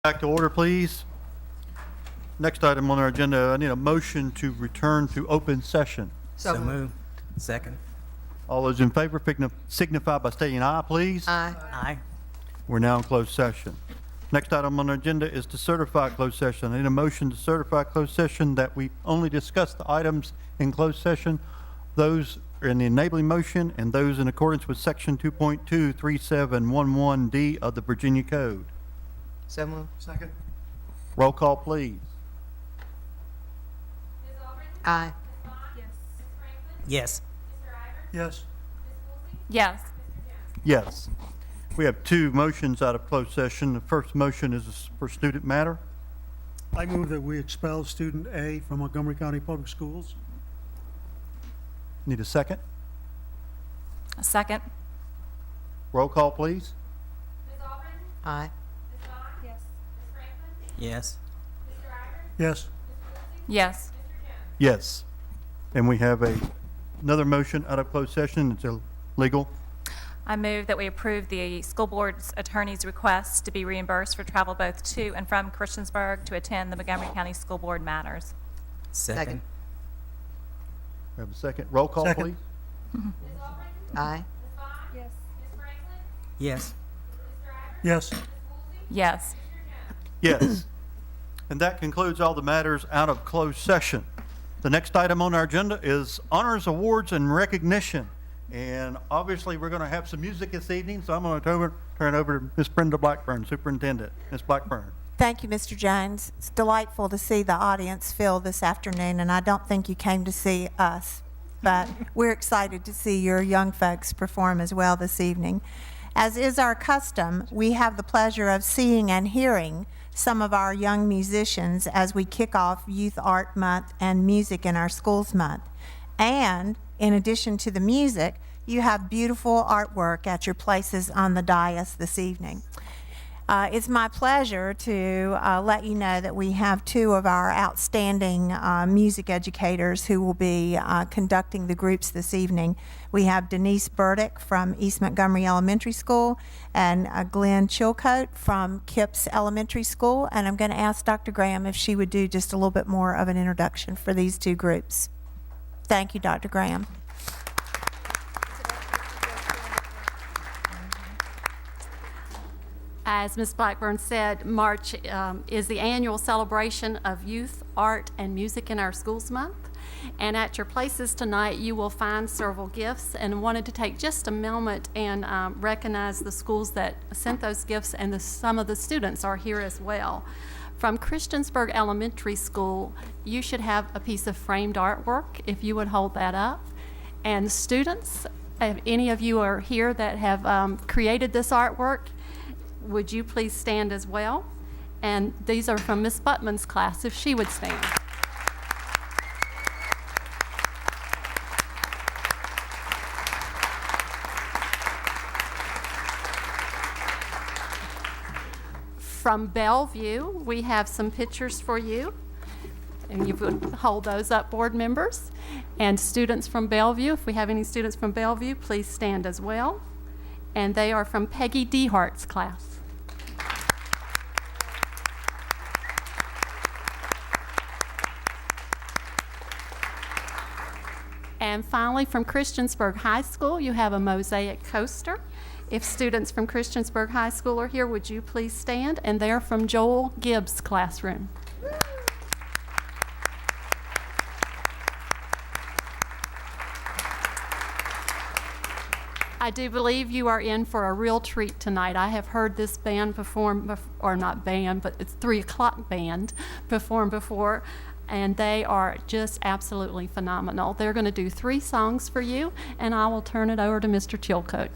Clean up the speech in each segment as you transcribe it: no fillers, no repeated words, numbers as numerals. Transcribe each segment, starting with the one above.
Back to order, please. Next item on our agenda, I need a motion to return to open session. So moved. Second. All those in favor signify by stating aye, please. Aye. Aye. We're now in closed session. Next item on our agenda is to certify closed session. I need a motion to certify closed session that we only discuss the items in closed session, those in the enabling motion, and those in accordance with Section 2.23711D of the Virginia Code. So moved. Second. Roll call, please. Ms. Albritton? Aye. Ms. Bond? Yes. Ms. Franklin? Yes. Mr. Ivers? Yes. Ms. Woolsey? Yes. Mr. Jones? Yes. We have two motions out of closed session. The first motion is for student matter. I move that we expel student A from Montgomery County Public Schools. Need a second? A second. Roll call, please. Ms. Albritton? Aye. Ms. Bond? Yes. Ms. Franklin? Yes. Mr. Ivers? Yes. Ms. Woolsey? Yes. Mr. Jones? Yes. And we have another motion out of closed session. It's illegal. I move that we approve the school board's attorney's request to be reimbursed for travel both to and from Christiansburg to attend the Montgomery County School Board matters. Second. We have a second. Roll call, Second. please. Ms. Albritton? Aye. Ms. Bond? Yes. Ms. Franklin? Yes. Mr. Ivers? Yes. Ms. Woolsey? Yes. Mr. Jones? Yes. And that concludes all the matters out of closed session. The next item on our agenda is honors, awards, and recognition. And obviously, we're going to have some music this evening, so I'm going to turn it over to Ms. Brenda Blackburn, Superintendent. Ms. Blackburn. Thank you, Mr. Jones. It's delightful to see the audience fill this afternoon, and I don't think you came to see us, but we're excited to see your young folks perform as well this evening. As is our custom, we have the pleasure of seeing and hearing some of our young musicians as we kick off Youth Art Month and Music in Our Schools Month. And in addition to the music, you have beautiful artwork at your places on the dais this evening. It's my pleasure to let you know that we have two of our outstanding music educators who will be conducting the groups this evening. We have Denise Burdick from East Montgomery Elementary School and Glenn Chilcote from Kipps Elementary School. And I'm going to ask Dr. Graham if she would do just a little bit more of an introduction for these two groups. Thank you, Dr. Graham. As Ms. Blackburn said, March is the annual celebration of Youth, Art, and Music in Our Schools Month. And at your places tonight, you will find several gifts, and wanted to take just a moment and recognize the schools that sent those gifts, and some of the students are here as well. From Christiansburg Elementary School, you should have a piece of framed artwork, if you would hold that up. And students, if any of you are here that have created this artwork, would you please stand as well? And these are from Miss Buttman's class, if she would stand. From Bellevue, we have some pictures for you. And you would hold those up, board members. And students from Bellevue, if we have any students from Bellevue, please stand as well. And they are from Peggy Dehart's class. And finally, from Christiansburg High School, you have a mosaic coaster. If students from Christiansburg High School are here, would you please stand? And they're from Joel Gibbs' classroom. I do believe you are in for a real treat tonight. I have heard this band perform, or not band, but it's 3 o'clock band perform before, and they are just absolutely phenomenal. They're going to do 3 songs for you, and I will turn it over to Mr. Chilcote.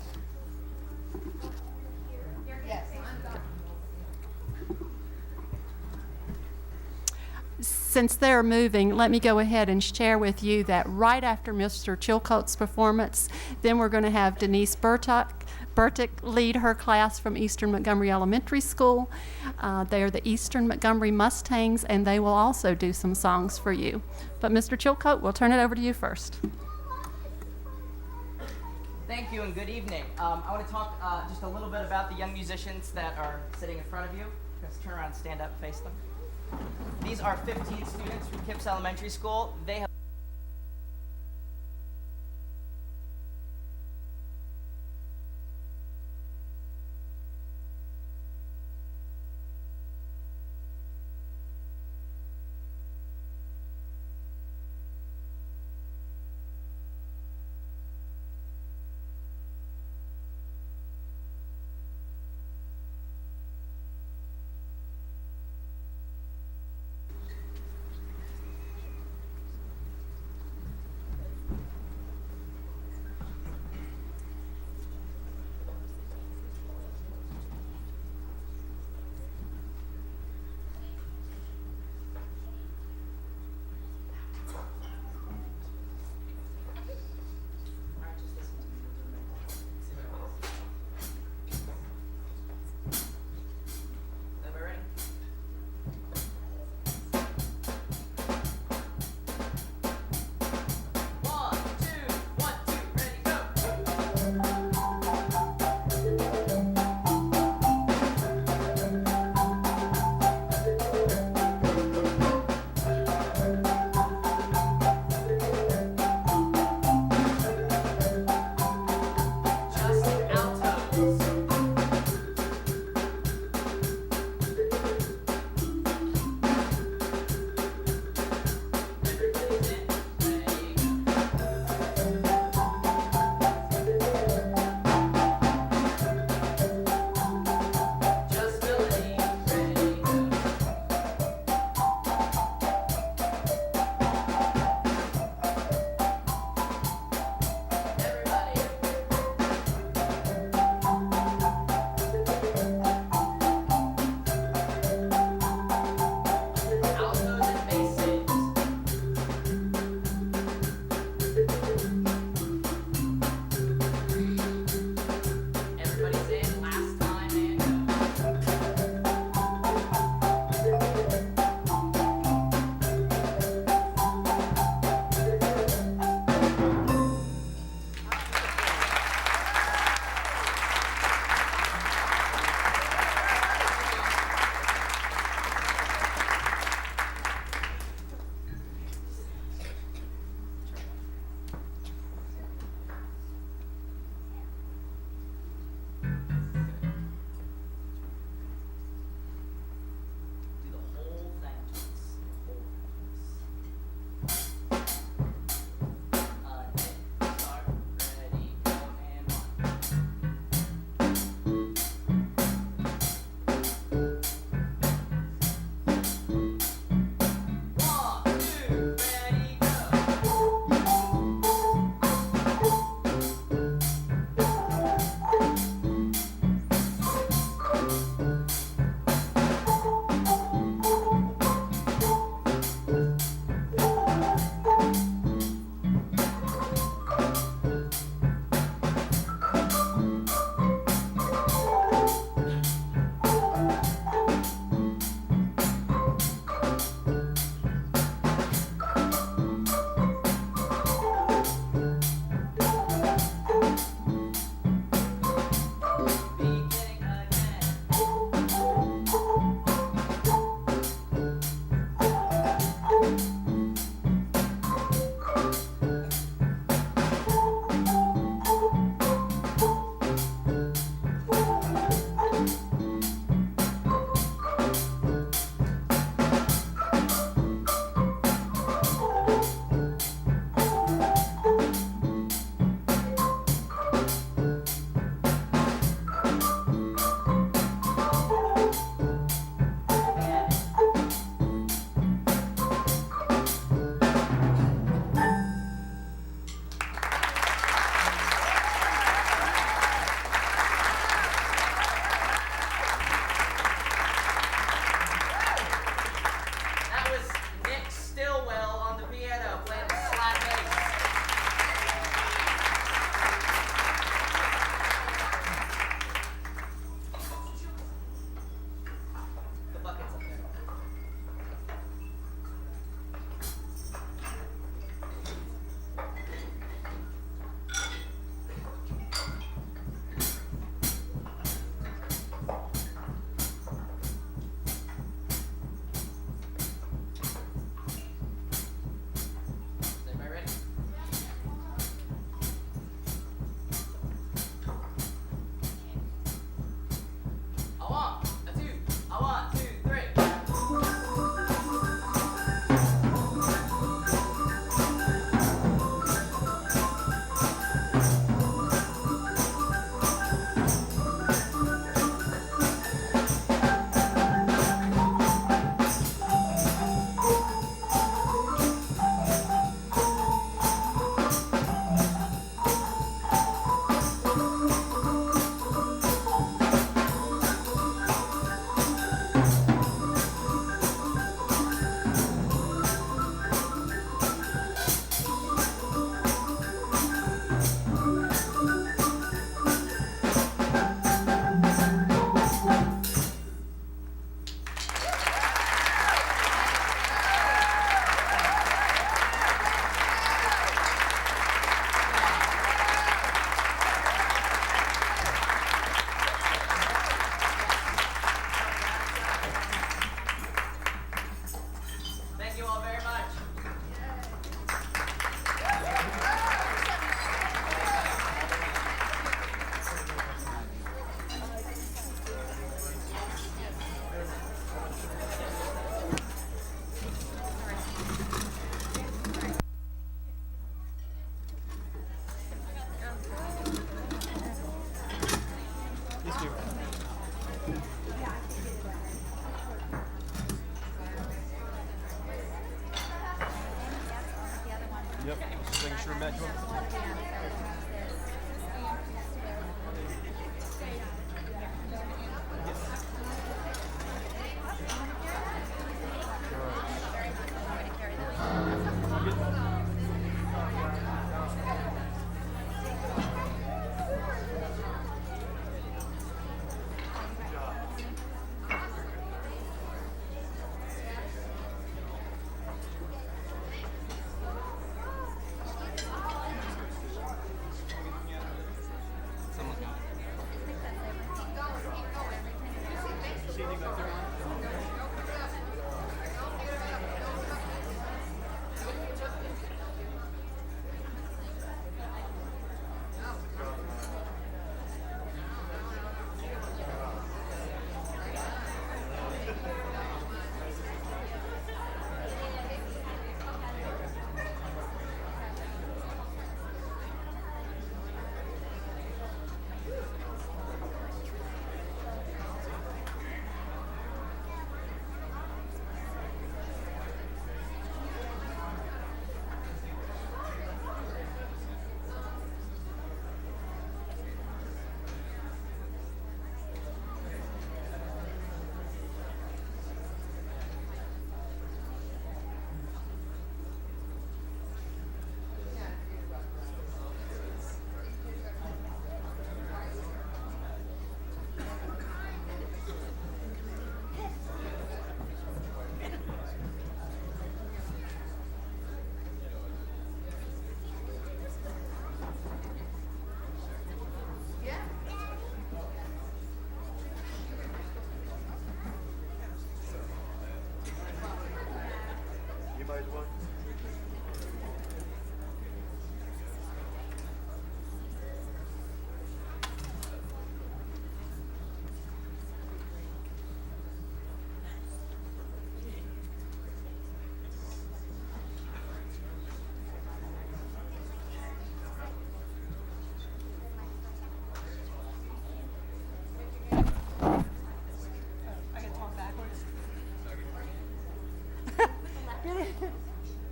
Since they're moving, let me go ahead and share with you that right after Mr. Chilcote's performance, then we're going to have Denise Burtick lead her class from Eastern Montgomery Elementary School. They are the Eastern Montgomery Mustangs, and they will also do some songs for you. But Mr. Chilcote, we'll turn it over to you first. Thank you and good evening. I want to talk just a little bit about the young musicians that are sitting in front of you. Let's turn around, stand up, face them. These are 15 students from Kipps Elementary School. They have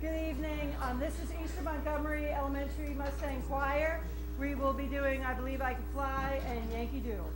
Good evening. This is Eastern Montgomery Elementary Mustang Choir. We will be doing I Believe I Can Fly and Yankee Doodle.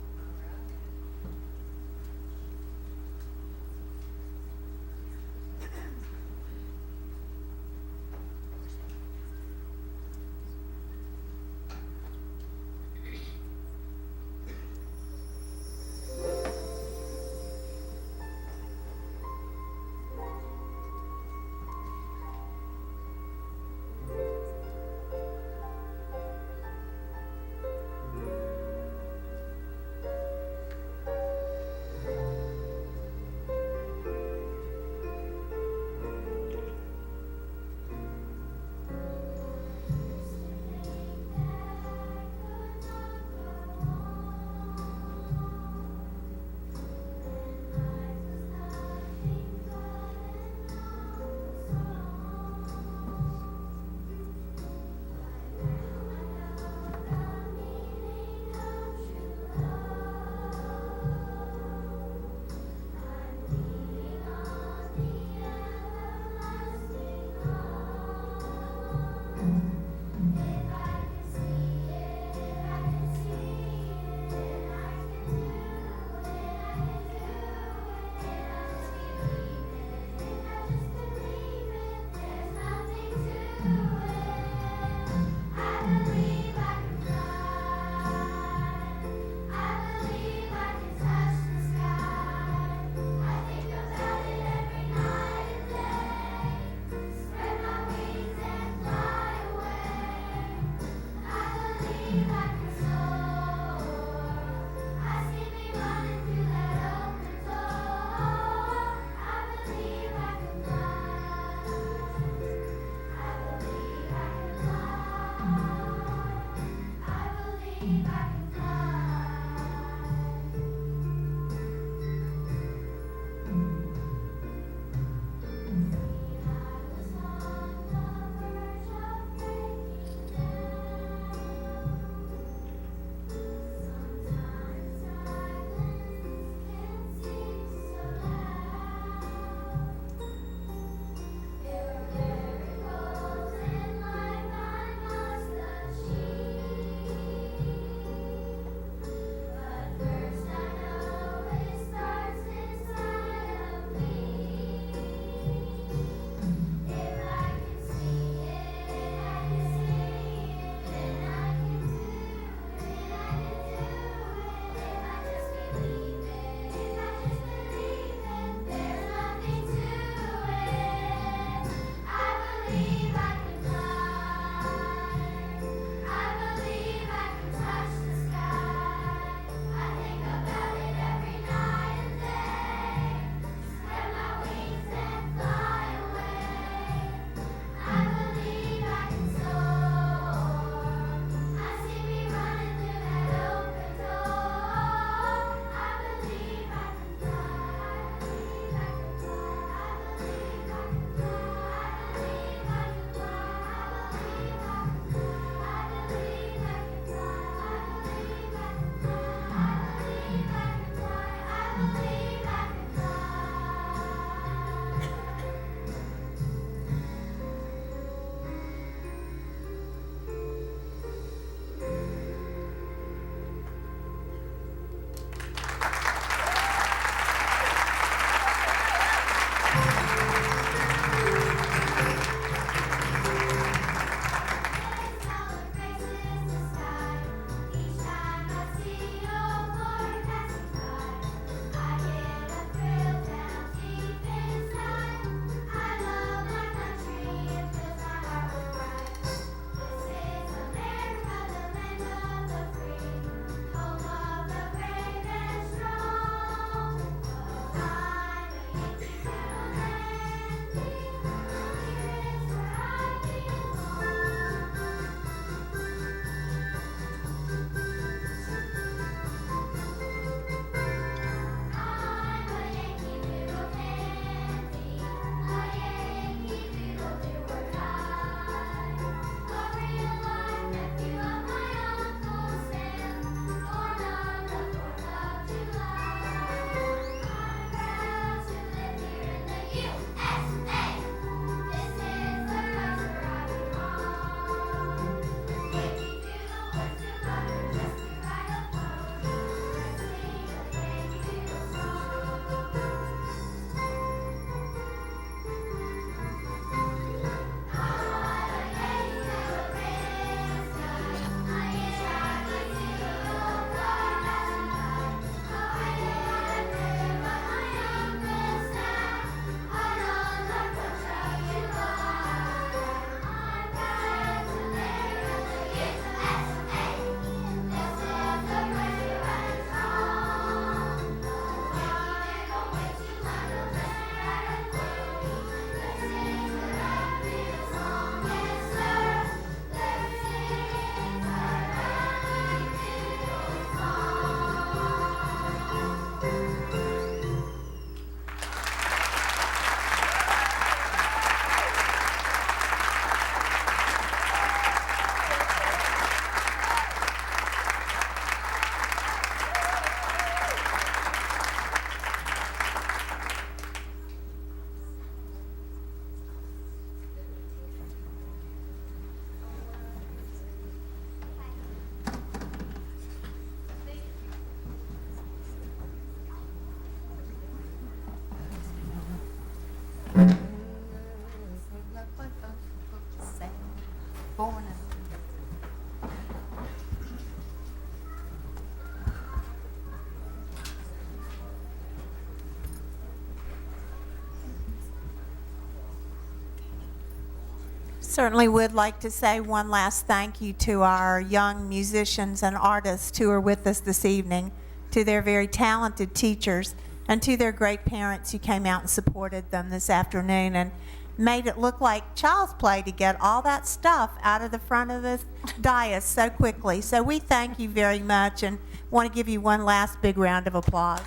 Certainly would like to say one last thank you to our young musicians and artists who are with us this evening, to their very talented teachers, and to their great parents who came out and supported them this afternoon and made it look like child's play to get all that stuff out of the front of the dais so quickly. So we thank you very much and want to give you one last big round of applause.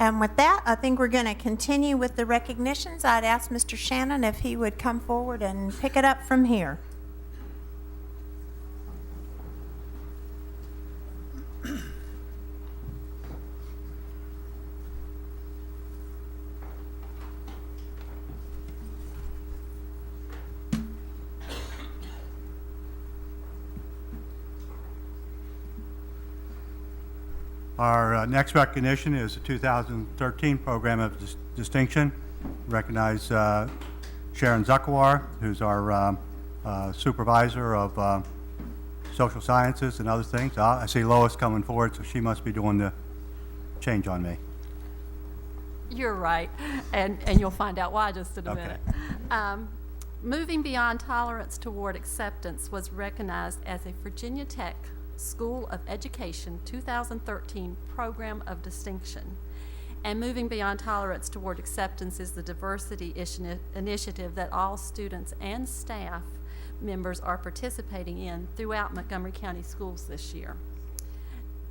And with that, I think we're going to continue with the recognitions. I'd ask Mr. Shannon if he would come forward and pick it up from here. Our next recognition is the 2013 Program of Distinction. Recognize Sharon Zuckerwar, who's our supervisor of social sciences and other things. I see Lois coming forward, so she must be doing the change on me. You're right, and you'll find out why just in a Okay. minute. Moving Beyond Tolerance Toward Acceptance was recognized as a Virginia Tech School of Education 2013 Program of Distinction. And Moving Beyond Tolerance Toward Acceptance is the diversity initiative that all students and staff members are participating in throughout Montgomery County Schools this year.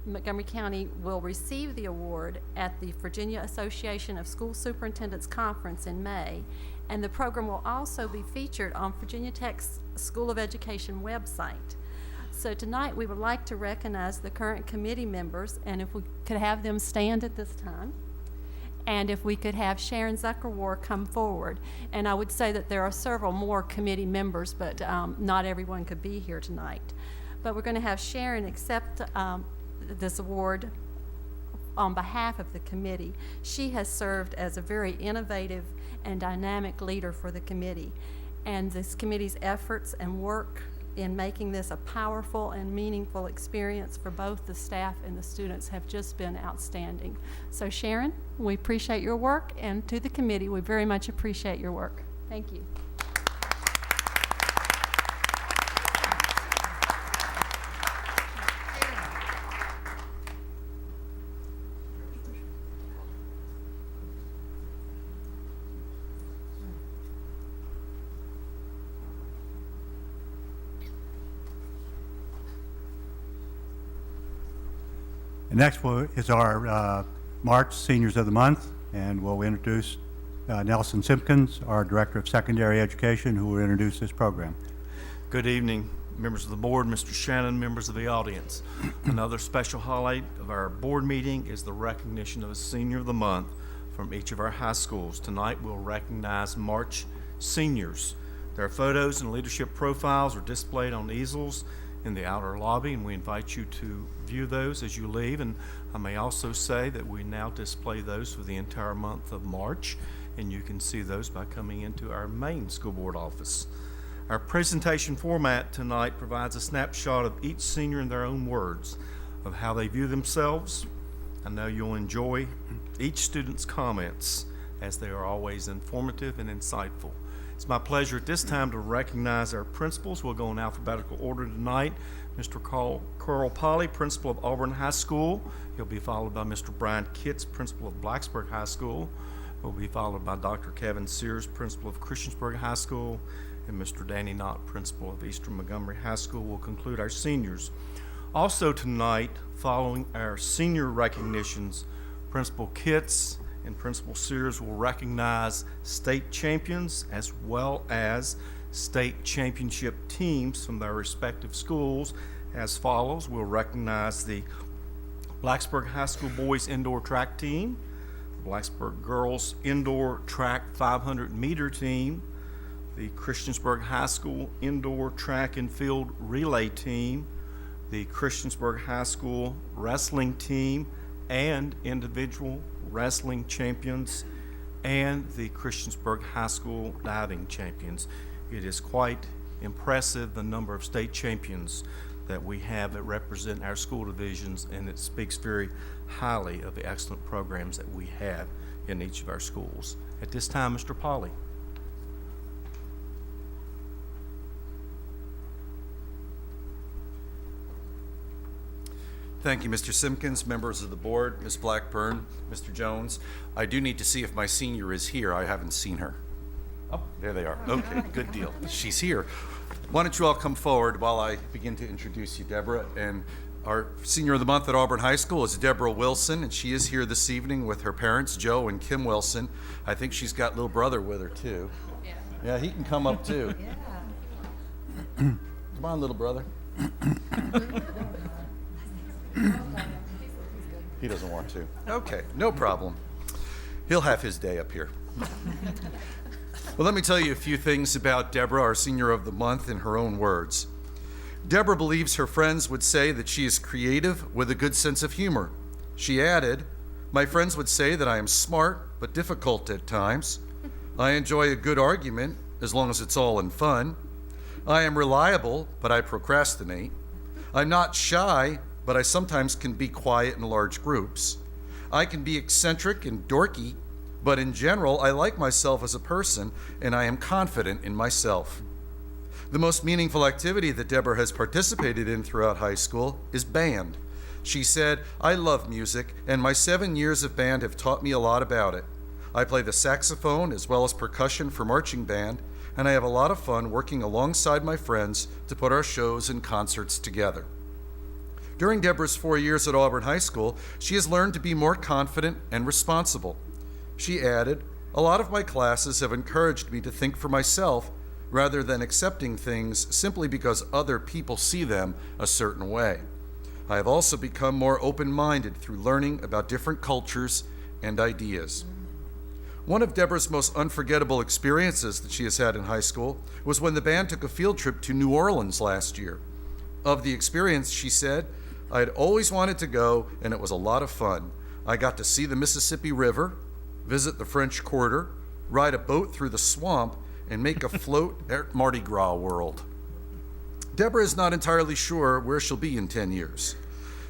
Montgomery County will receive the award at the Virginia Association of School Superintendents Conference in May, and the program will also be featured on Virginia Tech's School of Education website. So tonight we would like to recognize the current committee members, and if we could have them stand at this time, and if we could have Sharon Zuckerwar come forward. And I would say that there are several more committee members, but not everyone could be here tonight. But we're going to have Sharon accept this award on behalf of the committee. She has served as a very innovative and dynamic leader for the committee, and this committee's efforts and work in making this a powerful and meaningful experience for both the staff and the students have just been outstanding. So Sharon, we appreciate your work, and to the committee, we very much appreciate your work. Thank you. And next is our March Seniors of the Month, and we'll introduce Nelson Simpkins, our Director of Secondary Education, who will introduce this program. Good evening, members of the board, Mr. Shannon, members of the audience. Another special highlight of our board meeting is the recognition of a Senior of the Month from each of our high schools. Tonight we'll recognize March seniors. Their photos and leadership profiles are displayed on easels in the outer lobby, and we invite you to view those as you leave. And I may also say that we now display those for the entire month of March, and you can see those by coming into our main school board office. Our presentation format tonight provides a snapshot of each senior in their own words of how they view themselves. I know you'll enjoy each student's comments, as they are always informative and insightful. It's my pleasure at this time to recognize our principals. We'll go in alphabetical order tonight. Mr. Carl Polly, principal of Auburn High School. He'll be followed by Mr. Brian Kitts, principal of Blacksburg High School. He'll be followed by Dr. Kevin Sears, principal of Christiansburg High School, and Mr. Danny Knott, principal of Eastern Montgomery High School. Will conclude our seniors. Also tonight, following our senior recognitions, Principal Kitts and Principal Sears will recognize state champions as well as state championship teams from their respective schools as follows. We'll recognize the Blacksburg High School boys indoor track team, the Blacksburg girls indoor track 500 meter team, the Christiansburg High School indoor track and field relay team, the Christiansburg High School wrestling team and individual wrestling champions, and the Christiansburg High School diving champions. It is quite impressive the number of state champions that we have that represent our school divisions, and it speaks very highly of the excellent programs that we have in each of our schools. At this time, Mr. Pauly. Thank you, Mr. Simpkins, members of the board, Ms. Blackburn, Mr. Jones. I do need to see if my senior is here. I haven't seen her. Oh, there they are. Okay, good deal. She's here. Why don't you all come forward while I begin to introduce you, Deborah. And our senior of the month at Auburn High School is Deborah Wilson, and she is here this evening with her parents, Joe and Kim Wilson. I think she's got little brother with her, too. Yeah, he can come up, too. Come on, little brother. He doesn't want to. Okay, no problem. He'll have his day up here. Well, let me tell you a few things about Deborah, our senior of the month, in her own words. Deborah believes her friends would say that she is creative with a good sense of humor. She added, "My friends would say that I am smart but difficult at times. I enjoy a good argument as long as it's all in fun. I am reliable, but I procrastinate. I'm not shy, but I sometimes can be quiet in large groups. I can be eccentric and dorky, but in general, I like myself as a person, and I am confident in myself." The most meaningful activity that Deborah has participated in throughout high school is band. She said, "I love music, and my 7 years of band have taught me a lot about it. I play the saxophone as well as percussion for marching band, and I have a lot of fun working alongside my friends to put our shows and concerts together." During Deborah's 4 years at Auburn High School, she has learned to be more confident and responsible. She added, "A lot of my classes have encouraged me to think for myself rather than accepting things simply because other people see them a certain way. I have also become more open-minded through learning about different cultures and ideas." One of Deborah's most unforgettable experiences that she has had in high school was when the band took a field trip to New Orleans last year. Of the experience, she said, "I had always wanted to go, and it was a lot of fun. I got to see the Mississippi River, visit the French Quarter, ride a boat through the swamp, and make a float at Mardi Gras World." Deborah is not entirely sure where she'll be in 10 years.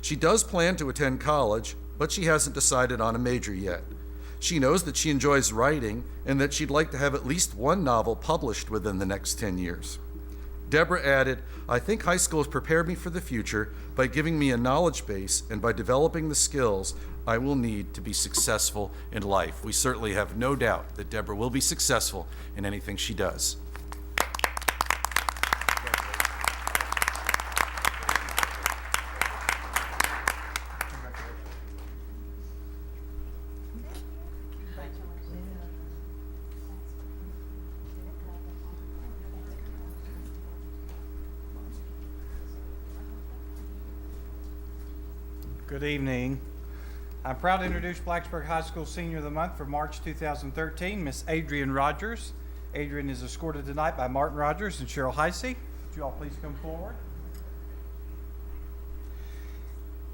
She does plan to attend college, but she hasn't decided on a major yet. She knows that she enjoys writing and that she'd like to have at least one novel published within the next 10 years. Deborah added, "I think high school has prepared me for the future by giving me a knowledge base and by developing the skills I will need to be successful in life." We certainly have no doubt that Deborah will be successful in anything she does. Good evening. I'm proud to introduce Blacksburg High School Senior of the Month for March 2013, Miss Adrian Rogers. Adrian is escorted tonight by Martin Rogers and Cheryl Heisey. Would you all please come forward?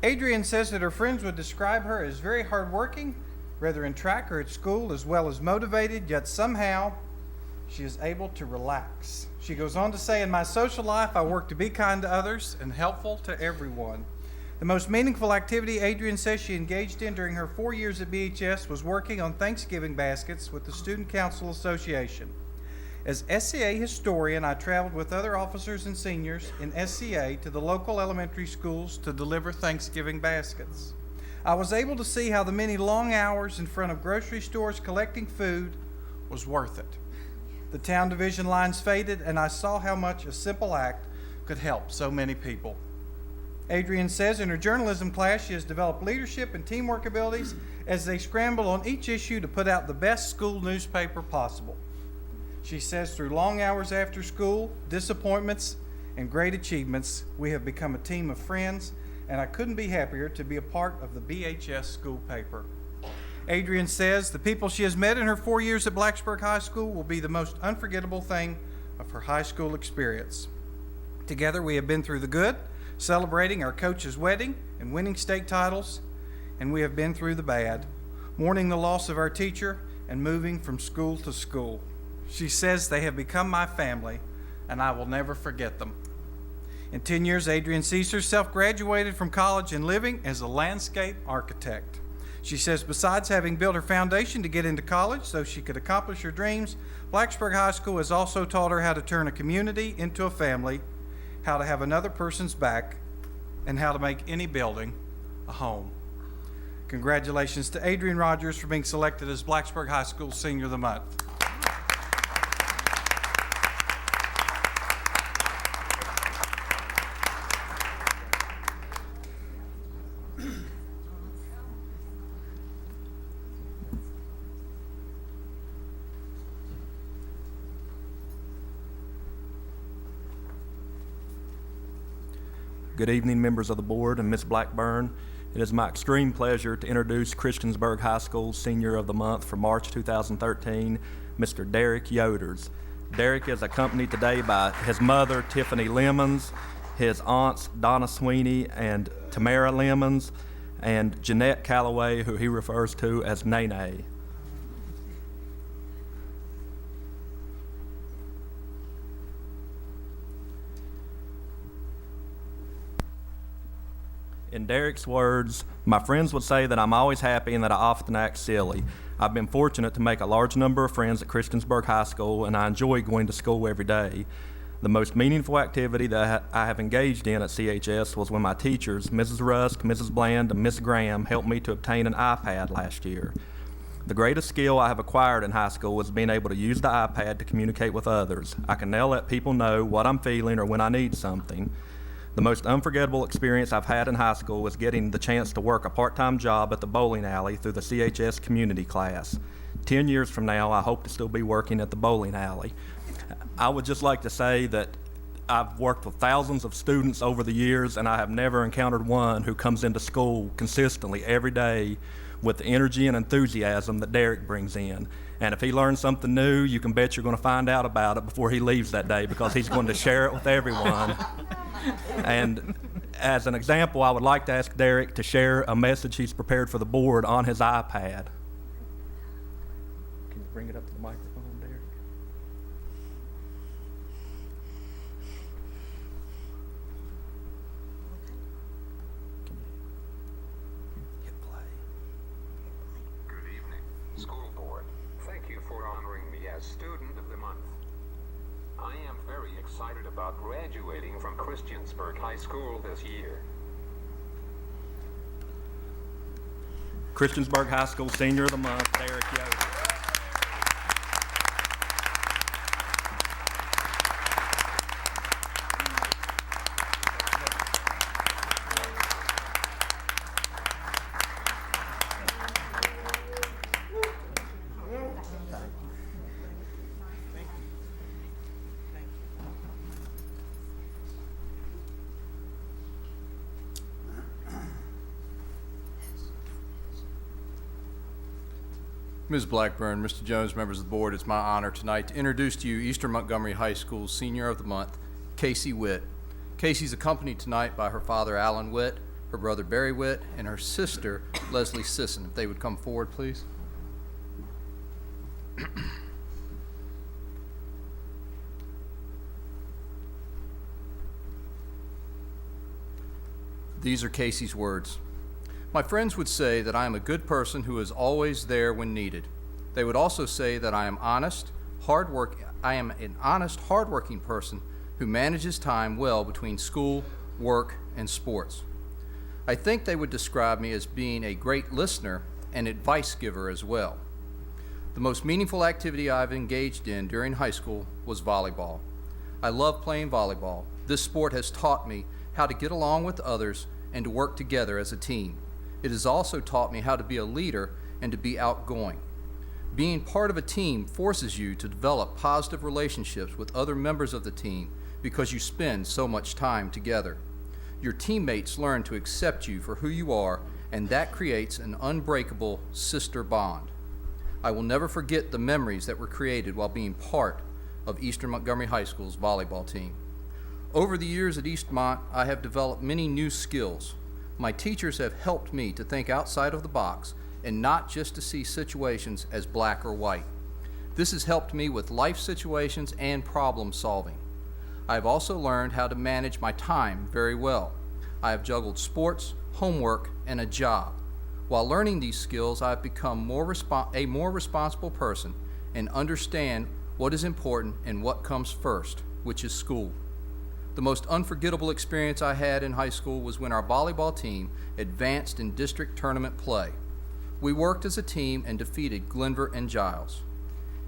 Adrian says that her friends would describe her as very hardworking, whether in track or at school, as well as motivated, yet somehow she is able to relax. She goes on to say, "In my social life, I work to be kind to others and helpful to everyone." The most meaningful activity Adrian says she engaged in during her 4 years at BHS was working on Thanksgiving baskets with the Student Council Association. As SCA historian, I traveled with other officers and seniors in SCA to the local elementary schools to deliver Thanksgiving baskets. I was able to see how the many long hours in front of grocery stores collecting food was worth it. The town division lines faded, and I saw how much a simple act could help so many people. Adrian says in her journalism class she has developed leadership and teamwork abilities as they scramble on each issue to put out the best school newspaper possible. She says through long hours after school, disappointments, and great achievements, we have become a team of friends, and I couldn't be happier to be a part of the BHS school paper. Adrian says the people she has met in her 4 years at Blacksburg High School will be the most unforgettable thing of her high school experience. Together we have been through the good, celebrating our coach's wedding and winning state titles, and we have been through the bad, mourning the loss of our teacher and moving from school to school. She says they have become my family, and I will never forget them. In 10 years, Adrian sees herself graduated from college and living as a landscape architect. She says besides having built her foundation to get into college so she could accomplish her dreams, Blacksburg High School has also taught her how to turn a community into a family, how to have another person's back, and how to make any building a home. Congratulations to Adrian Rogers for being selected as Blacksburg High School Senior of the Month. Good evening, members of the board and Ms. Blackburn. It is my extreme pleasure to introduce Christiansburg High School Senior of the Month for March 2013, Mr. Derek Yoders. Derek is accompanied today by his mother, Tiffany Lemons, his aunts, Donna Sweeney and Tamara Lemons, and Jeanette Calloway, who he refers to as Nene. In Derek's words, my friends would say that I'm always happy and that I often act silly. I've been fortunate to make a large number of friends at Christiansburg High School, and I enjoy going to school every day. The most meaningful activity that I have engaged in at CHS was when my teachers, Mrs. Rusk, Mrs. Bland, and Miss Graham, helped me to obtain an iPad last year. The greatest skill I have acquired in high school is being able to use the iPad to communicate with others. I can now let people know what I'm feeling or when I need something. The most unforgettable experience I've had in high school was getting the chance to work a part-time job at the bowling alley through the CHS community class. 10 years from now, I hope to still be working at the bowling alley. I would just like to say that I've worked with thousands of students over the years, and I have never encountered one who comes into school consistently every day with the energy and enthusiasm that Derek brings in. And if he learns something new, you can bet you're going to find out about it before he leaves that day, because he's going to share it with everyone. And as an example, I would like to ask Derek to share a message he's prepared for the board on his iPad. Can you bring it up to the microphone, Derek? Hit play. Good evening, school board. Thank you for honoring me as Student of the Month. I am very excited about graduating from Christiansburg High School this year. Christiansburg High School Senior of the Month, Derek Yoder. Ms. Blackburn, Mr. Jones, members of the board, it's my honor tonight to introduce to you Eastern Montgomery High School Senior of the Month, Casey Witt. Casey's accompanied tonight by her father, Alan Witt, her brother, Barry Witt, and her sister, Leslie Sisson. If they would come forward, please. These are Casey's words. My friends would say that I am a good person who is always there when needed. They would also say that I am an honest, hardworking person who manages time well between school, work, and sports. I think they would describe me as being a great listener and advice giver as well. The most meaningful activity I've engaged in during high school was volleyball. I love playing volleyball. This sport has taught me how to get along with others and to work together as a team. It has also taught me how to be a leader and to be outgoing. Being part of a team forces you to develop positive relationships with other members of the team because you spend so much time together. Your teammates learn to accept you for who you are, and that creates an unbreakable sister bond. I will never forget the memories that were created while being part of Eastern Montgomery High School's volleyball team. Over the years at Eastmont, I have developed many new skills. My teachers have helped me to think outside of the box and not just to see situations as black or white. This has helped me with life situations and problem solving. I have also learned how to manage my time very well. I have juggled sports, homework, and a job. While learning these skills, I have become a more responsible person and understand what is important and what comes first, which is school. The most unforgettable experience I had in high school was when our volleyball team advanced in district tournament play. We worked as a team and defeated Glenver and Giles.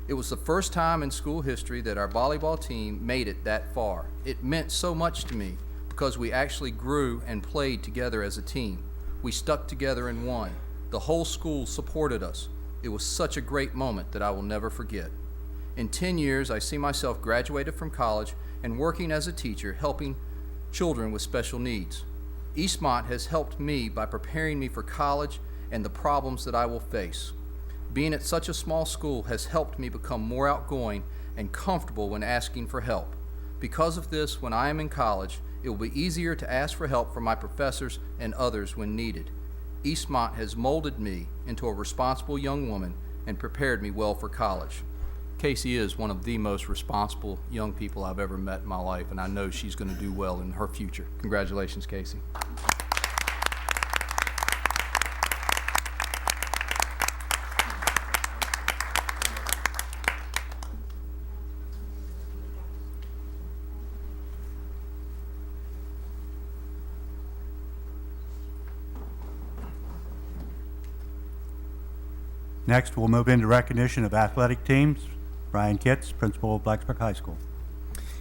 It was the first time in school history that our volleyball team made it that far. It meant so much to me because we actually grew and played together as a team. We stuck together and won. The whole school supported us. It was such a great moment that I will never forget. In 10 years, I see myself graduated from college and working as a teacher, helping children with special needs. Eastmont has helped me by preparing me for college and the problems that I will face. Being at such a small school has helped me become more outgoing and comfortable when asking for help. Because of this, when I am in college, it will be easier to ask for help from my professors and others when needed. Eastmont has molded me into a responsible young woman and prepared me well for college. Casey is one of the most responsible young people I've ever met in my life, and I know she's going to do well in her future. Congratulations, Casey. Next, we'll move into recognition of athletic teams. Brian Kitts, principal of Blacksburg High School.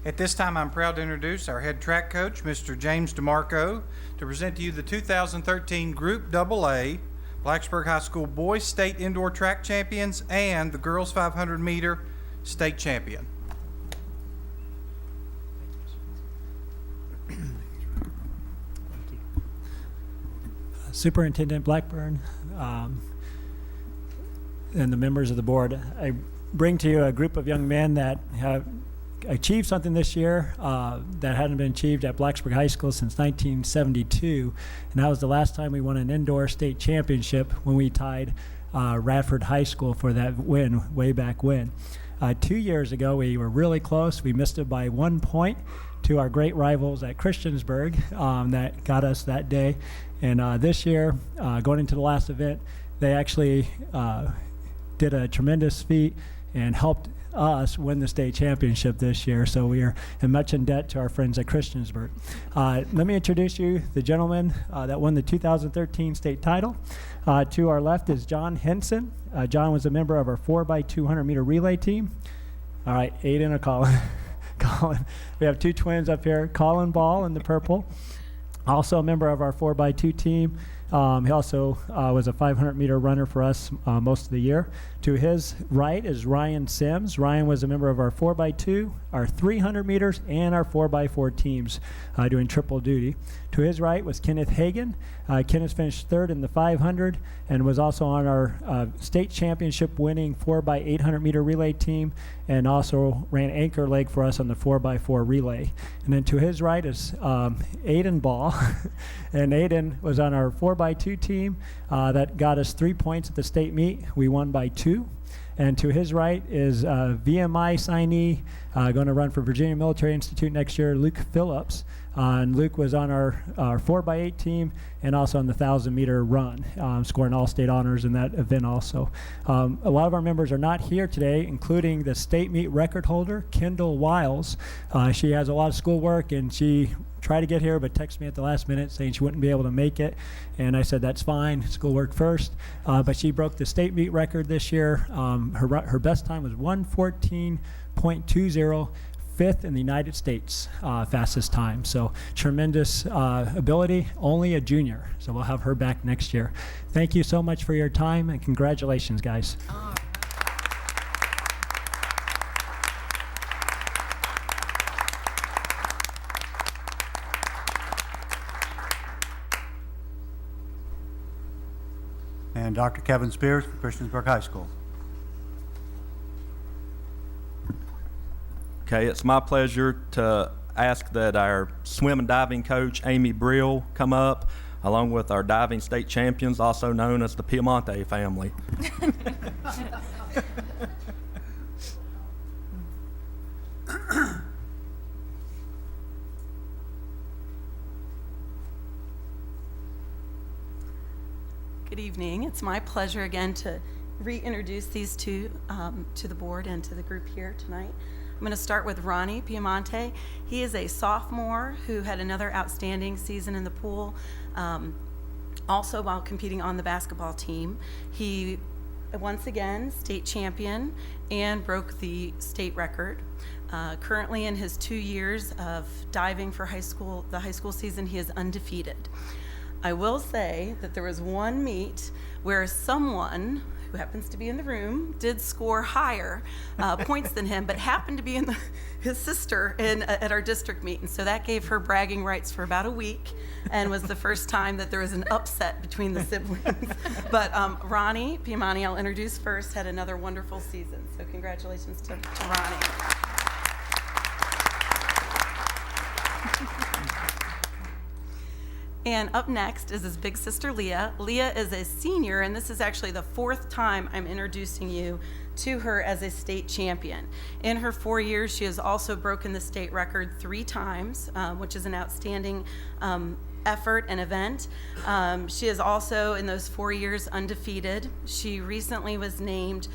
At this time, I'm proud to introduce our head track coach, Mr. James DeMarco, to present to you the 2013 Group AA Blacksburg High School Boys State Indoor Track Champions and the Girls 500 Meter State Champion. Superintendent Blackburn, and the members of the board, I bring to you a group of young men that have achieved something this year that hadn't been achieved at Blacksburg High School since 1972, and that was the last time we won an indoor state championship when we tied Radford High School for that win way back when. 2 years ago, we were really close. We missed it by 1 point to our great rivals at Christiansburg that got us that day. And this year, going into the last event, they actually did a tremendous feat and helped us win the state championship this year. So we are much in debt to our friends at Christiansburg. Let me introduce you the gentleman that won the 2013 state title. To our left is John Henson. John was a member of our 4x200 meter relay team. All right, Aiden or Colin? Colin. We have two twins up here, Colin Ball in the purple. Also a member of our 4x2 team. He also was a 500 meter runner for us most of the year. To his right is Ryan Sims. Ryan was a member of our 4x2, our 300 meters, and our 4x4 teams doing triple duty. To his right was Kenneth Hagan. Kenneth finished third in the 500 and was also on our state championship winning 4x800 meter relay team and also ran anchor leg for us on the 4x4 relay. And then to his right is Aiden Ball. And Aiden was on our 4x2 team that got us 3 points at the state meet. We won by 2. And to his right is VMI signee going to run for Virginia Military Institute next year, Luke Phillips. And Luke was on our 4x8 team and also on the 1,000 meter run, scoring all state honors in that event also. A lot of our members are not here today, including the state meet record holder, Kendall Wiles. She has a lot of schoolwork and she tried to get here but texted me at the last minute saying she wouldn't be able to make it. And I said, that's fine, schoolwork first. But she broke the state meet record this year. Her best time was 1:14.20. 5th in the United States, fastest time. So tremendous ability, only a junior. So we'll have her back next year. Thank you so much for your time and congratulations, guys. And Dr. Kevin Spears from Christiansburg High School. Okay, it's my pleasure to ask that our swim and diving coach, Amy Brill, come up, along with our diving state champions, also known as the Piemonte family. Good evening. It's my pleasure again to reintroduce these two to the board and to the group here tonight. I'm going to start with Ronnie Piemonte. He is a sophomore who had another outstanding season in the pool, also while competing on the basketball team. He, once again, state champion and broke the state record. Currently in his 2 years of diving for the high school season, he is undefeated. I will say that there was one meet where someone who happens to be in the room did score higher points than him, but happened to be his sister at our district meet, and so that gave her bragging rights for about a week, and was the first time that there was an upset between the siblings. But Ronnie Piemonte, I'll introduce first, had another wonderful season, so congratulations to Ronnie. And up next is his big sister, Leah. Leah is a senior, and this is actually the 4th time I'm introducing you to her as a state champion. In her 4 years, she has also broken the state record 3 times, which is an outstanding effort and event. She is also, in those 4 years, undefeated. She recently was named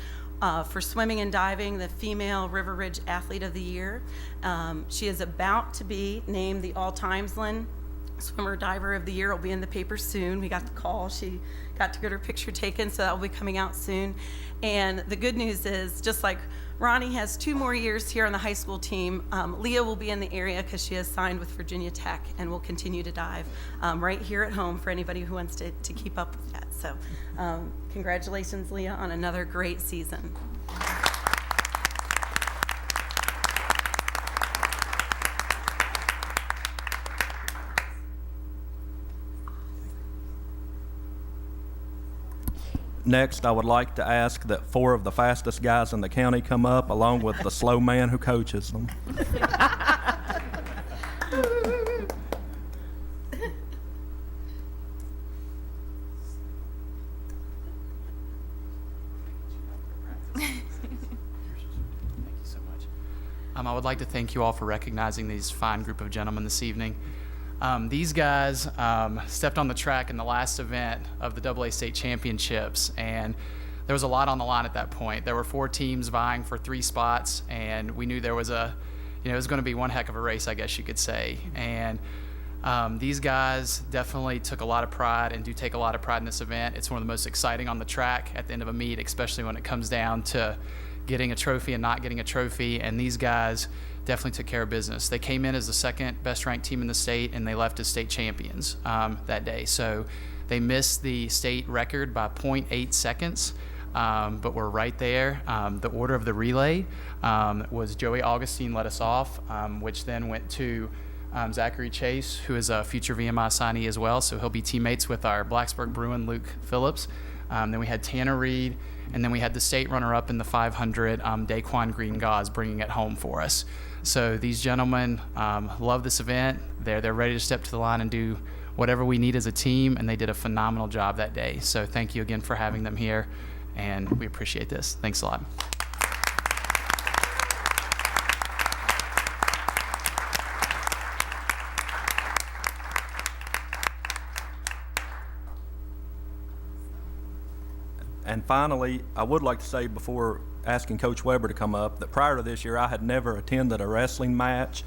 for swimming and diving, the Female River Ridge Athlete of the Year. She is about to be named the All-Timeslin Swimmer Diver of the Year. Will be in the paper soon. We got the call. She got to get her picture taken, so that will be coming out soon. And the good news is, just like Ronnie has 2 more years here on the high school team, Leah will be in the area because she has signed with Virginia Tech and will continue to dive right here at home for anybody who wants to keep up with that. So congratulations, Leah, on another great season. Next, I would like to ask that 4 of the fastest guys in the county come up, along with the slow man who coaches them. I would like to thank you all for recognizing these fine group of gentlemen this evening. These guys stepped on the track in the last event of the AA State Championships, and there was a lot on the line at that point. There were 4 teams vying for 3 spots, and we knew there was it was going to be one heck of a race, I guess you could say. And these guys definitely took a lot of pride and do take a lot of pride in this event. It's one of the most exciting on the track at the end of a meet, especially when it comes down to getting a trophy and not getting a trophy, and these guys definitely took care of business. They came in as the 2nd best ranked team in the state, and they left as state champions that day. So they missed the state record by 0.8 seconds, but we're right there. The order of the relay was Joey Augustine led us off, which then went to Zachary Chase, who is a future VMI signee as well, so he'll be teammates with our Blacksburg Bruin, Luke Phillips. Then we had Tanner Reed, and then we had the state runner-up in the 500, Daquan Green-Gauze, bringing it home for us. So these gentlemen love this event. They're ready to step to the line and do whatever we need as a team, and they did a phenomenal job that day. So thank you again for having them here, and we appreciate this. Thanks a lot. And finally, I would like to say, before asking Coach Weber to come up, that prior to this year, I had never attended a wrestling match.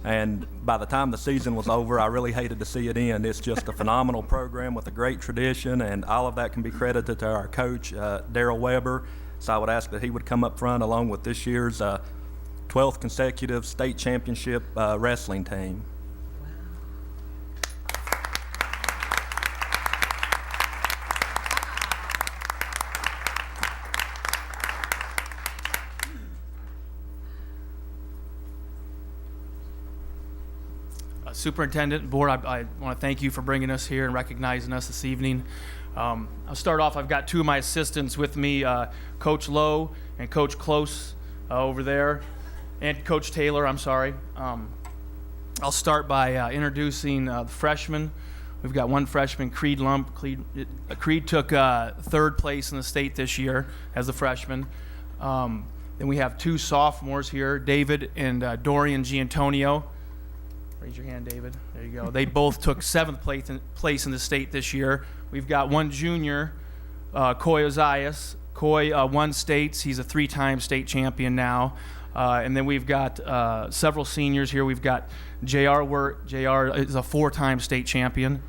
And by the time the season was over, I really hated to see it end. It's just a phenomenal program with a great tradition, and all of that can be credited to our coach, Darrell Weber. So I would ask that he would come up front along with this year's 12th consecutive state championship wrestling team. Superintendent, Board, I want to thank you for bringing us here and recognizing us this evening. I'll start off, I've got 2 of my assistants with me, Coach Lowe and Coach Close over there, and Coach Taylor, I'm sorry. I'll start by introducing the freshmen. We've got 1 freshman, Creed Lump. Creed took 3rd place in the state this year as a freshman. Then we have 2 sophomores here, David and Dorian Giantonio. Raise your hand, David. There you go. They both took 7th place in the state this year. We've got one junior, Coy Ozias. Coy won states. He's a 3-time state champion now. And then we've got several seniors here. We've got J.R. Wirt. J.R. is a 4-time state champion.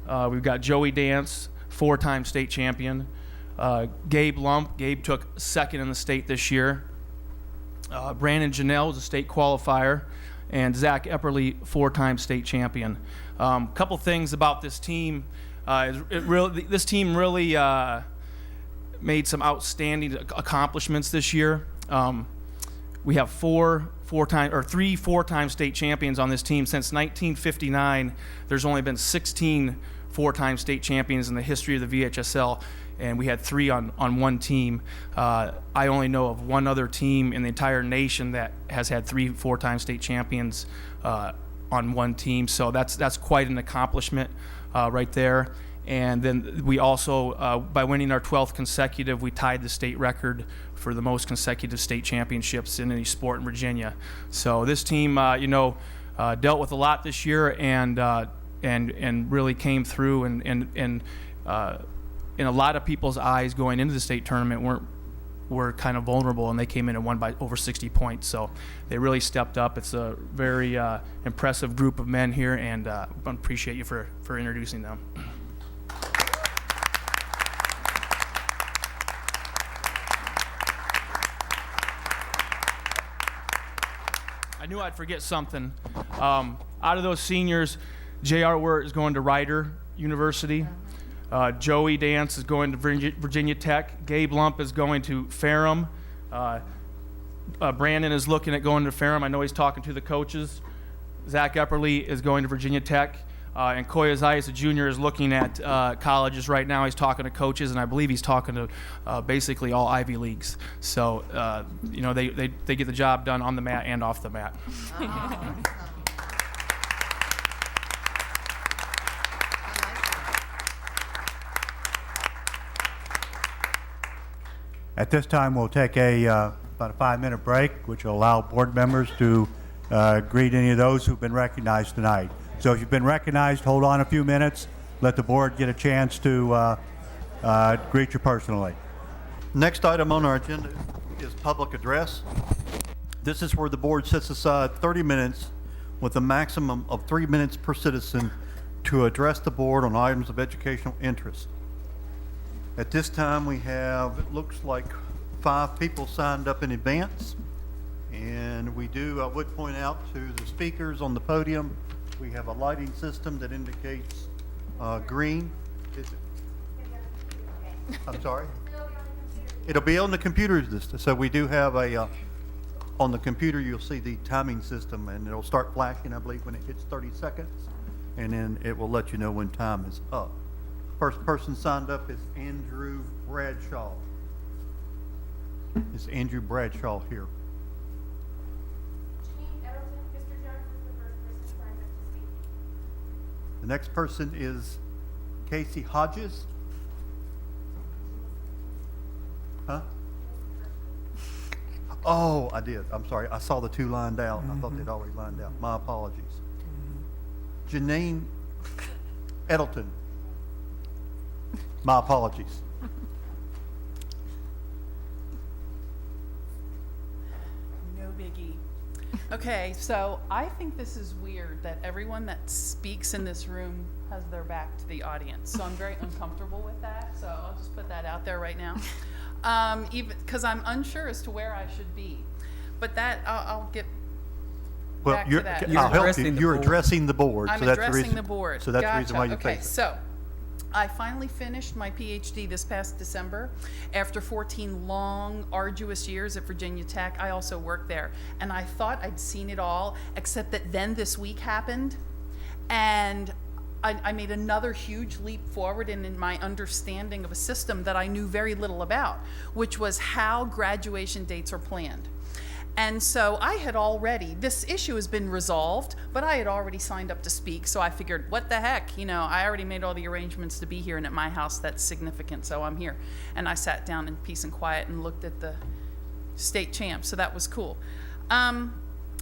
We've got Joey Dance, 4-time state champion. Gabe Lump. Gabe took 2nd in the state this year. Brandon Janelle is a state qualifier. And Zach Epperly, 4-time state champion. Couple things about this team. This team really made some outstanding accomplishments this year. We have 3 4-time state champions on this team. Since 1959, there's only been 16 4-time state champions in the history of the VHSL, and we had 3 on one team. I only know of one other team in the entire nation that has had 3 4-time state champions on one team, so that's quite an accomplishment right there. And then we also, by winning our 12th consecutive, we tied the state record for the most consecutive state championships in any sport in Virginia. So this team, dealt with a lot this year and really came through. And in a lot of people's eyes going into the state tournament were kind of vulnerable, and they came in and won by over 60 points. So they really stepped up. It's a very impressive group of men here, and I appreciate you for introducing them. I knew I'd forget something. Out of those seniors, J.R. Wirt is going to Rider University. Joey Dance is going to Virginia Tech. Gabe Lump is going to Ferrum. Brandon is looking at going to Ferrum. I know he's talking to the coaches. Zach Epperly is going to Virginia Tech. And Coy Ozias, a junior, is looking at colleges right now. He's talking to coaches, and I believe he's talking to basically all Ivy Leagues. So, they get the job done on the mat and off the mat. At this time, we'll take about a 5-minute break, which will allow board members to greet any of those who've been recognized tonight. So if you've been recognized, hold on a few minutes. Let the board get a chance to greet you personally. Next item on our agenda is public address. This is where the board sets aside 30 minutes with a maximum of 3 minutes per citizen to address the board on items of educational interest. At this time, we have, it looks like 5 people signed up in advance. And I would point out to the speakers on the podium, we have a lighting system that indicates green. Is it? I'm sorry? It'll be on the computer. So we do have on the computer, you'll see the timing system, and it'll start flashing, I believe, when it hits 30 seconds. And then it will let you know when time is up. First person signed up is Andrew Bradshaw. Is Andrew Bradshaw here? The next person is Casey Hodges. Huh? Oh, I did. I'm sorry. I saw the 2 lined out. I thought they'd already lined out. My apologies. Janine Edelton. My apologies. No biggie. Okay, so I think this is weird that everyone that speaks in this room has their back to the audience. So I'm very uncomfortable with that. So I'll just put that out there right now. Even because I'm unsure as to where I should be. But that I'll get back to that. I'll help you. You're addressing the board. I'm so that's addressing the reason, the board. So that's the reason why you Okay, face it. so I finally finished my PhD this past December. After 14 long, arduous years at Virginia Tech, I also worked there. And I thought I'd seen it all, except that then this week happened. And I made another huge leap forward in my understanding of a system that I knew very little about, which was how graduation dates are planned. And so I had already, this issue has been resolved, but I had already signed up to speak, so I figured, what the heck, I already made all the arrangements to be here, and at my house that's significant, so I'm here. And I sat down in peace and quiet and looked at the state champ, so that was cool.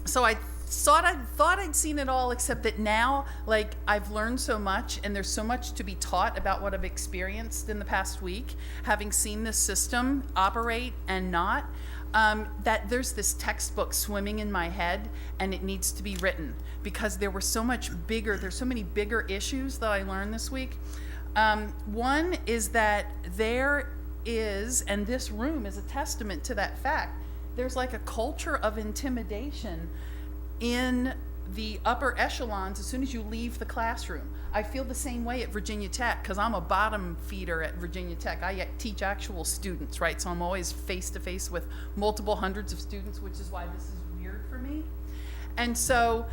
So I thought I'd seen it all, except that now, like, I've learned so much, and there's so much to be taught about what I've experienced in the past week, having seen this system operate and not, that there's this textbook swimming in my head, and it needs to be written, because there's so many bigger issues that I learned this week. One is that there is, and this room is a testament to that fact, there's like a culture of intimidation in the upper echelons as soon as you leave the classroom. I feel the same way at Virginia Tech, because I'm a bottom feeder at Virginia Tech. I teach actual students, right? So I'm always face to face with multiple hundreds of students, which is why this is weird for me. And so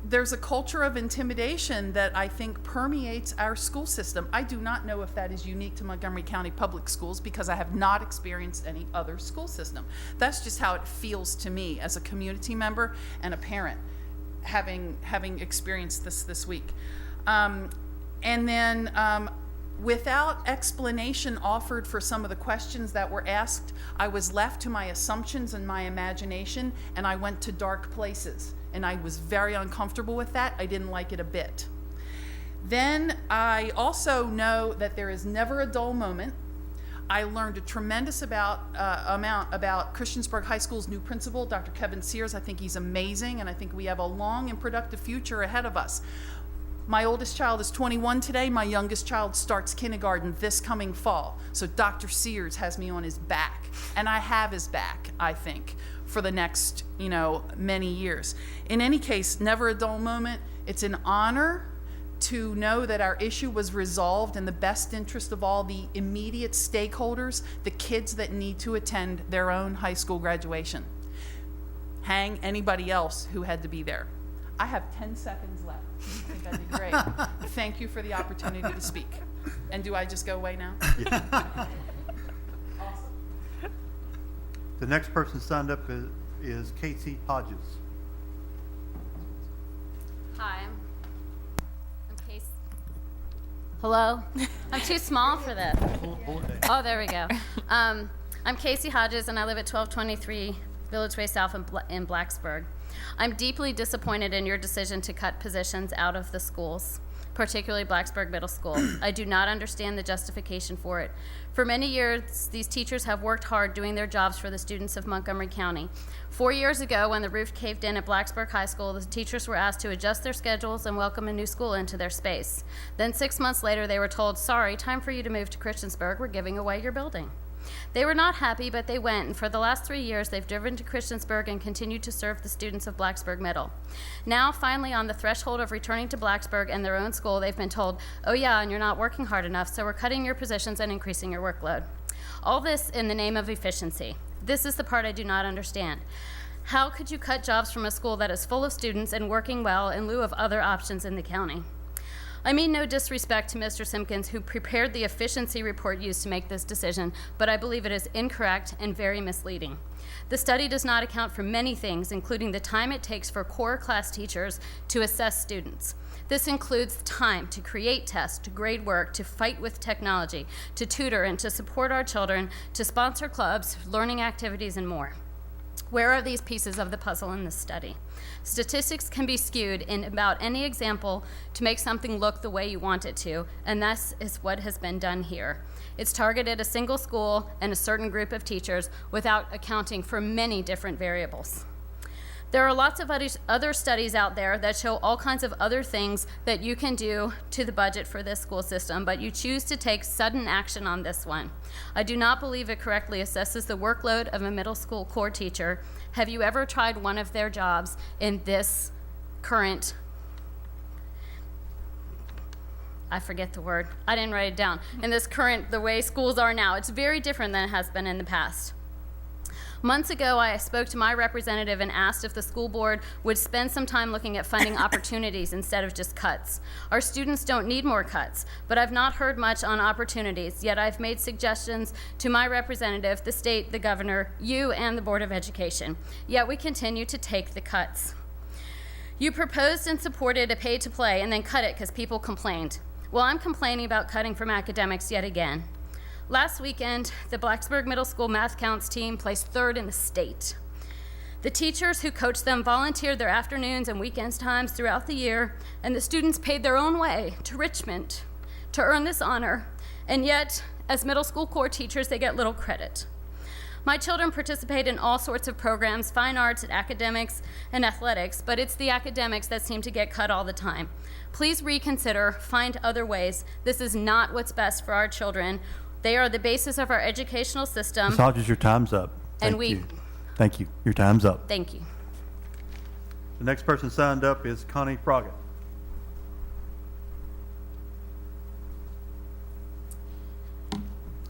there's a culture of intimidation that I think permeates our school system. I do not know if that is unique to Montgomery County Public Schools, because I have not experienced any other school system. That's just how it feels to me as a community member and a parent, having experienced this week. And then without explanation offered for some of the questions that were asked, I was left to my assumptions and my imagination, and I went to dark places. And I was very uncomfortable with that. I didn't like it a bit. Then I also know that there is never a dull moment. I learned a tremendous amount about Christiansburg High School's new principal, Dr. Kevin Sears. I think he's amazing, and I think we have a long and productive future ahead of us. My oldest child is 21 today. My youngest child starts kindergarten this coming fall. So Dr. Sears has me on his back, and I have his back, I think, for the next, many years. In any case, never a dull moment. It's an honor to know that our issue was resolved in the best interest of all the immediate stakeholders, the kids that need to attend their own high school graduation. Hang anybody else who had to be there. I have 10 seconds left. I think I did great. Thank you for the opportunity to speak. And do I just go away now? Awesome. The next person signed up is Casey Hodges. Hi, I'm Casey. Hello? I'm too small for this. Oh, there we go. I'm Casey Hodges, and I live at 1223 Village Way South in Blacksburg. I'm deeply disappointed in your decision to cut positions out of the schools, particularly Blacksburg Middle School. I do not understand the justification for it. For many years, these teachers have worked hard doing their jobs for the students of Montgomery County. 4 years ago, when the roof caved in at Blacksburg High School, the teachers were asked to adjust their schedules and welcome a new school into their space. Then 6 months later, they were told, sorry, time for you to move to Christiansburg. We're giving away your building. They were not happy, but they went, and for the last 3 years, they've driven to Christiansburg and continued to serve the students of Blacksburg Middle. Now, finally, on the threshold of returning to Blacksburg and their own school, they've been told, oh yeah, and you're not working hard enough, so we're cutting your positions and increasing your workload. All this in the name of efficiency. This is the part I do not understand. How could you cut jobs from a school that is full of students and working well in lieu of other options in the county? I mean no disrespect to Mr. Simpkins, who prepared the efficiency report used to make this decision, but I believe it is incorrect and very misleading. The study does not account for many things, including the time it takes for core class teachers to assess students. This includes time to create tests, to grade work, to fight with technology, to tutor and to support our children, to sponsor clubs, learning activities, and more. Where are these pieces of the puzzle in this study? Statistics can be skewed in about any example to make something look the way you want it to, and this is what has been done here. It's targeted a single school and a certain group of teachers without accounting for many different variables. There are lots of other studies out there that show all kinds of other things that you can do to the budget for this school system, but you choose to take sudden action on this one. I do not believe it correctly assesses the workload of a middle school core teacher. Have you ever tried one of their jobs in this current, I forget the word, I didn't write it down, in this current, the way schools are now? It's very different than it has been in the past. Months ago, I spoke to my representative and asked if the school board would spend some time looking at funding opportunities instead of just cuts. Our students don't need more cuts, but I've not heard much on opportunities, yet I've made suggestions to my representative, the state, the governor, you, and the Board of Education. Yet we continue to take the cuts. You proposed and supported a pay-to-play and then cut it because people complained. Well, I'm complaining about cutting from academics yet again. Last weekend, the Blacksburg Middle School Math Counts team placed 3rd in the state. The teachers who coach them volunteered their afternoons and weekends times throughout the year, and the students paid their own way to Richmond to earn this honor, and yet, as middle school core teachers, they get little credit. My children participate in all sorts of programs, fine arts, academics, and athletics, but it's the academics that seem to get cut all the time. Please reconsider, find other ways. This is not what's best for our children. They are the basis of our educational system. Ms. Hodges, your time's up. And we- Thank you. Your time's up. Thank you. The next person signed up is Connie Froggatt.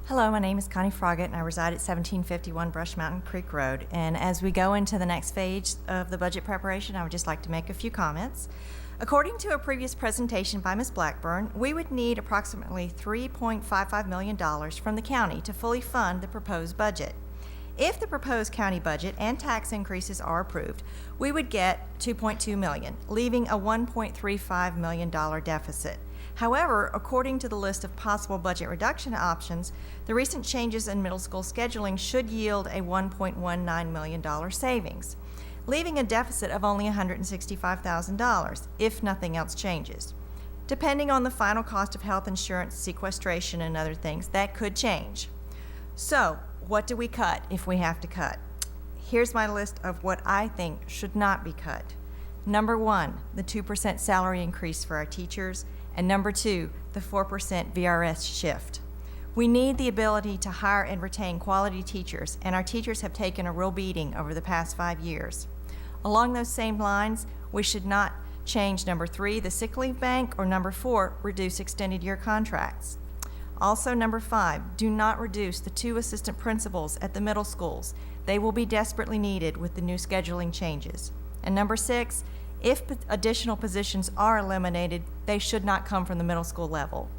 Hello, my name is Connie Froggatt, and I reside at 1751 Brush Mountain Creek Road. And as we go into the next phase of the budget preparation, I would just like to make a few comments. According to a previous presentation by Ms. Blackburn, we would need approximately $3.55 million from the county to fully fund the proposed budget. If the proposed county budget and tax increases are approved, we would get $2.2 million, leaving a $1.35 million deficit. However, according to the list of possible budget reduction options, the recent changes in middle school scheduling should yield a $1.19 million savings, leaving a deficit of only $165,000 if nothing else changes. Depending on the final cost of health insurance, sequestration, and other things, that could change. So, what do we cut if we have to cut? Here's my list of what I think should not be cut. Number 1, the 2% salary increase for our teachers, and number 2, the 4% VRS shift. We need the ability to hire and retain quality teachers, and our teachers have taken a real beating over the past 5 years. Along those same lines, we should not change number 3, the sick leave bank, or number 4, reduce extended year contracts. Also, number 5, do not reduce the 2 assistant principals at the middle schools. They will be desperately needed with the new scheduling changes. And number 6, if additional positions are eliminated, they should not come from the middle school level.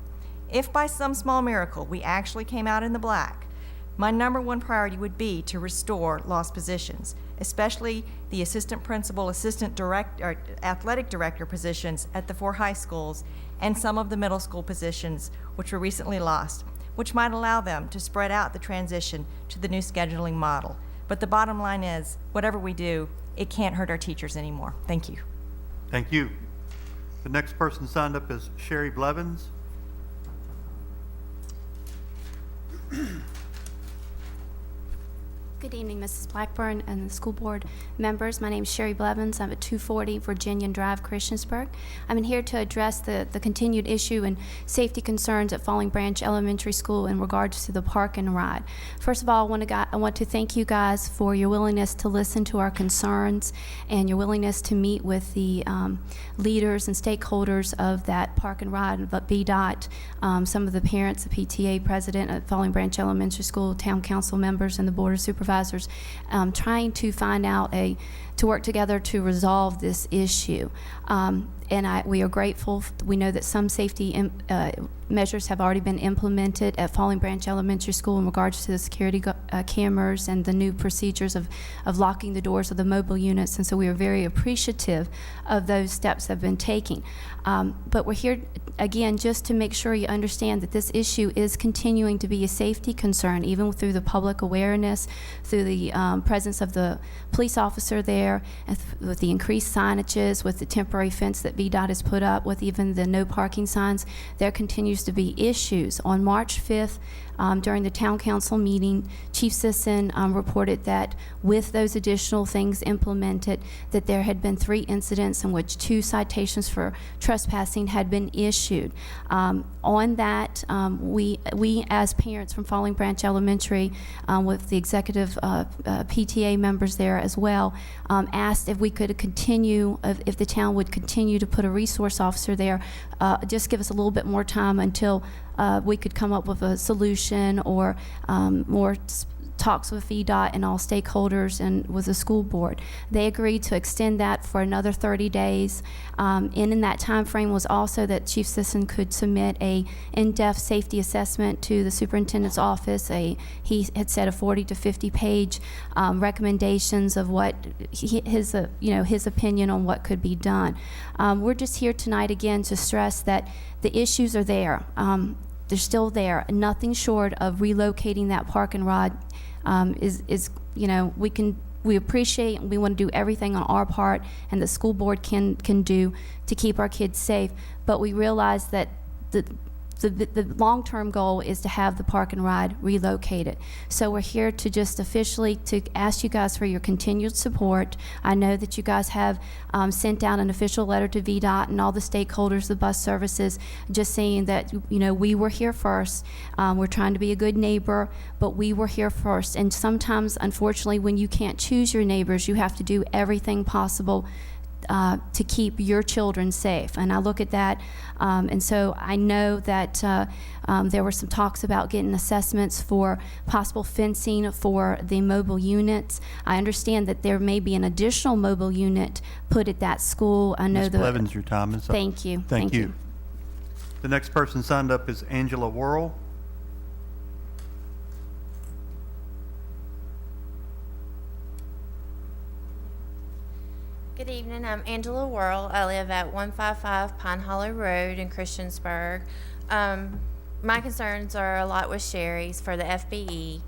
If by some small miracle we actually came out in the black, my number 1 priority would be to restore lost positions, especially the assistant principal, athletic director positions at the 4 high schools and some of the middle school positions which were recently lost, which might allow them to spread out the transition to the new scheduling model. But the bottom line is, whatever we do, it can't hurt our teachers anymore. Thank you. Thank you. The next person signed up is Sherry Blevins. Good evening, Mrs. Blackburn and the school board members. My name is Sherry Blevins. I'm at 240 Virginia Drive, Christiansburg. I'm here to address the continued issue and safety concerns at Falling Branch Elementary School in regards to the park and ride. First of all, I want to thank you guys for your willingness to listen to our concerns and your willingness to meet with the leaders and stakeholders of that park and ride, but BDOT, some of the parents, the PTA president at Falling Branch Elementary School, town council members, and the board of supervisors, trying to find out to work together to resolve this issue. We are grateful. We know that some safety measures have already been implemented at Falling Branch Elementary School in regards to the security cameras and the new procedures of locking the doors of the mobile units, and so we are very appreciative of those steps that have been taken. But we're here again just to make sure you understand that this issue is continuing to be a safety concern, even through the public awareness, through the presence of the police officer there, and with the increased signages, with the temporary fence that VDOT has put up, with even the no parking signs. There continues to be issues. On March 5th, during the town council meeting, Chief Sisson reported that with those additional things implemented, that there had been 3 incidents in which 2 citations for trespassing had been issued. On that, we as parents from Falling Branch Elementary, with the executive PTA members there as well, asked if we could continue, if the town would continue to put a resource officer there, just give us a little bit more time until we could come up with a solution or more talks with VDOT and all stakeholders and with the school board. They agreed to extend that for another 30 days. And in that time frame was also that Chief Sisson could submit a in-depth safety assessment to the superintendent's office. He had said a 40 to 50 page recommendations of what his opinion on what could be done. We're just here tonight again to stress that the issues are there. They're still there. Nothing short of relocating that park and ride we can we appreciate and we want to do everything on our part and the school board can do to keep our kids safe. But we realize that the long-term goal is to have the park and ride relocated. So we're here to just officially to ask you guys for your continued support. I know that you guys have sent out an official letter to VDOT and all the stakeholders, the bus services, just saying that, you know, we were here first. We're trying to be a good neighbor, but we were here first. And sometimes, unfortunately, when you can't choose your neighbors, you have to do everything possible to keep your children safe. And I look at that, and so I know that there were some talks about getting assessments for possible fencing for the mobile units. I understand that there may be an additional mobile unit put at that school. I know Ms. Blevins, your time is up. Thank you. Thank you. The next person signed up is Angela Worrell. Good evening. I'm Angela Worrell. I live at 155 Pine Hollow Road in Christiansburg. My concerns are a lot with Sherry's for the FBE.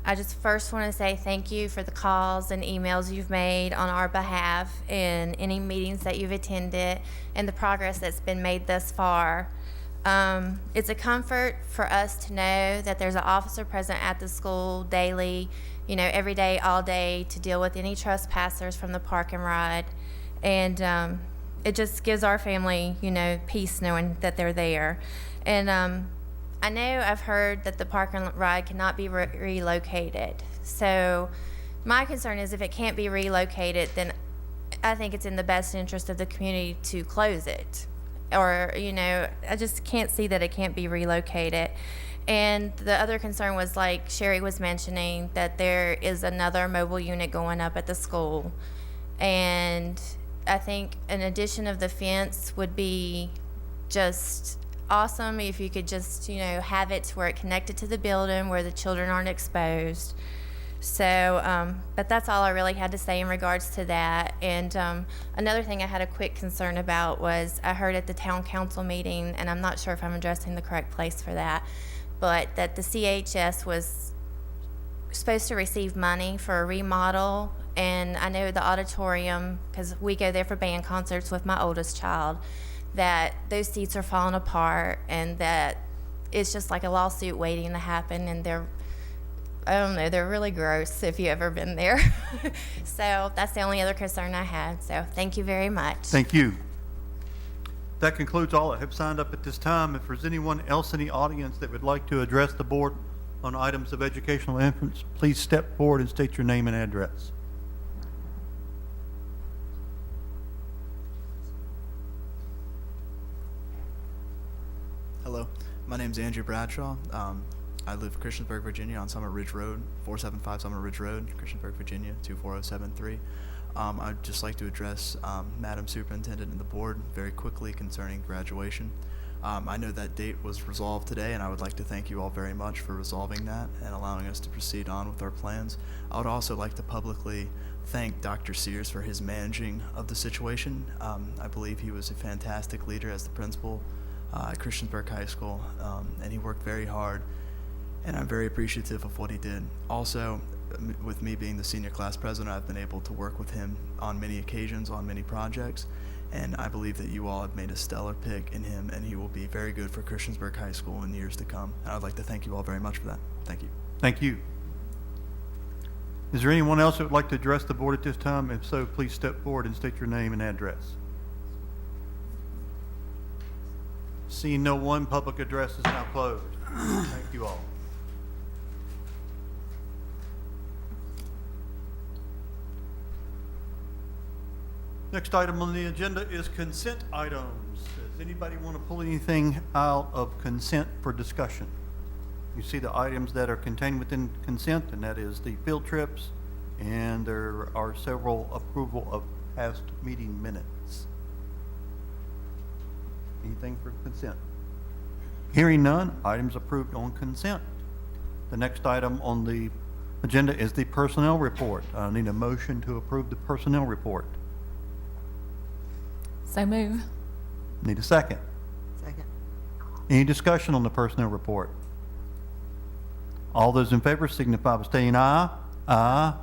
I just first want to say thank you for the calls and emails you've made on our behalf and any meetings that you've attended and the progress that's been made thus far. It's a comfort for us to know that there's an officer present at the school daily, you know, every day, all day, to deal with any trespassers from the park and ride. And it just gives our family, you know, peace knowing that they're there. And I know I've heard that the park and ride cannot be relocated. So my concern is if it can't be relocated, then I think it's in the best interest of the community to close it. Or, you know, I just can't see that it can't be relocated. And the other concern was, like Sherry was mentioning, that there is another mobile unit going up at the school. And I think an addition of the fence would be just awesome if you could just, you know, have it to where it connected to the building where the children aren't exposed. So, but that's all I really had to say in regards to that. And another thing I had a quick concern about was I heard at the town council meeting, and I'm not sure if I'm addressing the correct place for that, but that the CHS was supposed to receive money for a remodel. And I know the auditorium, because we go there for band concerts with my oldest child, that those seats are falling apart and that it's just like a lawsuit waiting to happen. And they're, I don't know, they're really gross if you've ever been there. So that's the only other concern I had. So thank you very much. Thank you. That concludes all that have signed up at this time. If there's anyone else in the audience that would like to address the board on items of educational interest, please step forward and state your name and address. Hello, my name is Andrew Bradshaw. I live in Christiansburg, Virginia on Summit Ridge Road, 475 Summit Ridge Road, Christiansburg, Virginia, 24073. I'd just like to address Madam Superintendent and the board very quickly concerning graduation. I know that date was resolved today, and I would like to thank you all very much for resolving that and allowing us to proceed on with our plans. I would also like to publicly thank Dr. Sears for his managing of the situation. I believe he was a fantastic leader as the principal at Christiansburg High School, and he worked very hard, and I'm very appreciative of what he did. Also, with me being the senior class president, I've been able to work with him on many occasions, on many projects, and I believe that you all have made a stellar pick in him, and he will be very good for Christiansburg High School in years to come. And I'd like to thank you all very much for that. Thank you. Thank you. Is there anyone else that would like to address the board at this time? If so, please step forward and state your name and address. Seeing no one, public address is now closed. Thank you all. Next item on the agenda is consent items. Does anybody want to pull anything out of consent for discussion? You see the items that are contained within consent, and that is the field trips, and there are several approval of past meeting minutes. Anything for consent? Hearing none, items approved on consent. The next item on the agenda is the personnel report. I need a motion to approve the personnel report. So move. Need a second. Second. Any discussion on the personnel report? All those in favor signify by saying aye. Aye.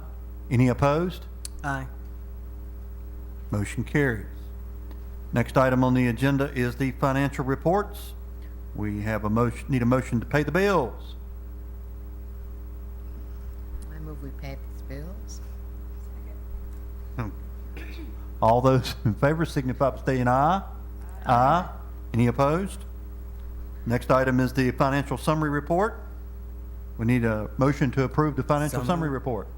Any opposed? Aye. Motion carries. Next item on the agenda is the financial reports. We have need a motion to pay the bills. I move we pay these bills. All those in favor signify by saying aye. Aye. Any opposed? Next item is the financial summary report. We need a motion to approve the financial So summary moved. report.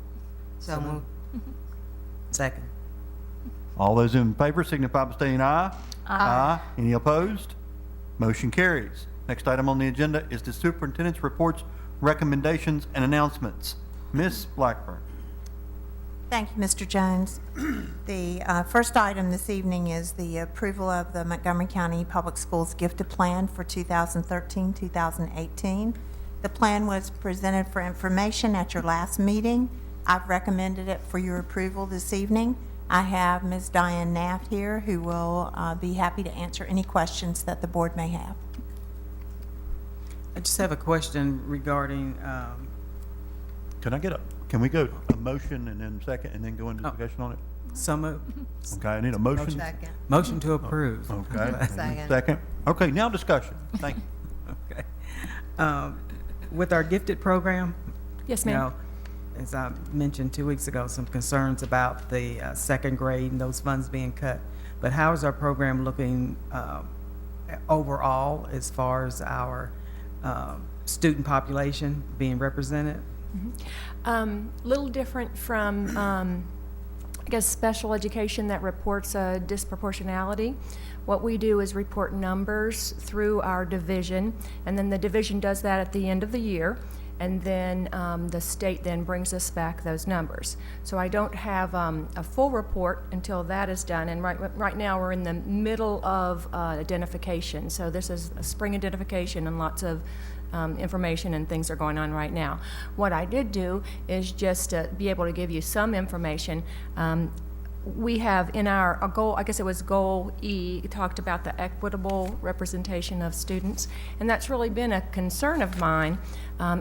So moved. Second. All those in favor signify by saying aye. Aye. Any opposed? Motion carries. Next item on the agenda is the superintendent's reports, recommendations, and announcements. Ms. Blackburn. Thank you, Mr. Jones. The first item this evening is the approval of the Montgomery County Public Schools Gifted Plan for 2013-2018. The plan was presented for information at your last meeting. I've recommended it for your approval this evening. I have Ms. Diane Naft here, who will be happy to answer any questions that the board may have. I just have a question regarding, Can we go a motion and then second and then go into discussion on it? so moved. Okay, I need a motion. Second. Motion to approve. Okay. Second. Second. Okay, now discussion. Thank you. Okay. With our gifted program. Yes, you ma'am. know, as I mentioned 2 weeks ago, some concerns about the second grade and those funds being cut. But how is our program looking overall as far as our student population being represented? Little different from, I guess, special education that reports a disproportionality. What we do is report numbers through our division, and then the division does that at the end of the year, and then the state then brings us back those numbers. So I don't have a full report until that is done, and right now we're in the middle of identification. So this is a spring identification, and lots of information and things are going on right now. What I did do is just to be able to give you some information. We have in our goal, I guess it was goal E, talked about the equitable representation of students, and that's really been a concern of mine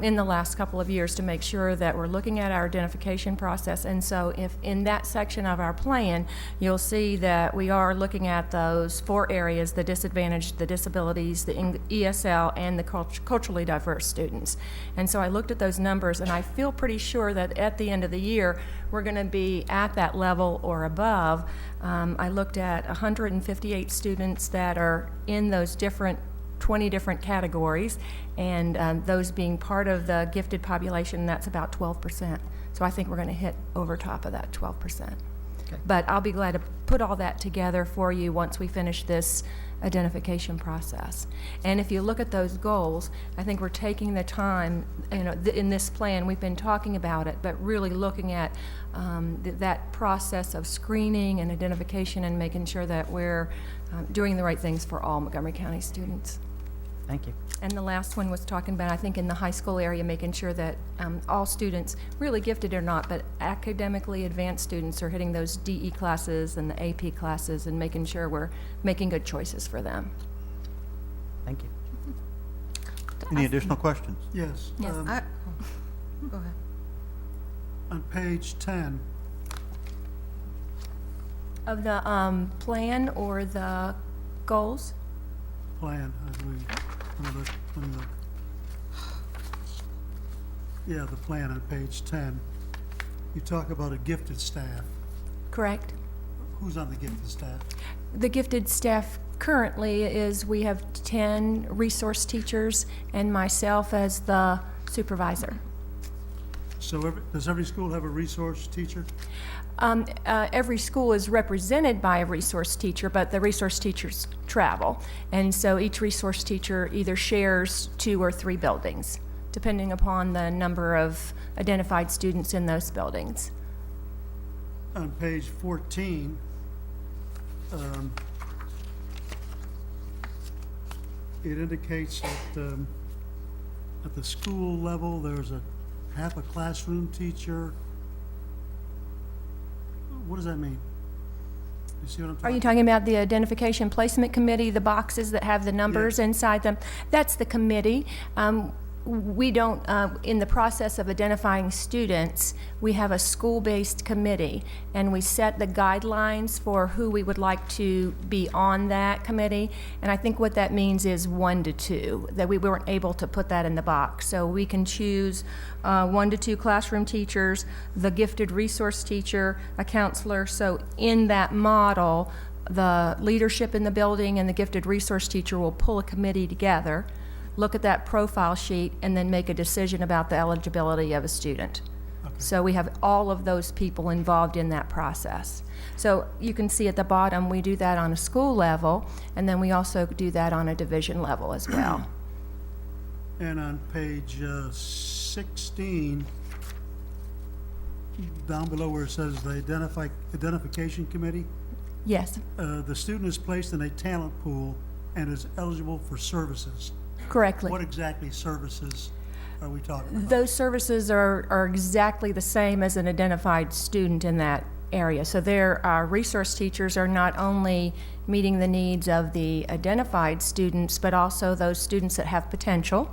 in the last couple of years, to make sure that we're looking at our identification process. And so if in that section of our plan, you'll see that we are looking at those 4 areas: the disadvantaged, the disabilities, the ESL, and the culturally diverse students. And so I looked at those numbers, and I feel pretty sure that at the end of the year, we're going to be at that level or above. I looked at 158 students that are in those 20 different categories, and those being part of the gifted population, that's about 12%. So I think we're going to hit over top of that 12%. Okay. But I'll be glad to put all that together for you once we finish this identification process. And if you look at those goals, I think we're taking the time, in this plan, we've been talking about it, but really looking at that process of screening and identification and making sure that we're doing the right things for all Montgomery County students. Thank you. And the last one was talking about, I think, in the high school area, making sure that all students, really gifted or not, but academically advanced students, are hitting those DE classes and the AP classes, and making sure we're making good choices for them. Thank you. Any additional questions? Yes. Yes. Go ahead. On page 10, Of the plan or the goals? plan, I believe, yeah, the plan on page 10, you talk about a gifted staff. Correct. Who's on the gifted staff? The gifted staff currently is, we have 10 resource teachers and myself as the supervisor. So does every school have a resource teacher? Every school is represented by a resource teacher, but the resource teachers travel. And so each resource teacher either shares 2 or 3 buildings, depending upon the number of identified students in those buildings. On page 14, it indicates that at the school level, there's half a classroom teacher. What does that mean? You see what I'm talking Are you talking about the identification placement committee, the boxes that have the numbers inside them? That's the committee. we don't, in the process of identifying students, we have a school-based committee, and we set the guidelines for who we would like to be on that committee. And I think what that means is 1 to 2, that we weren't able to put that in the box. So we can choose 1 to 2 classroom teachers, the gifted resource teacher, a counselor. So in that model, the leadership in the building and the gifted resource teacher will pull a committee together, look at that profile sheet, and then make a decision about the eligibility of a student. So we have all of those people involved in that process. So you can see at the bottom, we do that on a school level, and then we also do that on a division level as well. And on page 16, down below where it says the identification committee, Yes, the student is placed in a talent pool and is eligible for services. correctly. What exactly services are we talking about? Those services are exactly the same as an identified student in that area. So our resource teachers are not only meeting the needs of the identified students, but also those students that have potential.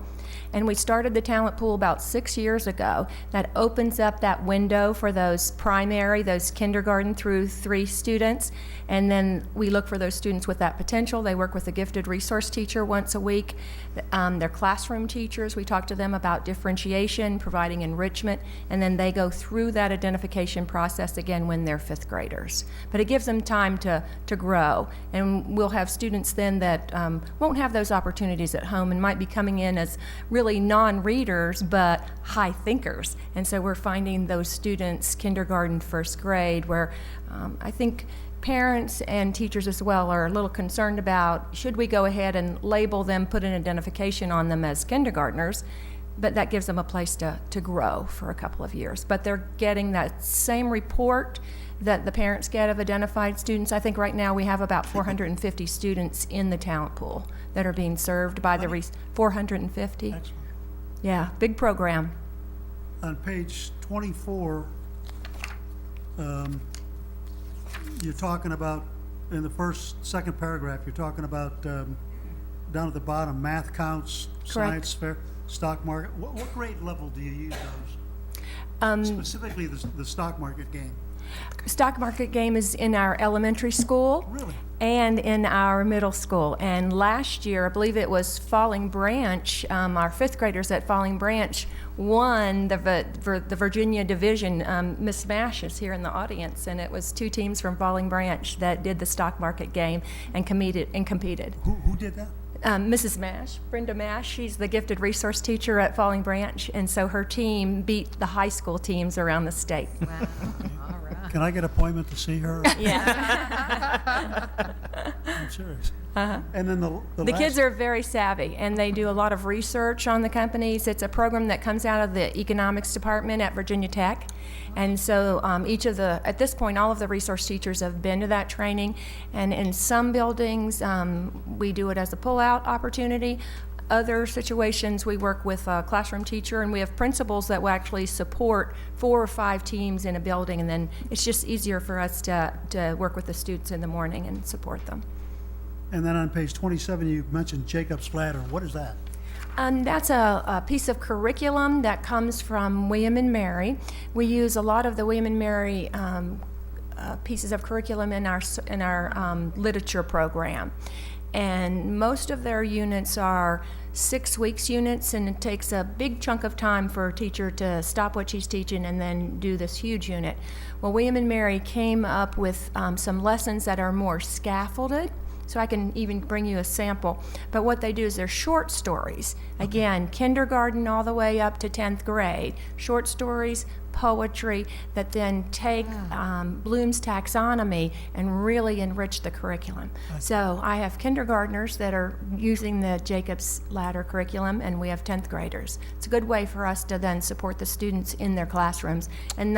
And we started the talent pool about 6 years ago. That opens up that window for those primary, those kindergarten through 3 students. And then we look for those students with that potential. They work with a gifted resource teacher once a week. They're classroom teachers. We talk to them about differentiation, providing enrichment, and then they go through that identification process again when they're 5th graders. But it gives them time to grow. And we'll have students then that won't have those opportunities at home and might be coming in as really non-readers but high thinkers. And so we're finding those students kindergarten, 1st grade, where I think parents and teachers as well are a little concerned about, should we go ahead and label them, put an identification on them as kindergartners? But that gives them a place to grow for a couple of years. But they're getting that same report that the parents get of identified students. I think right now we have about 450 students in the talent pool that are being served by the 450. Excellent. Yeah, big program. On page 24, you're talking about, in the second paragraph, you're talking about down at the bottom, math counts, science fair, stock market. What grade level do you use those? Specifically the stock market game. Stock market game is in our elementary school. Really? And in our middle school. And last year, I believe it was Falling Branch, our 5th graders at Falling Branch won the Virginia division. Miss Mash is here in the audience, and it was 2 teams from Falling Branch that did the stock market game and competed. Who did that? Mrs. Mash, Brenda Mash, she's the gifted resource teacher at Falling Branch, and so her team beat the high school teams around the state. Wow, all right. Can I get an appointment to see her? Yeah. I'm serious. Uh-huh. And then The kids are very savvy, and they do a lot of research on the companies. It's a program that comes out of the economics department at Virginia Tech. And so at this point, all of the resource teachers have been to that training. And in some buildings, we do it as a pull-out opportunity. Other situations, we work with a classroom teacher, and we have principals that will actually support 4 or 5 teams in a building. And then it's just easier for us to work with the students in the morning and support them. And then on page 27, you mentioned Jacob's Ladder. What is that? That's a piece of curriculum that comes from William and Mary. We use a lot of the William and Mary pieces of curriculum in our literature program. And most of their units are 6 weeks units, and it takes a big chunk of time for a teacher to stop what she's teaching and then do this huge unit. Well, William and Mary came up with some lessons that are more scaffolded. So I can even bring you a sample. But what they do is they're short stories. Again, kindergarten all the way up to 10th grade. Short stories, poetry, that then take Bloom's taxonomy and really enrich the curriculum. So I have kindergartners that are using the Jacob's Ladder curriculum, and we have 10th graders. It's a good way for us to then support the students in their classrooms and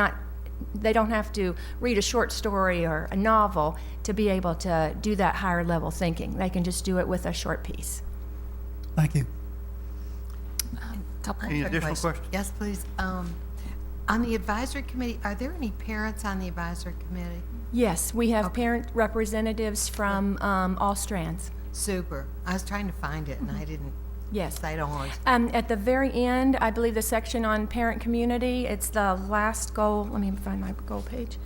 they don't have to read a short story or a novel to be able to do that higher level thinking. They can just do it with a short piece. Thank you. Any additional questions? Yes, please. On the advisory committee, are there any parents on the advisory committee? Yes, we have parent representatives from all strands. Super. I was trying to find it and I didn't Yes. They don't always. At the very end, I believe the section on parent community, it's the last goal. Let me find my goal page.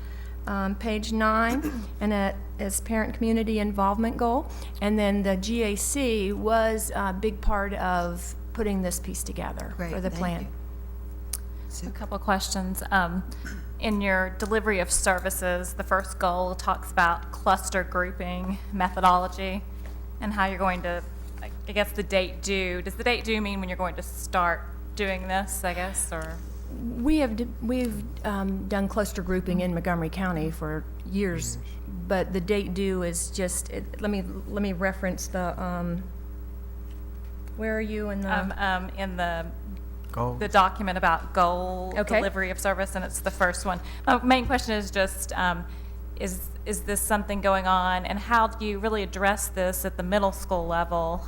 Page 9, and it is parent community involvement goal. And then the GAC was a big part of putting this piece together Great, for the thank plan. you. A couple of questions. In your delivery of services, the first goal talks about cluster grouping methodology and how you're going to, I guess, the date due. Does the date due mean when you're going to start doing this, I guess, or? We've done cluster grouping in Montgomery County for years, but the date due is just, let me reference the, where are you in the? Goal. The document about goal Okay. delivery of service, and it's the first one. My main question is just, is this something going on, and how do you really address this at the middle school level,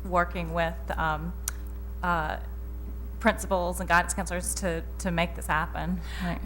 working with principals and guidance counselors to make this happen? Right.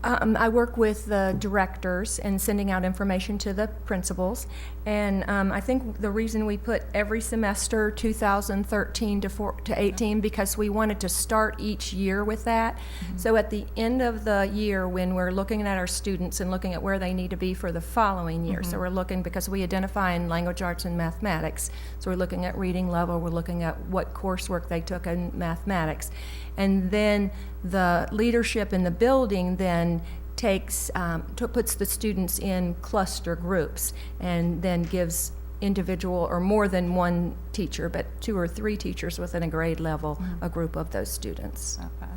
I work with the directors and sending out information to the principals. And I think the reason we put every semester 2013 to 18 because we wanted to start each year with that. So at the end of the year, when we're looking at our students and looking at where they need to be for the following year, so we're looking, because we identify in language arts and mathematics, so we're looking at reading level, we're looking at what coursework they took in mathematics. And then the leadership in the building then puts the students in cluster groups and then gives individual or more than one teacher, but 2 or 3 teachers within a grade level, a group of those students. Okay.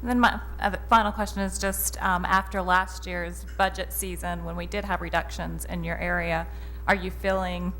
And then my final question is just after last year's budget season, when we did have reductions in your area, are you feeling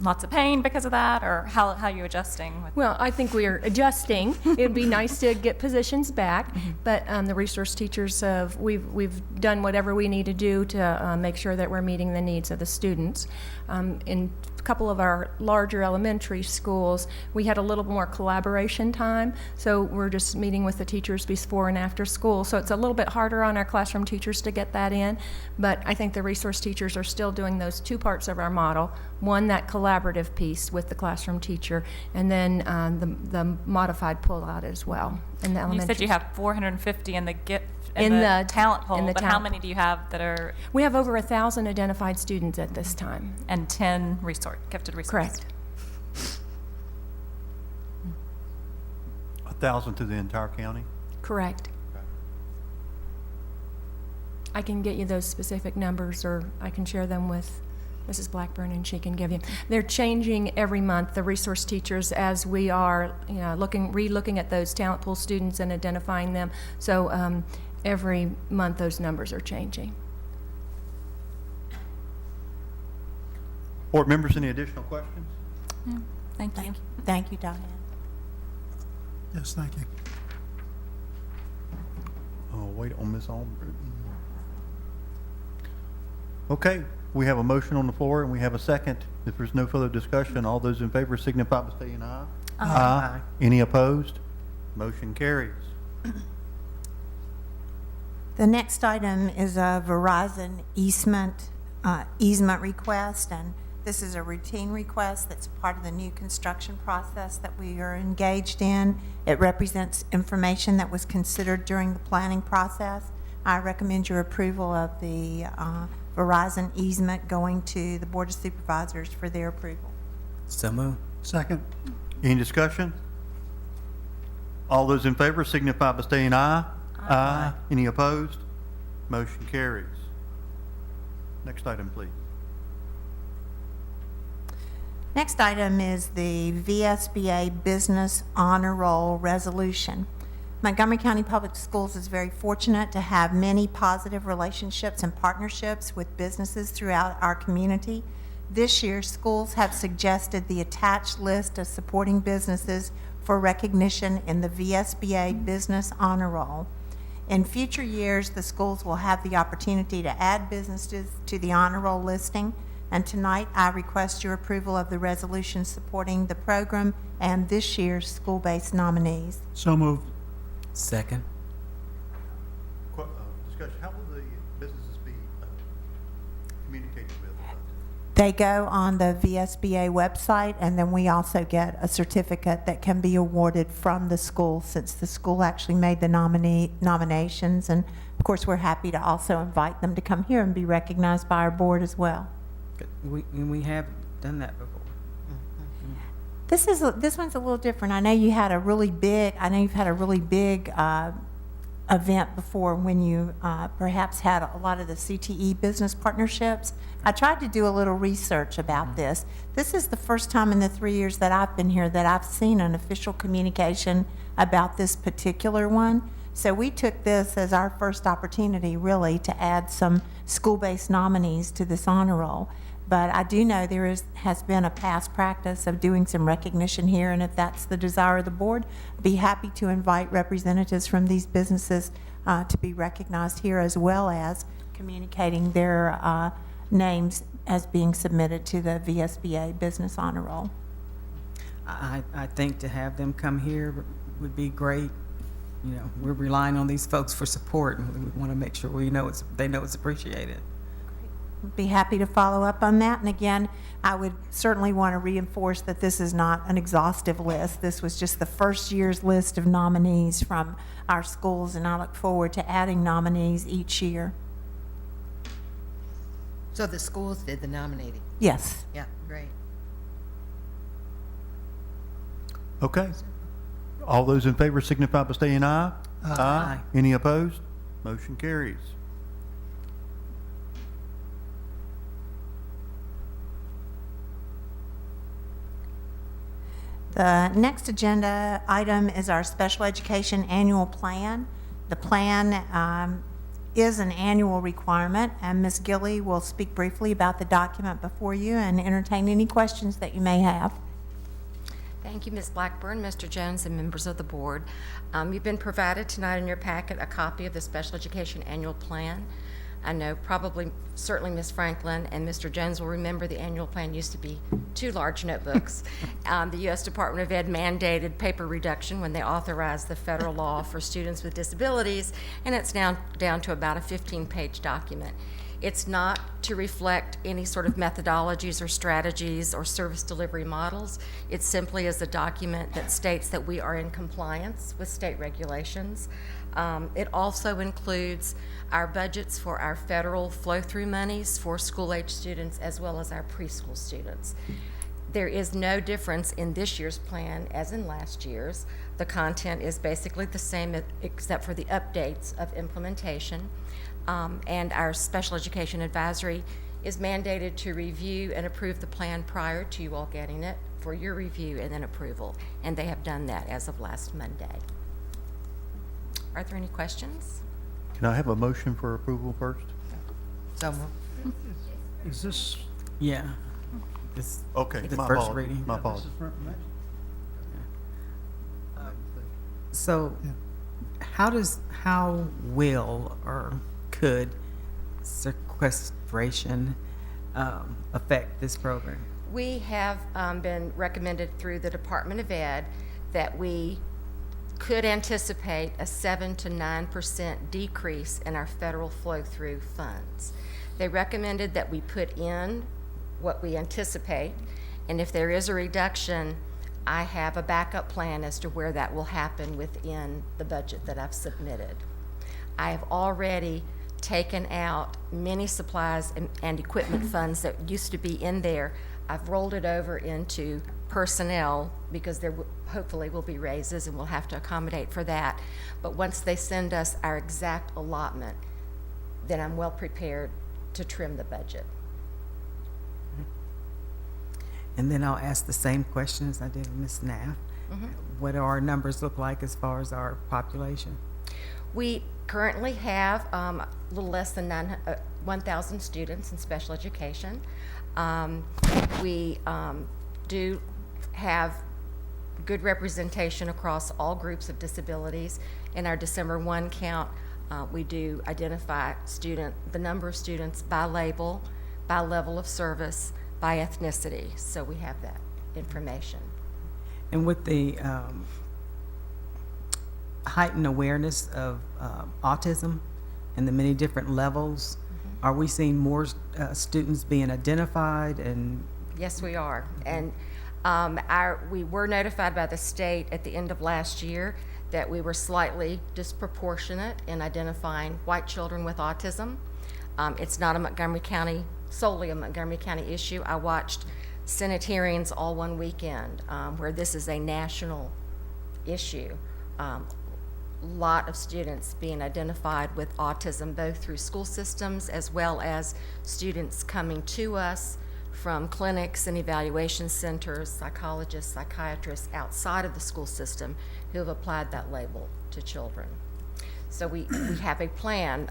lots of pain because of that, or how are you adjusting? Well, I think we are adjusting. It'd be nice to get positions back, but the resource teachers, we've done whatever we need to do to make sure that we're meeting the needs of the students. In a couple of our larger elementary schools, we had a little more collaboration time, so we're just meeting with the teachers before and after school. So it's a little bit harder on our classroom teachers to get that in, but I think the resource teachers are still doing those 2 parts of our model. One, that collaborative piece with the classroom teacher, and then the modified pull-out as well in the elementary. You said you have 450 in the gift in the talent pool, in the but how talent. many do you have that are? We have over 1,000 identified students at this time. And 10 gifted resources. Correct. 1,000 to the entire county? Correct. I can get you those specific numbers, or I can share them with Mrs. Blackburn, and she can give you. They're changing every month, the resource teachers, as we are, re-looking at those talent pool students and identifying them. So every month, those numbers are changing. Board members, any additional questions? Yeah. Thank you. Thank you, Diane. Yes, thank you. Oh, wait on Ms. Albritton. Okay, we have a motion on the floor and we have a second. If there's no further discussion, all those in favor signify by saying aye. Aye. Any opposed? Motion carries. The next item is a Verizon easement request, and this is a routine request that's part of the new construction process that we are engaged in. It represents information that was considered during the planning process. I recommend your approval of the Verizon easement going to the Board of Supervisors for their approval. So moved. Second. Any discussion? All those in favor signify by saying aye. Aye. Any opposed? Motion carries. Next item, please. Next item is the VSBA Business Honor Roll Resolution. Montgomery County Public Schools is very fortunate to have many positive relationships and partnerships with businesses throughout our community. This year, schools have suggested the attached list of supporting businesses for recognition in the VSBA Business Honor Roll. In future years, the schools will have the opportunity to add businesses to the honor roll listing, and tonight I request your approval of the resolution supporting the program and this year's school-based nominees. So moved. Second. Discussion, how will the businesses be communicated with? They go on the VSBA website, and then we also get a certificate that can be awarded from the school, since the school actually made the nominations. And of course, we're happy to also invite them to come here and be recognized by our board as well. We have done that before. This one's a little different. I know you've had a really big event before, when you perhaps had a lot of the CTE business partnerships. I tried to do a little research about this. This is the first time in the 3 years that I've been here that I've seen an official communication about this particular one. So we took this as our first opportunity, really, to add some school-based nominees to this honor roll. But I do know there has been a past practice of doing some recognition here, and if that's the desire of the board, I'd be happy to invite representatives from these businesses to be recognized here, as well as communicating their names as being submitted to the VSBA Business Honor Roll. I think to have them come here would be great. You know, we're relying on these folks for support, and we want to make sure they know it's appreciated. Be happy to follow up on that. And again, I would certainly want to reinforce that this is not an exhaustive list. This was just the first year's list of nominees from our schools, and I look forward to adding nominees each year. So the schools did the nominating? Yes. Yeah, great. Okay. All those in favor signify by saying aye. Aye. Any opposed? Motion carries. The next agenda item is our special education annual plan. The plan is an annual requirement, and Ms. Gilly will speak briefly about the document before you and entertain any questions that you may have. Thank you, Ms. Blackburn, Mr. Jones, and members of the board. You've been provided tonight in your packet a copy of the special education annual plan. I know certainly Ms. Franklin and Mr. Jones will remember the annual plan used to be 2 large notebooks. The U.S. Department of Ed mandated paper reduction when they authorized the federal law for students with disabilities, and it's now down to about a 15-page document. It's not to reflect any sort of methodologies or strategies or service delivery models. It simply is a document that states that we are in compliance with state regulations. It also includes our budgets for our federal flow-through monies for school-age students as well as our preschool students. There is no difference in this year's plan as in last year's. The content is basically the same except for the updates of implementation. And our special education advisory is mandated to review and approve the plan prior to you all getting it for your review and then approval. And they have done that as of last Monday. Are there any questions? Can I have a motion for approval first? So moved. Is this? Yeah. Okay, the my first apologies. reading. My apologies. So, how will or could sequestration affect this program? We have been recommended through the Department of Ed that we could anticipate a 7 to 9% decrease in our federal flow-through funds. They recommended that we put in what we anticipate, and if there is a reduction, I have a backup plan as to where that will happen within the budget that I've submitted. I have already taken out many supplies and equipment funds that used to be in there. I've rolled it over into personnel because there hopefully will be raises and we'll have to accommodate for that. But once they send us our exact allotment, then I'm well prepared to trim the budget. And then I'll ask the same question as I did with Ms. Knapp. What do our numbers look like as far as our population? We currently have a little less than 1,000 students in special education. We do have good representation across all groups of disabilities. In our December 1 count, we do identify the number of students by label, by level of service, by ethnicity. So we have that information. And with the heightened awareness of autism and the many different levels, Are we seeing more students being identified and? Yes, we are. And we were notified by the state at the end of last year that we were slightly disproportionate in identifying white children with autism. It's not solely a Montgomery County issue. I watched Senate hearings all one weekend where this is a national issue. Lot of students being identified with autism, both through school systems as well as students coming to us from clinics and evaluation centers, psychologists, psychiatrists outside of the school system who have applied that label to children. So we have a plan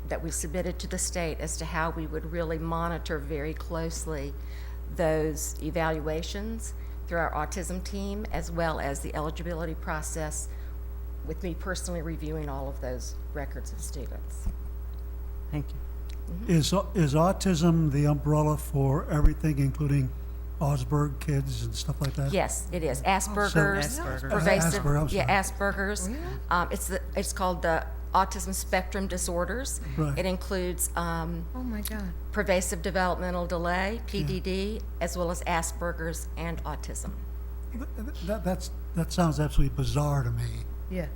that we submitted to the state as to how we would really monitor very closely those evaluations through our autism team, as well as the eligibility process, with me personally reviewing all of those records of students. Thank you. Is autism the umbrella for everything, including Asperger's kids and stuff like that? Yes, it is. Asperger's, Asperger's. pervasive, Asperger's, I'm yeah, sorry. Asperger's. It's called the autism spectrum disorders. Right. It includes Oh, my God. pervasive developmental delay, PDD, as well as Asperger's and autism. That sounds absolutely bizarre to me. Yeah.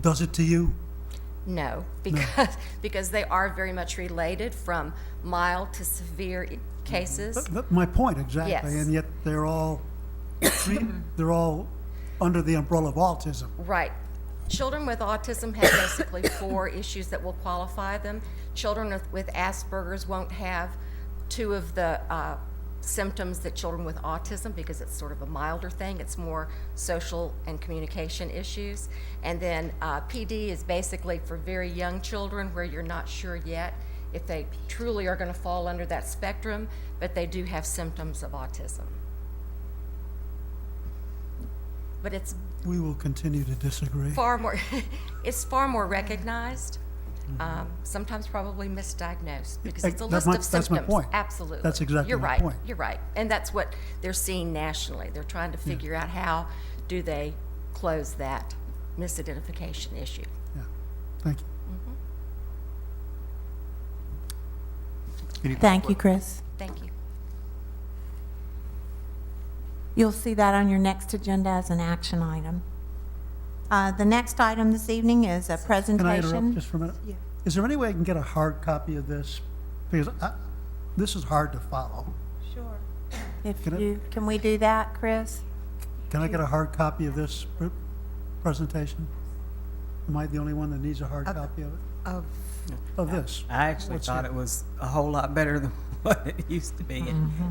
Does it to you? No, because they are very much related from mild to severe cases. My point, exactly. Yes. And yet they're all under the umbrella of autism. Right. Children with autism have basically 4 issues that will qualify them. Children with Asperger's won't have 2 of the symptoms that children with autism, because it's sort of a milder thing. It's more social and communication issues. And then PD is basically for very young children where you're not sure yet if they truly are going to fall under that spectrum, but they do have symptoms of autism. But it's We will continue to disagree. it's far more recognized, sometimes probably misdiagnosed, because it's a list of symptoms. That's my point. Absolutely. That's exactly You're my right. point. You're right. And that's what they're seeing nationally. They're trying to figure out how do they close that misidentification issue. Yeah, thank you. Thank you, Chris. Thank you. You'll see that on your next agenda as an action item. The next item this evening is a Can I presentation. interrupt just for a minute? Yeah. Is there any way I can get a hard copy of this? Because this is hard to follow. Sure. Can Can we do that, Chris? Can I get a hard copy of this presentation? Am I the only one that needs a hard copy of it? Of this? I actually What's thought it? it was a whole lot better than what it used to be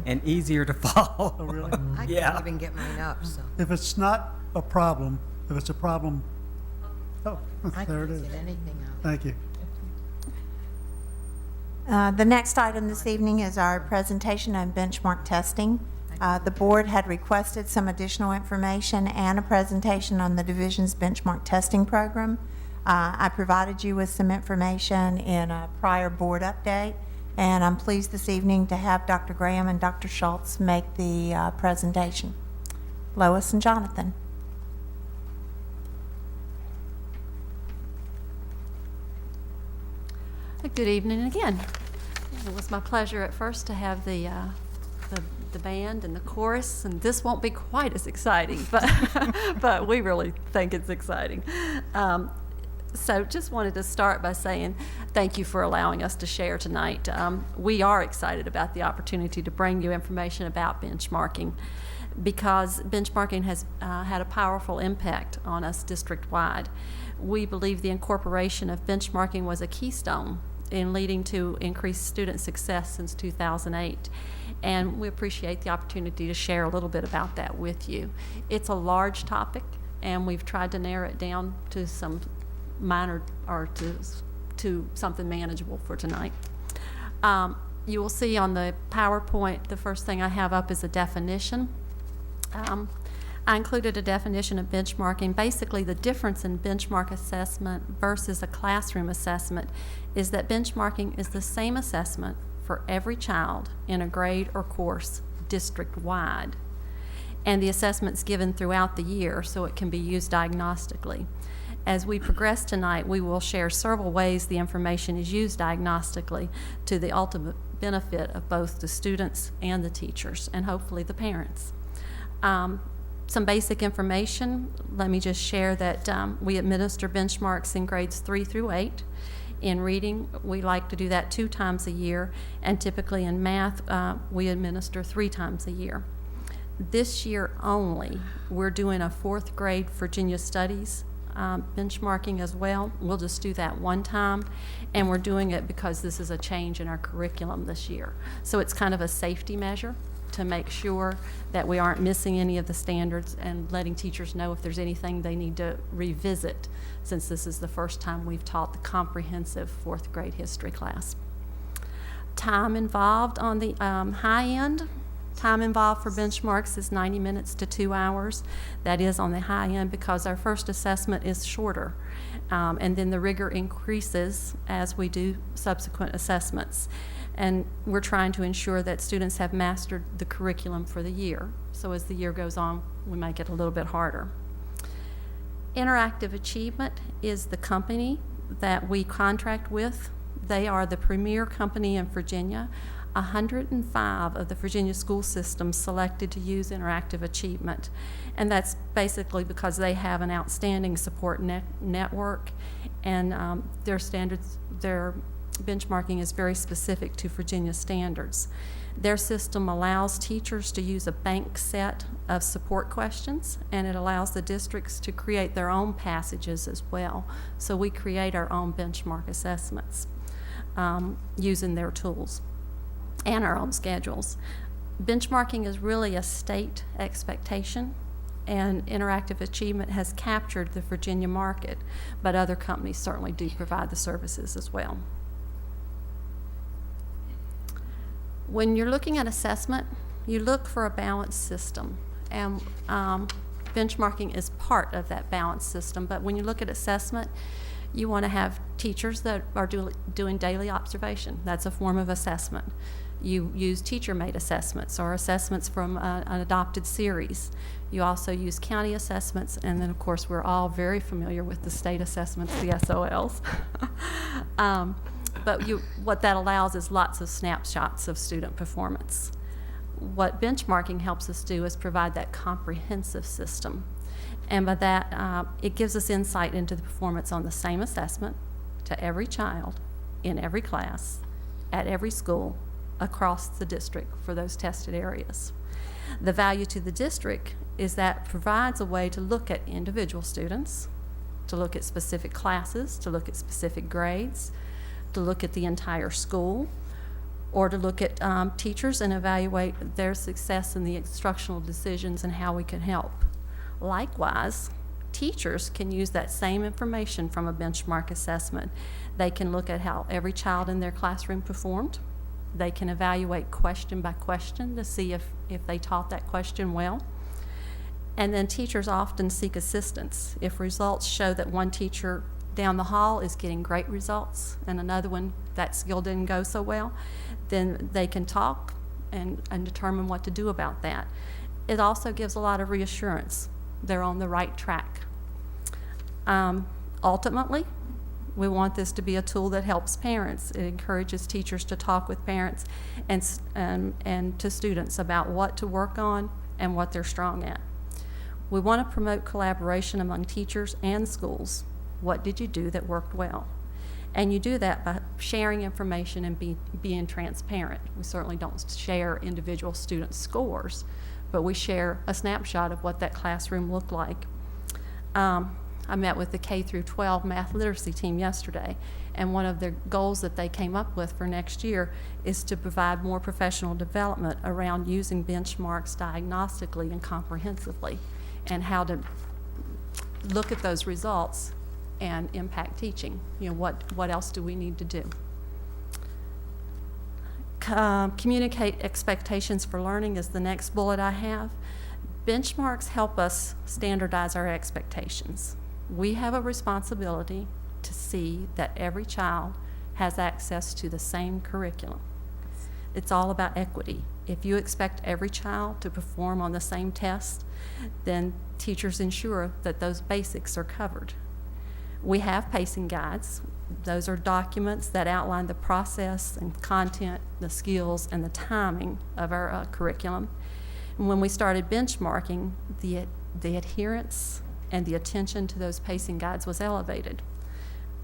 and easier to follow. Oh, really? I Yeah. can't even get mine up, so. If it's not a problem, if it's a problem, oh, I there it can't is. get anything out. Thank you. The next item this evening is our presentation on benchmark testing. The board had requested some additional information and a presentation on the division's benchmark testing program. I provided you with some information in a prior board update, and I'm pleased this evening to have Dr. Graham and Dr. Schultz make the presentation. Lois and Jonathan. Good evening again. It was my pleasure at first to have the band and the chorus, and this won't be quite as exciting, but we really think it's exciting. So just wanted to start by saying thank you for allowing us to share tonight. We are excited about the opportunity to bring you information about benchmarking, because benchmarking has had a powerful impact on us district-wide. We believe the incorporation of benchmarking was a keystone in leading to increased student success since 2008. And we appreciate the opportunity to share a little bit about that with you. It's a large topic, and we've tried to narrow it down to some minor, or to something manageable for tonight. You will see on the PowerPoint, the first thing I have up is a definition. I included a definition of benchmarking. Basically, the difference in benchmark assessment versus a classroom assessment is that benchmarking is the same assessment for every child in a grade or course district-wide. And the assessment's given throughout the year, so it can be used diagnostically. As we progress tonight, we will share several ways the information is used diagnostically to the ultimate benefit of both the students and the teachers, and hopefully the parents. Some basic information, let me just share that we administer benchmarks in grades 3 through 8. In reading, we like to do that 2 times a year, and typically in math, we administer 3 times a year. This year only, we're doing a 4th grade Virginia Studies benchmarking as well. We'll just do that 1 time, and we're doing it because this is a change in our curriculum this year. So it's kind of a safety measure to make sure that we aren't missing any of the standards and letting teachers know if there's anything they need to revisit, since this is the first time we've taught the comprehensive 4th grade history class. Time involved on the high end. Time involved for benchmarks is 90 minutes to 2 hours. That is on the high end because our first assessment is shorter. And then the rigor increases as we do subsequent assessments. And we're trying to ensure that students have mastered the curriculum for the year. So as the year goes on, we make it a little bit harder. Interactive Achievement is the company that we contract with. They are the premier company in Virginia. 105 of the Virginia school systems selected to use Interactive Achievement. And that's basically because they have an outstanding support network, and their standards, their benchmarking is very specific to Virginia standards. Their system allows teachers to use a bank set of support questions, and it allows the districts to create their own passages as well. So we create our own benchmark assessments using their tools and our own schedules. Benchmarking is really a state expectation, and Interactive Achievement has captured the Virginia market, but other companies certainly do provide the services as well. When you're looking at assessment, you look for a balanced system, and benchmarking is part of that balanced system. But when you look at assessment, you want to have teachers that are doing daily observation. That's a form of assessment. You use teacher-made assessments or assessments from an adopted series. You also use county assessments, and then of course we're all very familiar with the state assessments, the SOLs. But what that allows is lots of snapshots of student performance. What benchmarking helps us do is provide that comprehensive system. And by that, it gives us insight into the performance on the same assessment to every child, in every class, at every school, across the district for those tested areas. The value to the district is that it provides a way to look at individual students, to look at specific classes, to look at specific grades, to look at the entire school, or to look at teachers and evaluate their success in the instructional decisions and how we can help. Likewise, teachers can use that same information from a benchmark assessment. They can look at how every child in their classroom performed. They can evaluate question by question to see if they taught that question well. And then teachers often seek assistance. If results show that one teacher down the hall is getting great results and another one, that skill didn't go so well, then they can talk and determine what to do about that. It also gives a lot of reassurance. They're on the right track. Ultimately, we want this to be a tool that helps parents. It encourages teachers to talk with parents and to students about what to work on and what they're strong at. We want to promote collaboration among teachers and schools. What did you do that worked well? And you do that by sharing information and being transparent. We certainly don't share individual student scores, but we share a snapshot of what that classroom looked like. I met with the K through 12 math literacy team yesterday, and one of the goals that they came up with for next year is to provide more professional development around using benchmarks diagnostically and comprehensively, and how to look at those results and impact teaching. You know, what else do we need to do? Communicate expectations for learning is the next bullet I have. Benchmarks help us standardize our expectations. We have a responsibility to see that every child has access to the same curriculum. It's all about equity. If you expect every child to perform on the same test, then teachers ensure that those basics are covered. We have pacing guides. Those are documents that outline the process and content, the skills, and the timing of our curriculum. And when we started benchmarking, the adherence and the attention to those pacing guides was elevated.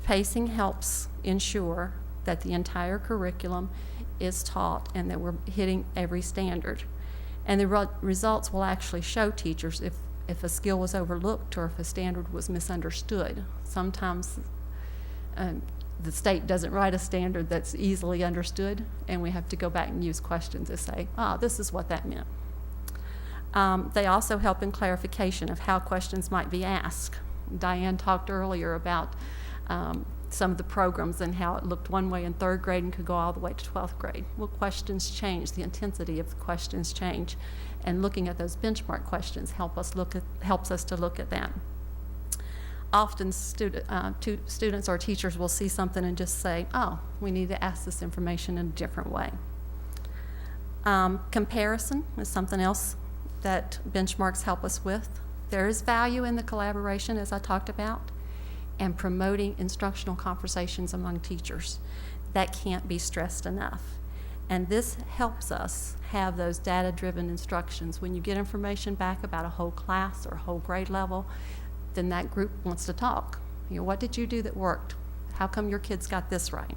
Pacing helps ensure that the entire curriculum is taught and that we're hitting every standard. And the results will actually show teachers if a skill was overlooked or if a standard was misunderstood. Sometimes the state doesn't write a standard that's easily understood, and we have to go back and use questions to say, this is what that meant. They also help in clarification of how questions might be asked. Diane talked earlier about some of the programs and how it looked one way in 3rd grade and could go all the way to 12th grade. Well, questions change, the intensity of the questions change, and looking at those benchmark questions helps us to look at that. Often students or teachers will see something and just say, we need to ask this information in a different way. Comparison is something else that benchmarks help us with. There is value in the collaboration, as I talked about, and promoting instructional conversations among teachers. That can't be stressed enough. And this helps us have those data-driven instructions. When you get information back about a whole class or a whole grade level, then that group wants to talk. What did you do that worked? How come your kids got this right?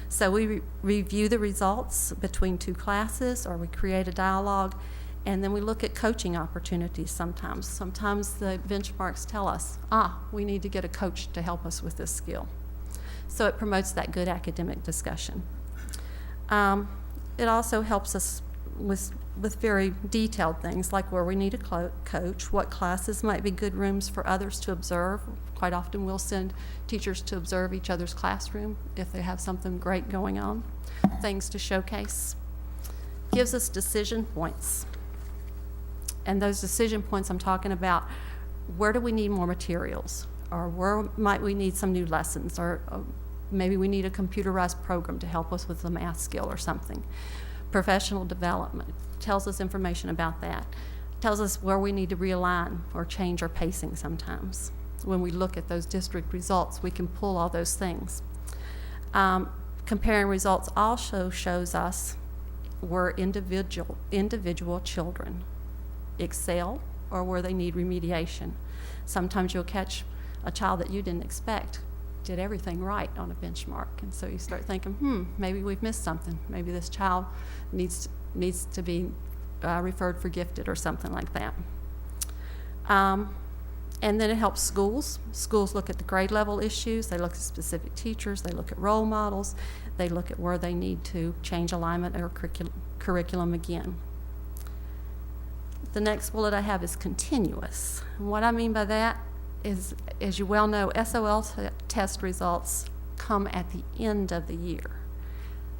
So we review the results between 2 classes, or we create a dialogue, and then we look at coaching opportunities sometimes. Sometimes the benchmarks tell us, we need to get a coach to help us with this skill. So it promotes that good academic discussion. It also helps us with very detailed things, like where we need a coach, what classes might be good rooms for others to observe. Quite often we'll send teachers to observe each other's classroom if they have something great going on, things to showcase. Gives us decision points. And those decision points I'm talking about, where do we need more materials? Or where might we need some new lessons? Or maybe we need a computerized program to help us with a math skill or something. Professional development tells us information about that. Tells us where we need to realign or change our pacing sometimes. When we look at those district results, we can pull all those things. Comparing results also shows us where individual children excel or where they need remediation. Sometimes you'll catch a child that you didn't expect did everything right on a benchmark, and so you start thinking, maybe we've missed something. Maybe this child needs to be referred for gifted or something like that. And then it helps schools. Schools look at the grade level issues, they look at specific teachers, they look at role models, they look at where they need to change alignment or curriculum again. The next bullet I have is continuous. And what I mean by that is, as you well know, SOL test results come at the end of the year.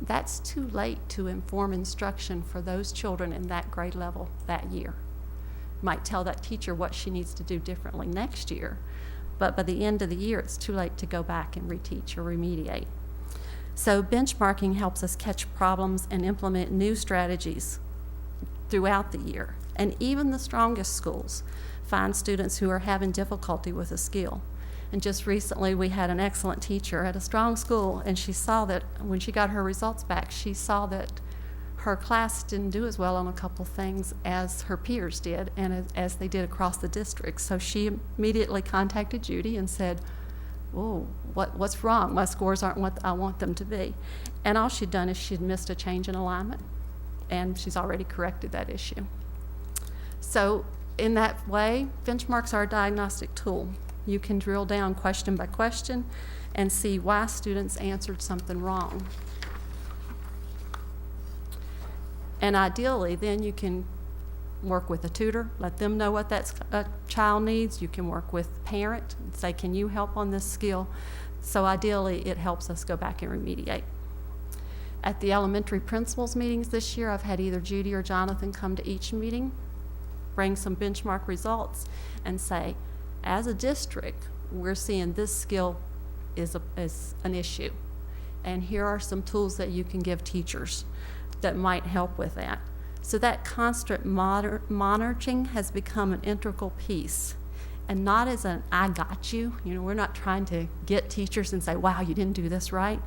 That's too late to inform instruction for those children in that grade level that year. Might tell that teacher what she needs to do differently next year, but by the end of the year, it's too late to go back and reteach or remediate. So benchmarking helps us catch problems and implement new strategies throughout the year. And even the strongest schools find students who are having difficulty with a skill. And just recently, we had an excellent teacher at a strong school, and she saw that when she got her results back, she saw that her class didn't do as well on a couple things as her peers did and as they did across the district. So she immediately contacted Judy and said, what's wrong? My scores aren't what I want them to be. And all she'd done is she'd missed a change in alignment, and she's already corrected that issue. So in that way, benchmarks are a diagnostic tool. You can drill down question by question and see why students answered something wrong. And ideally, then you can work with a tutor, let them know what that child needs. You can work with the parent and say, can you help on this skill? So ideally, it helps us go back and remediate. At the elementary principals meetings this year, I've had either Judy or Jonathan come to each meeting, bring some benchmark results, and say, as a district, we're seeing this skill is an issue. And here are some tools that you can give teachers that might help with that. So that constant monitoring has become an integral piece. and not as an I got you. You know, we're not trying to get teachers and say, wow, you didn't do this right.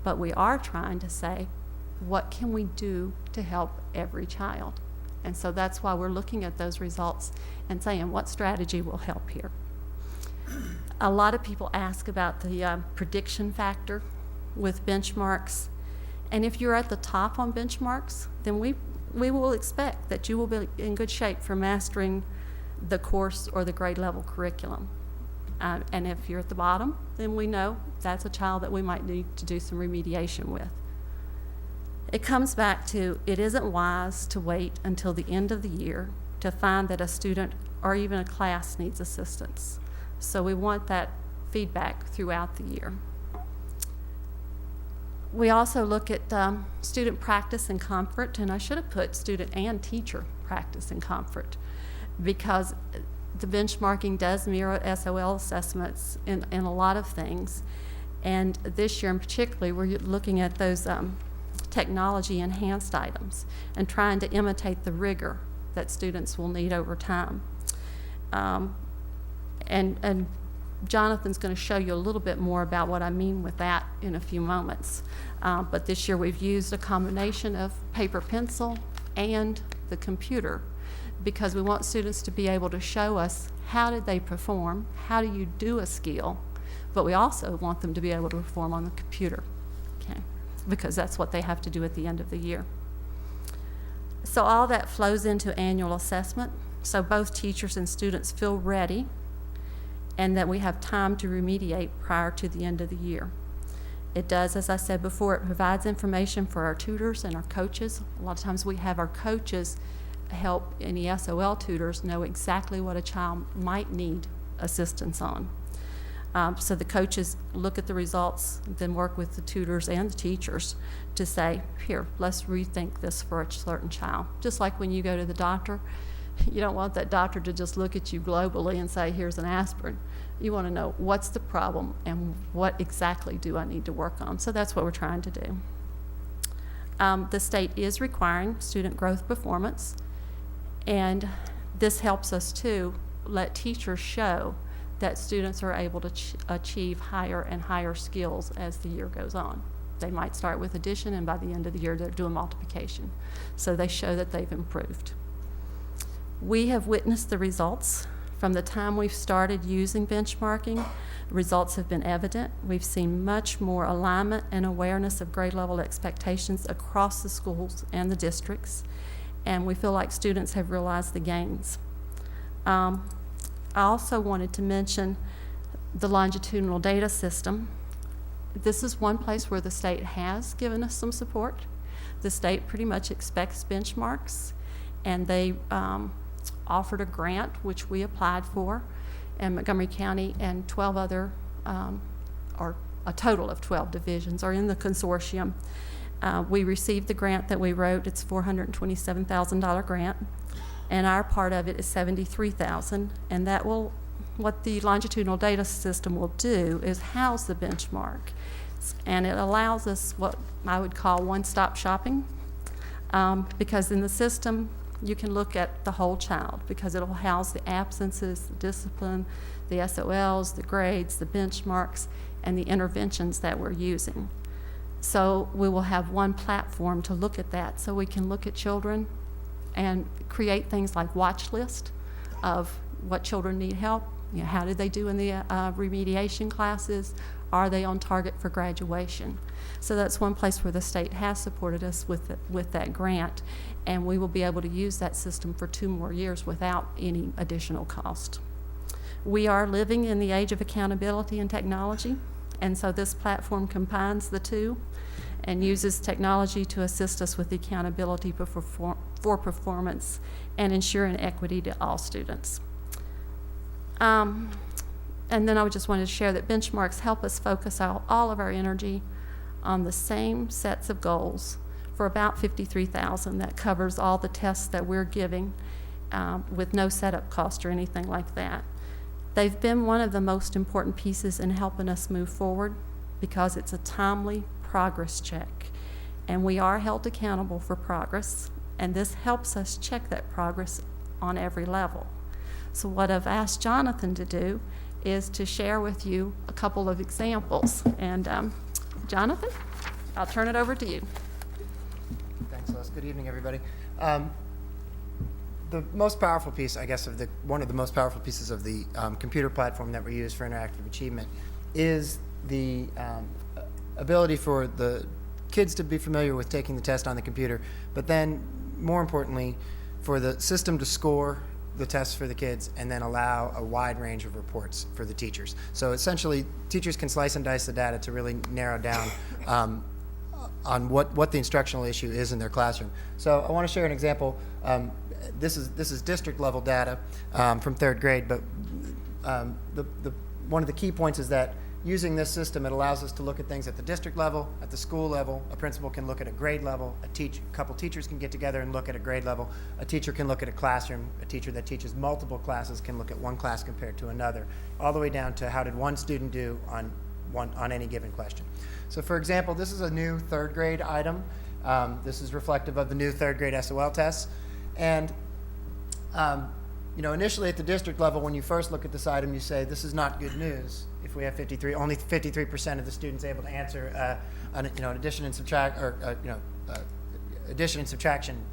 But we are trying to say, what can we do to help every child? And so that's why we're looking at those results and saying, what strategy will help here? A lot of people ask about the prediction factor with benchmarks. And if you're at the top on benchmarks, then we will expect that you will be in good shape for mastering the course or the grade level curriculum. And if you're at the bottom, then we know that's a child that we might need to do some remediation with. It comes back to, it isn't wise to wait until the end of the year to find that a student or even a class needs assistance. So we want that feedback throughout the year. We also look at student practice and comfort, and I should have put student and teacher practice and comfort, because the benchmarking does mirror SOL assessments in a lot of things. And this year in particular, we're looking at those technology enhanced items and trying to imitate the rigor that students will need over time. And Jonathan's going to show you a little bit more about what I mean with that in a few moments. But this year we've used a combination of paper pencil and the computer, because we want students to be able to show us how did they perform, how do you do a skill, but we also want them to be able to perform on the computer, okay? Because that's what they have to do at the end of the year. So all that flows into annual assessment, so both teachers and students feel ready and that we have time to remediate prior to the end of the year. It does, as I said before, it provides information for our tutors and our coaches. A lot of times we have our coaches help any SOL tutors know exactly what a child might need assistance on. So the coaches look at the results, then work with the tutors and the teachers to say, here, let's rethink this for a certain child. Just like when you go to the doctor, you don't want that doctor to just look at you globally and say, here's an aspirin. You want to know what's the problem and what exactly do I need to work on. So that's what we're trying to do. The state is requiring student growth performance, and this helps us to let teachers show that students are able to achieve higher and higher skills as the year goes on. They might start with addition, and by the end of the year they're doing multiplication. So they show that they've improved. We have witnessed the results. From the time we've started using benchmarking, results have been evident. We've seen much more alignment and awareness of grade level expectations across the schools and the districts, and we feel like students have realized the gains. I also wanted to mention the longitudinal data system. This is one place where the state has given us some support. The state pretty much expects benchmarks, and they offered a grant, which we applied for, and Montgomery County and 12 other, or a total of 12 divisions are in the consortium. We received the grant that we wrote. It's a $427,000 grant, and our part of it is $73,000, and that will, what the longitudinal data system will do is house the benchmark, and it allows us what I would call one-stop shopping, because in the system you can look at the whole child, because it will house the absences, the discipline, the SOLs, the grades, the benchmarks, and the interventions that we're using. So we will have one platform to look at that, so we can look at children and create things like watch list of what children need help. You know, how did they do in the remediation classes? Are they on target for graduation? So that's one place where the state has supported us with that grant, and we will be able to use that system for 2 more years without any additional cost. We are living in the age of accountability and technology, and so this platform combines the two and uses technology to assist us with accountability for performance and ensuring equity to all students. And then I just wanted to share that benchmarks help us focus all of our energy on the same sets of goals for about $53,000. That covers all the tests that we're giving with no setup cost or anything like that. They've been one of the most important pieces in helping us move forward because it's a timely progress check, and we are held accountable for progress, and this helps us check that progress on every level. So what I've asked Jonathan to do is to share with you a couple of examples. And Jonathan, I'll turn it over to you. Thanks, Lois. Good evening, everybody. The most powerful piece, I guess, one of the most powerful pieces of the computer platform that we use for interactive achievement is the ability for the kids to be familiar with taking the test on the computer, but then, more importantly, for the system to score the tests for the kids and then allow a wide range of reports for the teachers. So essentially, teachers can slice and dice the data to really narrow down on what the instructional issue is in their classroom. So I want to share an example. This is district level data from 3rd grade, but one of the key points is that using this system, it allows us to look at things at the district level, at the school level. A principal can look at a grade level. A couple teachers can get together and look at a grade level. A teacher can look at a classroom. A teacher that teaches multiple classes can look at one class compared to another, all the way down to how did one student do on any given question. So for example, this is a new 3rd grade item. This is reflective of the new 3rd grade SOL tests. And initially at the district level, when you first look at this item, you say, this is not good news. If we have only 53% of the students able to answer an addition and subtract, or addition and subtraction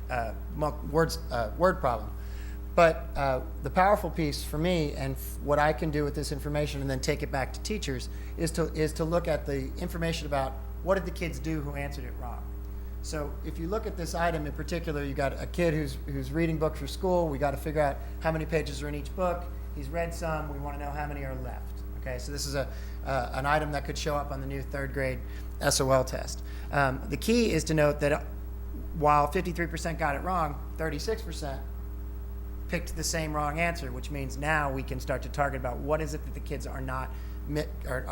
word problem. But the powerful piece for me, and what I can do with this information and then take it back to teachers, is to look at the information about what did the kids do who answered it wrong. So if you look at this item in particular, you got a kid who's reading books for school. We got to figure out how many pages are in each book. He's read some. We want to know how many are left. Okay, so this is an item that could show up on the new 3rd grade SOL test. The key is to note that while 53% got it wrong, 36% picked the same wrong answer, which means now we can start to target about what is it that the kids are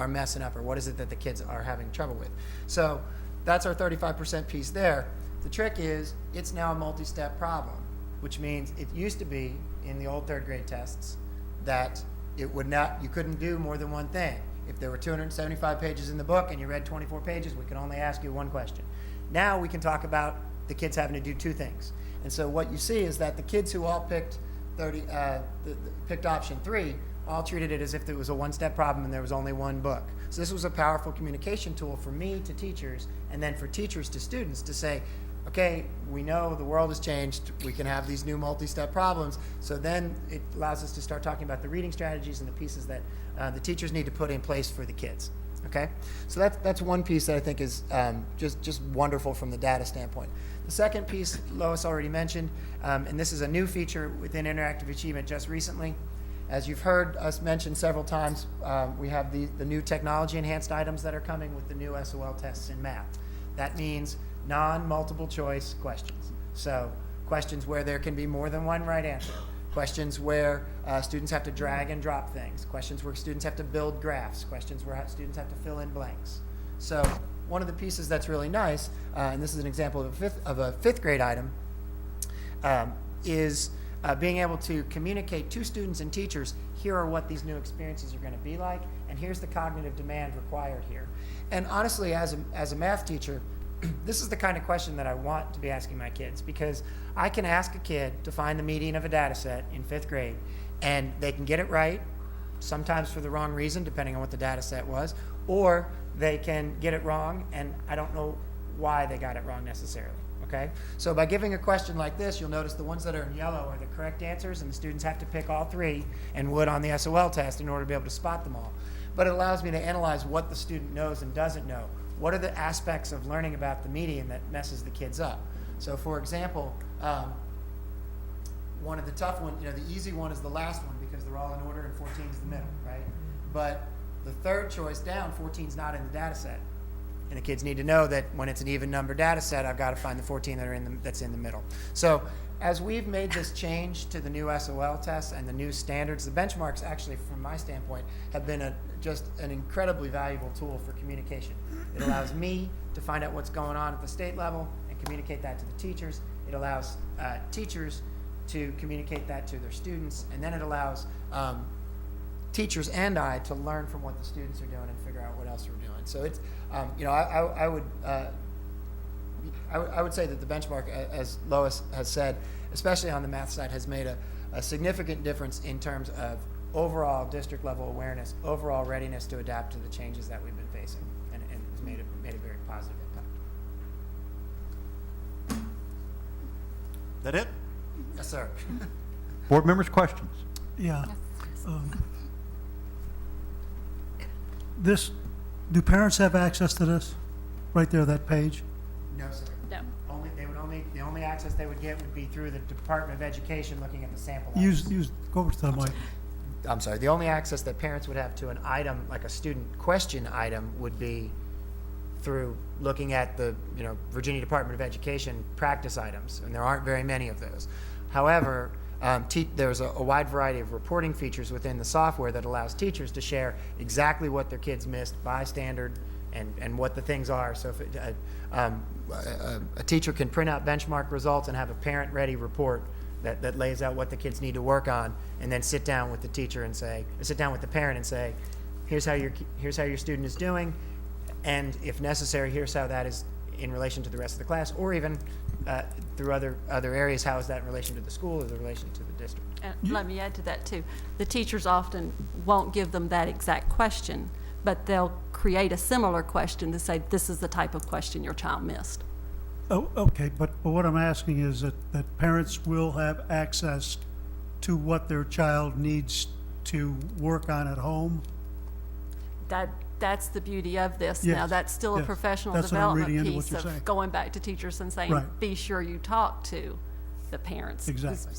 messing up, or what is it that the kids are having trouble with. So that's our 35% piece there. The trick is it's now a multi-step problem, which means it used to be in the old 3rd grade tests that you couldn't do more than one thing. If there were 275 pages in the book and you read 24 pages, we could only ask you one question. Now we can talk about the kids having to do 2 things. And so what you see is that the kids who all picked option 3 all treated it as if it was a one-step problem and there was only one book. So this was a powerful communication tool for me to teachers, and then for teachers to students to say, okay, we know the world has changed. We can have these new multi-step problems. So then it allows us to start talking about the reading strategies and the pieces that the teachers need to put in place for the kids. Okay, so that's one piece that I think is just wonderful from the data standpoint. The second piece, Lois already mentioned, and this is a new feature within Interactive Achievement just recently. As you've heard us mention several times, we have the new technology-enhanced items that are coming with the new SOL tests in math. That means non-multiple choice questions. So questions where there can be more than one right answer. Questions where students have to drag and drop things. Questions where students have to build graphs. Questions where students have to fill in blanks. So one of the pieces that's really nice, and this is an example of a fifth grade item, is being able to communicate to students and teachers, here are what these new experiences are going to be like, and here's the cognitive demand required here. And honestly, as a math teacher, this is the kind of question that I want to be asking my kids, because I can ask a kid to find the median of a data set in 5th grade, and they can get it right, sometimes for the wrong reason, depending on what the data set was, or they can get it wrong, and I don't know why they got it wrong necessarily. Okay? So by giving a question like this, you'll notice the ones that are in yellow are the correct answers, and the students have to pick all 3 and would on the SOL test in order to be able to spot them all. But it allows me to analyze what the student knows and doesn't know. What are the aspects of learning about the median that messes the kids up? So for example, one of the tough ones, the easy one is the last one because they're all in order and 14 is the middle, right? But the third choice down, 14 is not in the data set. And the kids need to know that when it's an even number data set, I've got to find the 14 that's in the middle. So as we've made this change to the new SOL tests and the new standards, the benchmarks actually, from my standpoint, have been just an incredibly valuable tool for communication. It allows me to find out what's going on at the state level and communicate that to the teachers. It allows teachers to communicate that to their students, and then it allows teachers and I to learn from what the students are doing and figure out what else we're doing. So it's, I would say that the benchmark, as Lois has said, especially on the math side, has made a significant difference in terms of overall district level awareness, overall readiness to adapt to the changes that we've been facing, and it's made a very positive impact. That it? Yes, sir. Board members, questions? Yeah. Do parents have access to this? Right there, that page? No, sir. No. The only access they would get would be through the Department of Education looking at the sample. Go over to the mic. I'm sorry, the only access that parents would have to an item, like a student question item, would be through looking at the, Virginia Department of Education practice items, and there aren't very many of those. However, there's a wide variety of reporting features within the software that allows teachers to share exactly what their kids missed by standard and what the things are. So if a teacher can print out benchmark results and have a parent-ready report that lays out what the kids need to work on, and then sit down with the teacher and sit down with the parent and say, here's how your student is doing, and if necessary, here's how that is in relation to the rest of the class, or even through other areas, how is that in relation to the school or the relation to the district. And let me add to that too. The teachers often won't give them that exact question, but they'll create a similar question to say, this is the type of question your child missed. Oh, okay, but what I'm asking is that parents will have access to what their child needs to work on at home? That's the beauty of this. Yes, Now, that's still a yes. professional That's what I'm reading development into what piece you're of saying. going back to teachers and saying, Right. be sure you talk to the parents. 'Cause Exactly.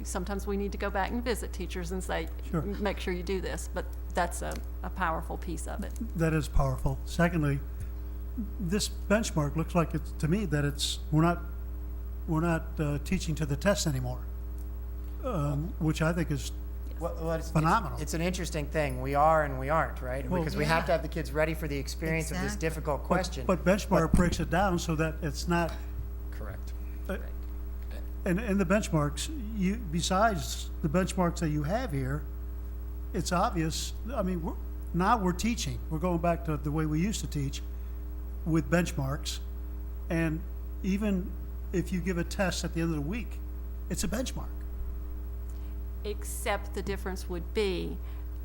Sometimes we need to go back and visit teachers and say, Sure. make sure you do this, but that's a powerful piece of it. That is powerful. Secondly, this benchmark looks like it's, to me, that we're not teaching to the test anymore, which I think is phenomenal. It's an interesting thing. We are and we aren't, right? Well, Because we have to have the kids ready for the experience of this difficult question. But benchmark breaks it down so that it's not. Correct. And the benchmarks, besides the benchmarks that you have here, it's obvious. I mean, we're teaching. We're going back to the way we used to teach with benchmarks. And even if you give a test at the end of the week, it's a benchmark. Except the difference would be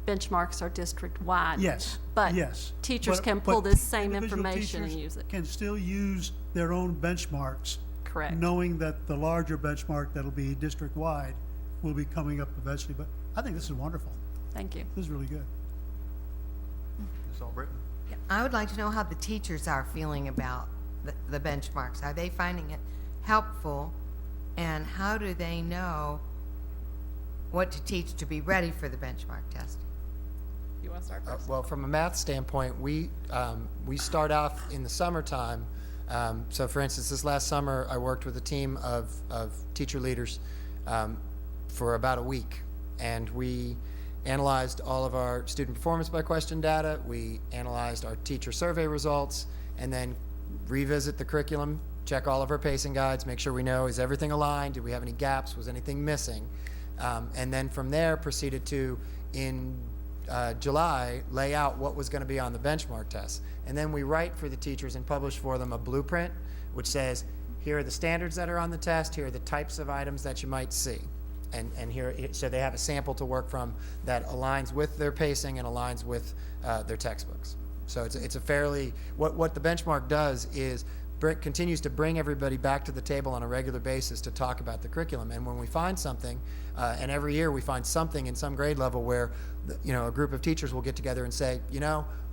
benchmarks are district-wide. Yes, But yes. teachers But- can pull but this same individual information and teachers use it. Can still use their own benchmarks. Correct. Knowing that the larger benchmark that'll be district-wide will be coming up eventually. But I think this is wonderful. Thank you. This is really good. Ms. Albritton? I would like to know how the teachers are feeling about the benchmarks. Are they finding it helpful? And how do they know what to teach to be ready for the benchmark test? You want to start first? Well, from a math standpoint, we start off in the summertime. So for instance, this last summer, I worked with a team of teacher leaders for about a week. And we analyzed all of our student performance by question data. We analyzed our teacher survey results, and then revisit the curriculum, check all of our pacing guides, make sure we know, is everything aligned? Did we have any gaps? Was anything missing? And then from there, proceeded to, in July, lay out what was going to be on the benchmark test. And then we write for the teachers and publish for them a blueprint, which says, here are the standards that are on the test, here are the types of items that you might see. And here, so they have a sample to work from that aligns with their pacing and aligns with their textbooks. So it's a fairly, what the benchmark does is continues to bring everybody back to the table on a regular basis to talk about the curriculum. And when we find something, and every year we find something in some grade level where a group of teachers will get together and say,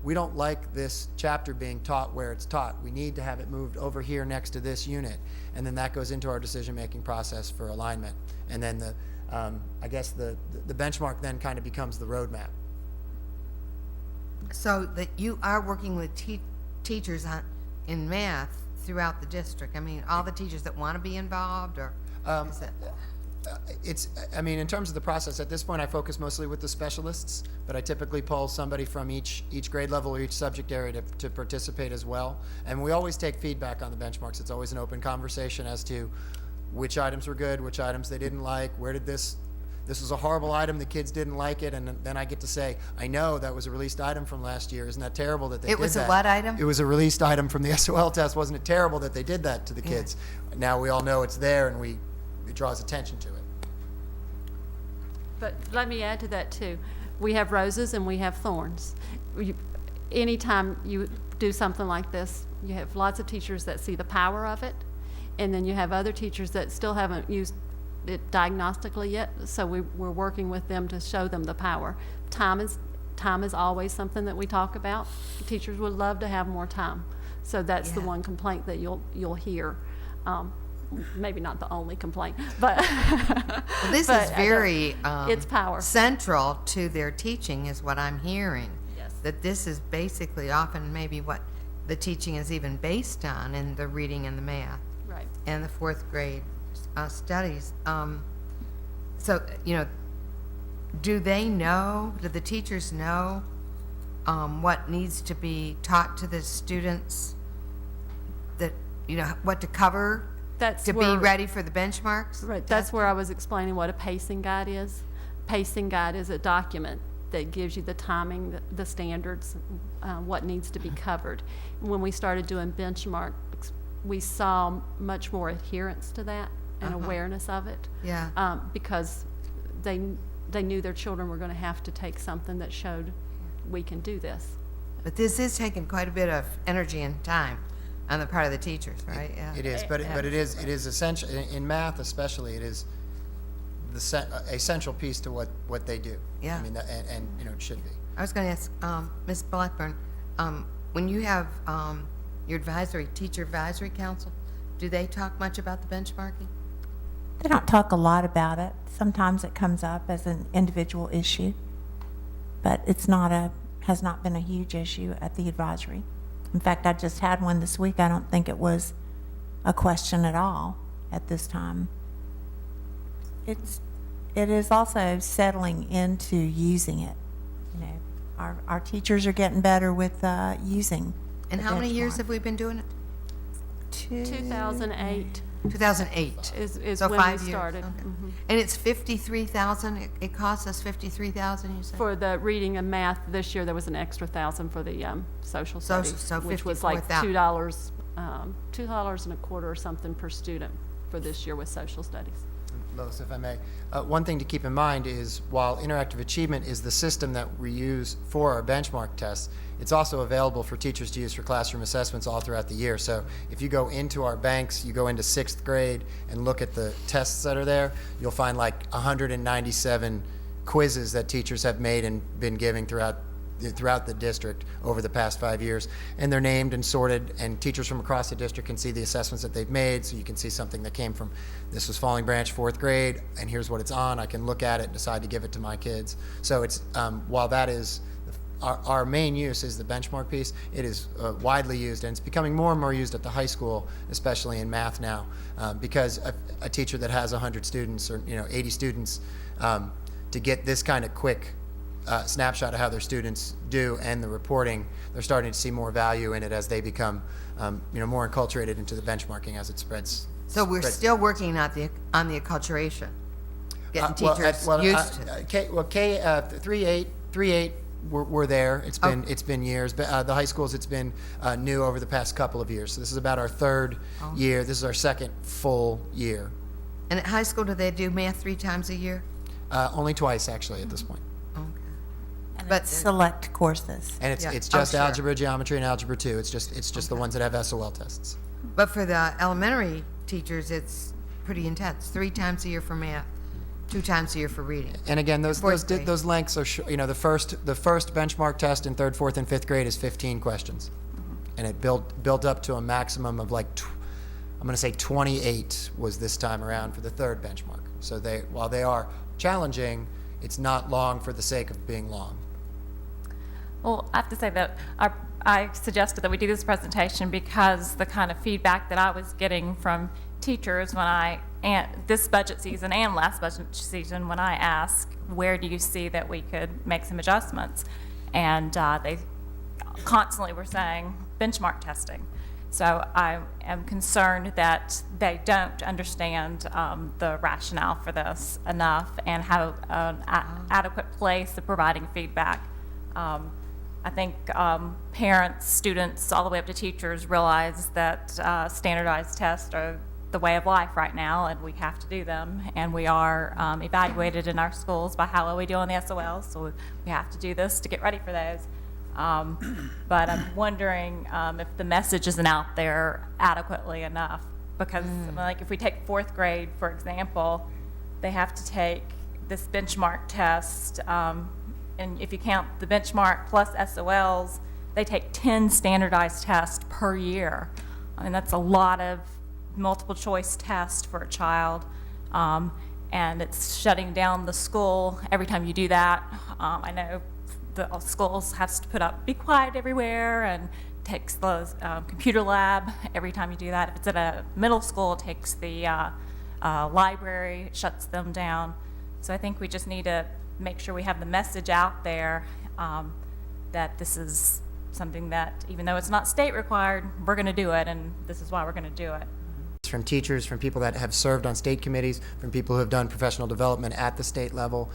we don't like this chapter being taught where it's taught. We need to have it moved over here next to this unit. And then that goes into our decision-making process for alignment. And then I guess the benchmark then kind of becomes the roadmap. So that you are working with teachers in math throughout the district. I mean, all the teachers that want to be involved, or is it? In terms of the process, at this point, I focus mostly with the specialists, but I typically pull somebody from each grade level or each subject area to participate as well. And we always take feedback on the benchmarks. It's always an open conversation as to which items were good, which items they didn't like, where did this was a horrible item, the kids didn't like it, and then I get to say, I know that was a released item from last year. Isn't that terrible that they did that? It was a what item? It was a released item from the SOL test. Wasn't it terrible that they did that to the kids? Now we all know it's there, and it draws attention to it. But let me add to that too. We have roses and we have thorns. Anytime you do something like this, you have lots of teachers that see the power of it, and then you have other teachers that still haven't used it diagnostically yet, so we're working with them to show them the power. Time is always something that we talk about. Teachers would love to have more time. So that's the one complaint that you'll hear. Maybe not the only complaint, but Well, this but is very it's power. central to their teaching, is what I'm hearing. Yes. That this is basically often maybe what the teaching is even based on in the reading and the math. Right. And the fourth grade studies. So, do the teachers know what needs to be taught to the students, that, what to cover to be ready for the benchmarks? Right, that's where I was explaining what a pacing guide is. Pacing guide is a document that gives you the timing, the standards, what needs to be covered. When we started doing benchmarks, we saw much more adherence to that and awareness of it. Yeah. Because they knew their children were going to have to take something that showed we can do this. But this is taking quite a bit of energy and time on the part of the teachers, right? Yeah. It is, but it is essential, in math especially, it is a central piece to what they do. Yeah. I mean, and it should be. I was going to ask Ms. Blackburn, when you have your teacher advisory council, do they talk much about the benchmarking? They don't talk a lot about it. Sometimes it comes up as an individual issue, but has not been a huge issue at the advisory. In fact, I just had one this week. I don't think it was a question at all at this time. It is also settling into using it. Our teachers are getting better with using. And how many years have we been doing it? 2008 2008 is so when 5 we years. started. Okay. Mhm. And it's 53,000. It costs us 53,000. You said For the reading and math this year, there was an extra $1,000 for the social studies, so which was like $54,000. $2 and a quarter or something per student for this year with social studies. Lois, if I may, one thing to keep in mind is while interactive achievement is the system that we use for our benchmark tests, it's also available for teachers to use for classroom assessments all throughout the year. So if you go into our banks, you go into 6th grade and look at the tests that are there, you'll find like 197 quizzes that teachers have made and been giving throughout the district over the past 5 years, and they're named and sorted, and teachers from across the district can see the assessments that they've made. So you can see something that came from, this was Falling Branch 4th grade, and here's what it's on. I can look at it and decide to give it to my kids. So it's while that is our main use is the benchmark piece, it is widely used, and it's becoming more and more used at the high school, especially in math now, because a teacher that has 100 students or 80 students, to get this kind of quick snapshot of how their students do and the reporting, they're starting to see more value in it as they become more enculturated into the benchmarking as it spreads. So we're still working on the acculturation, getting teachers used to. 3-8 we're there. It's been years, but the high schools, it's been new over the past couple of years. So this is about our third year. This is our second full year. And at high school, do they do math 3 times a year? Only twice actually at this point. But select courses. And it's just algebra, geometry, and algebra 2. It's just the ones that have SOL tests. But for the elementary teachers, it's pretty intense. 3 times a year for math, 2 times a year for reading. And again, those lengths are the first benchmark test in 3rd, 4th, and 5th grade is 15 questions, and it built up to a maximum of like I'm going to say 28 was this time around for the 3rd benchmark. So while they are challenging, it's not long for the sake of being long. Well, I have to say that I suggested that we do this presentation because the kind of feedback that I was getting from teachers this budget season and last budget season, when I asked, where do you see that we could make some adjustments? And they constantly were saying benchmark testing. So I am concerned that they don't understand the rationale for this enough and have an adequate place of providing feedback. I think parents, students, all the way up to teachers realize that standardized tests are the way of life right now, and we have to do them. And we are evaluated in our schools by how well we do on the SOLs, so we have to do this to get ready for those. But I'm wondering if the message isn't out there adequately enough, because like if we take fourth grade, for example, they have to take this benchmark test, and if you count the benchmark plus SOLs, they take 10 standardized tests per year. I mean, that's a lot of multiple choice tests for a child, and it's shutting down the school every time you do that. I know the schools have to put up be quiet everywhere, and takes the computer lab every time you do that. If it's at a middle school, it takes the library, shuts them down. So I think we just need to make sure we have the message out there that this is something that, even though it's not state required, we're going to do it, and this is why we're going to do it. From teachers, from people that have served on state committees, from people who have done professional development at the state level,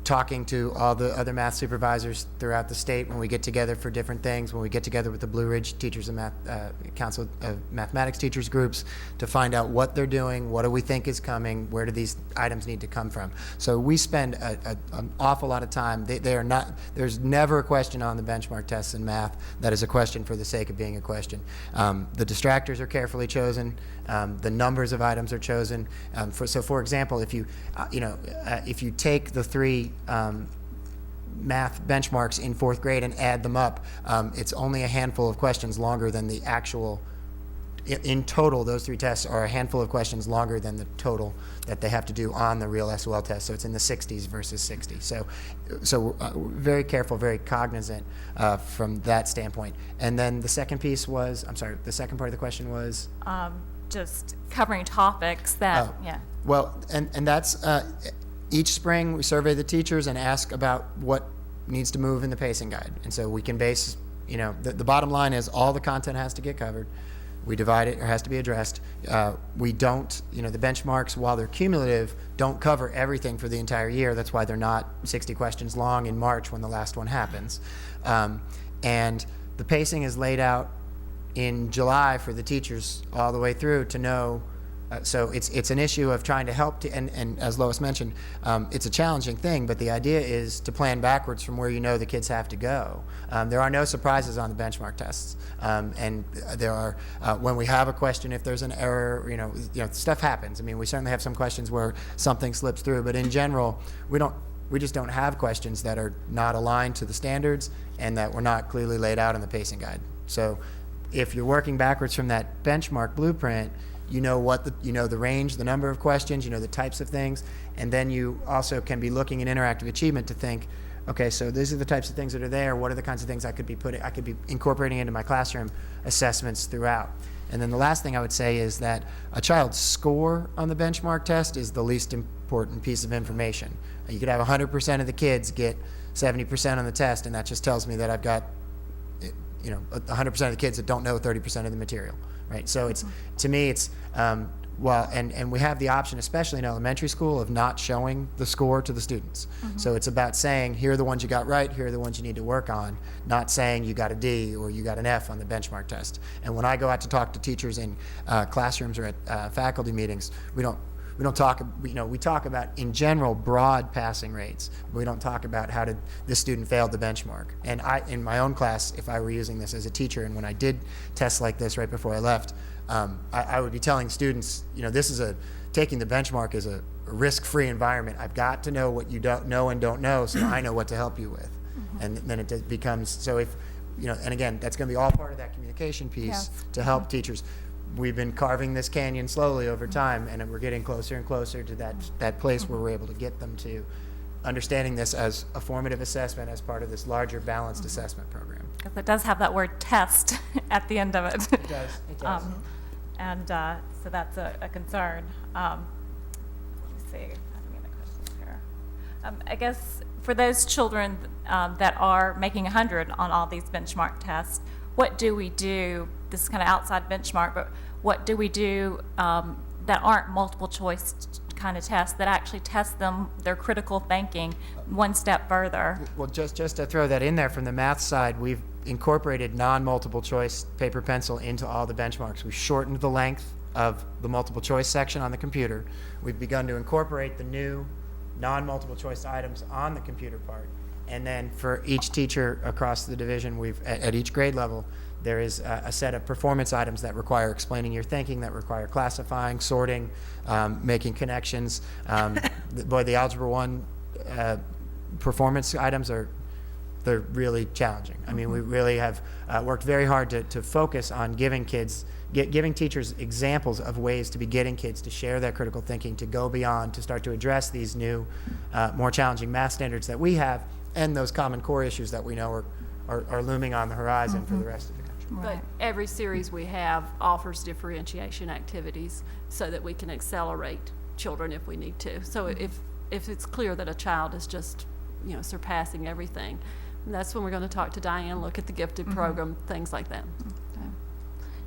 talking to all the other math supervisors throughout the state when we get together for different things, when we get together with the Blue Ridge Teachers and Council of Mathematics Teachers groups to find out what they're doing, what do we think is coming, where do these items need to come from. So we spend an awful lot of time. They are not, there's never a question on the benchmark tests in math that is a question for the sake of being a question. The distractors are carefully chosen. The numbers of items are chosen. So for example, if you, if you take the three math benchmarks in fourth grade and add them up, it's only a handful of questions longer than the actual, in total, those three tests are a handful of questions longer than the total that they have to do on the real SOL test. So it's in the 60s versus 60. So very careful, very cognizant from that standpoint. And then the second piece was, I'm sorry, the second part of the question was? Just covering topics that, yeah. Well, and that's, each spring we survey the teachers and ask about what needs to move in the pacing guide. And so we can base, the bottom line is all the content has to get covered. We divide it, or has to be addressed. We don't, the benchmarks, while they're cumulative, don't cover everything for the entire year. That's why they're not 60 questions long in March when the last one happens. And the pacing is laid out in July for the teachers all the way through to know. So it's an issue of trying to help, and as Lois mentioned, it's a challenging thing, but the idea is to plan backwards from where the kids have to go. There are no surprises on the benchmark tests, and there are, when we have a question, if there's an error, stuff happens. I mean, we certainly have some questions where something slips through, but in general, we just don't have questions that are not aligned to the standards and that were not clearly laid out in the pacing guide. So if you're working backwards from that benchmark blueprint, you know the range, the number of questions, the types of things, and then you also can be looking at interactive achievement to think, okay, so these are the types of things that are there. What are the kinds of things I could be incorporating into my classroom assessments throughout? And then the last thing I would say is that a child's score on the benchmark test is the least important piece of information. You could have 100% of the kids get 70% on the test, and that just tells me that I've got 100% of the kids that don't know 30% of the material, right? So it's, to me, it's, and we have the option, especially in elementary school, of not showing the score to the students. So it's about saying, here are the ones you got right, here are the ones you need to work on, not saying you got a D or you got an F on the benchmark test. And when I go out to talk to teachers in classrooms or at faculty meetings, we don't talk, we talk about, in general, broad passing rates. We don't talk about how did this student fail the benchmark. And in my own class, if I were using this as a teacher, and when I did tests like this right before I left, I would be telling students, this is taking the benchmark is a risk-free environment. I've got to know what you don't know and don't know, so I know what to help you with. And then it becomes, so if, and again, that's going to be all part of that communication piece to help teachers. We've been carving this canyon slowly over time, and we're getting closer and closer to that place where we're able to get them to understanding this as a formative assessment as part of this larger balanced assessment program. Because it does have that word test at the end of it. It does. It does. So that's a concern. Let's see. I have any other questions here. I guess for those children that are making 100 on all these benchmark tests, what do we do? This is kind of outside benchmark, but what do we do that aren't multiple choice kind of tests that actually test their critical thinking one step further? Well, just to throw that in there, from the math side, we've incorporated non-multiple choice paper pencil into all the benchmarks. We've shortened the length of the multiple choice section on the computer. We've begun to incorporate the new non-multiple choice items on the computer part. And then for each teacher across the division, at each grade level, there is a set of performance items that require explaining your thinking, that require classifying, sorting, making connections. The Algebra 1 performance items they're really challenging. I mean, we really have worked very hard to focus on giving teachers examples of ways to be getting kids to share that critical thinking, to go beyond, to start to address these new, more challenging math standards that we have, and those common core issues that we know are looming on the horizon for the rest of the country. But every series we have offers differentiation activities so that we can accelerate children if we need to. So if it's clear that a child is just, surpassing everything, that's when we're going to talk to Diane, look at the gifted program, things like that.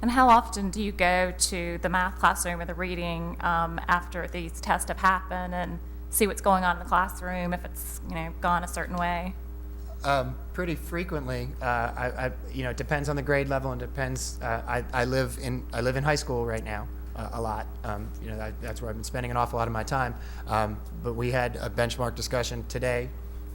And how often do you go to the math classroom or the reading after these tests have happened and see what's going on in the classroom, if it's gone a certain way? Pretty frequently. It depends on the grade level, and depends. I live in high school right now a lot. That's where I've been spending an awful lot of my time. But we had a benchmark discussion today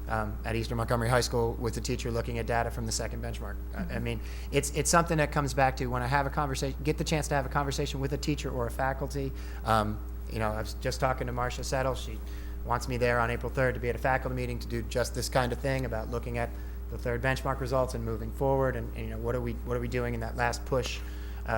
at Eastern Montgomery High School with the teacher looking at data from the second benchmark. I mean, it's something that comes back to when I have a conversation, get the chance to have a conversation with a teacher or a faculty. I was just talking to Marcia Settle. She wants me there on April 3rd to be at a faculty meeting to do just this kind of thing about looking at the third benchmark results and moving forward, and what are we doing in that last push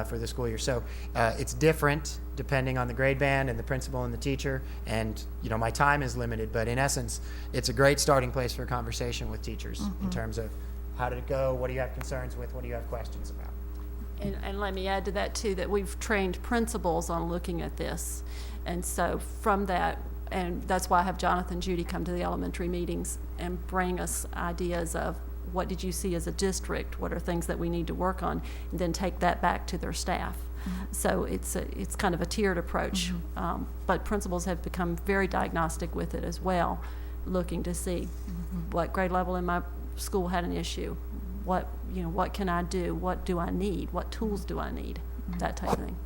for the school year. So it's different depending on the grade band and the principal and the teacher, and my time is limited, but in essence it's a great starting place for a conversation with teachers in terms of how did it go, what do you have concerns with, what do you have questions about. And let me add to that too, that we've trained principals on looking at this, and so from that, and that's why I have Jonathan and Judy come to the elementary meetings and bring us ideas of what did you see as a district, what are things that we need to work on, and then take that back to their staff. So it's kind of a tiered approach, but principals have become very diagnostic with it as well, looking to see what grade level in my school had an issue, what can I do, what do I need, what tools do I need, that type of thing.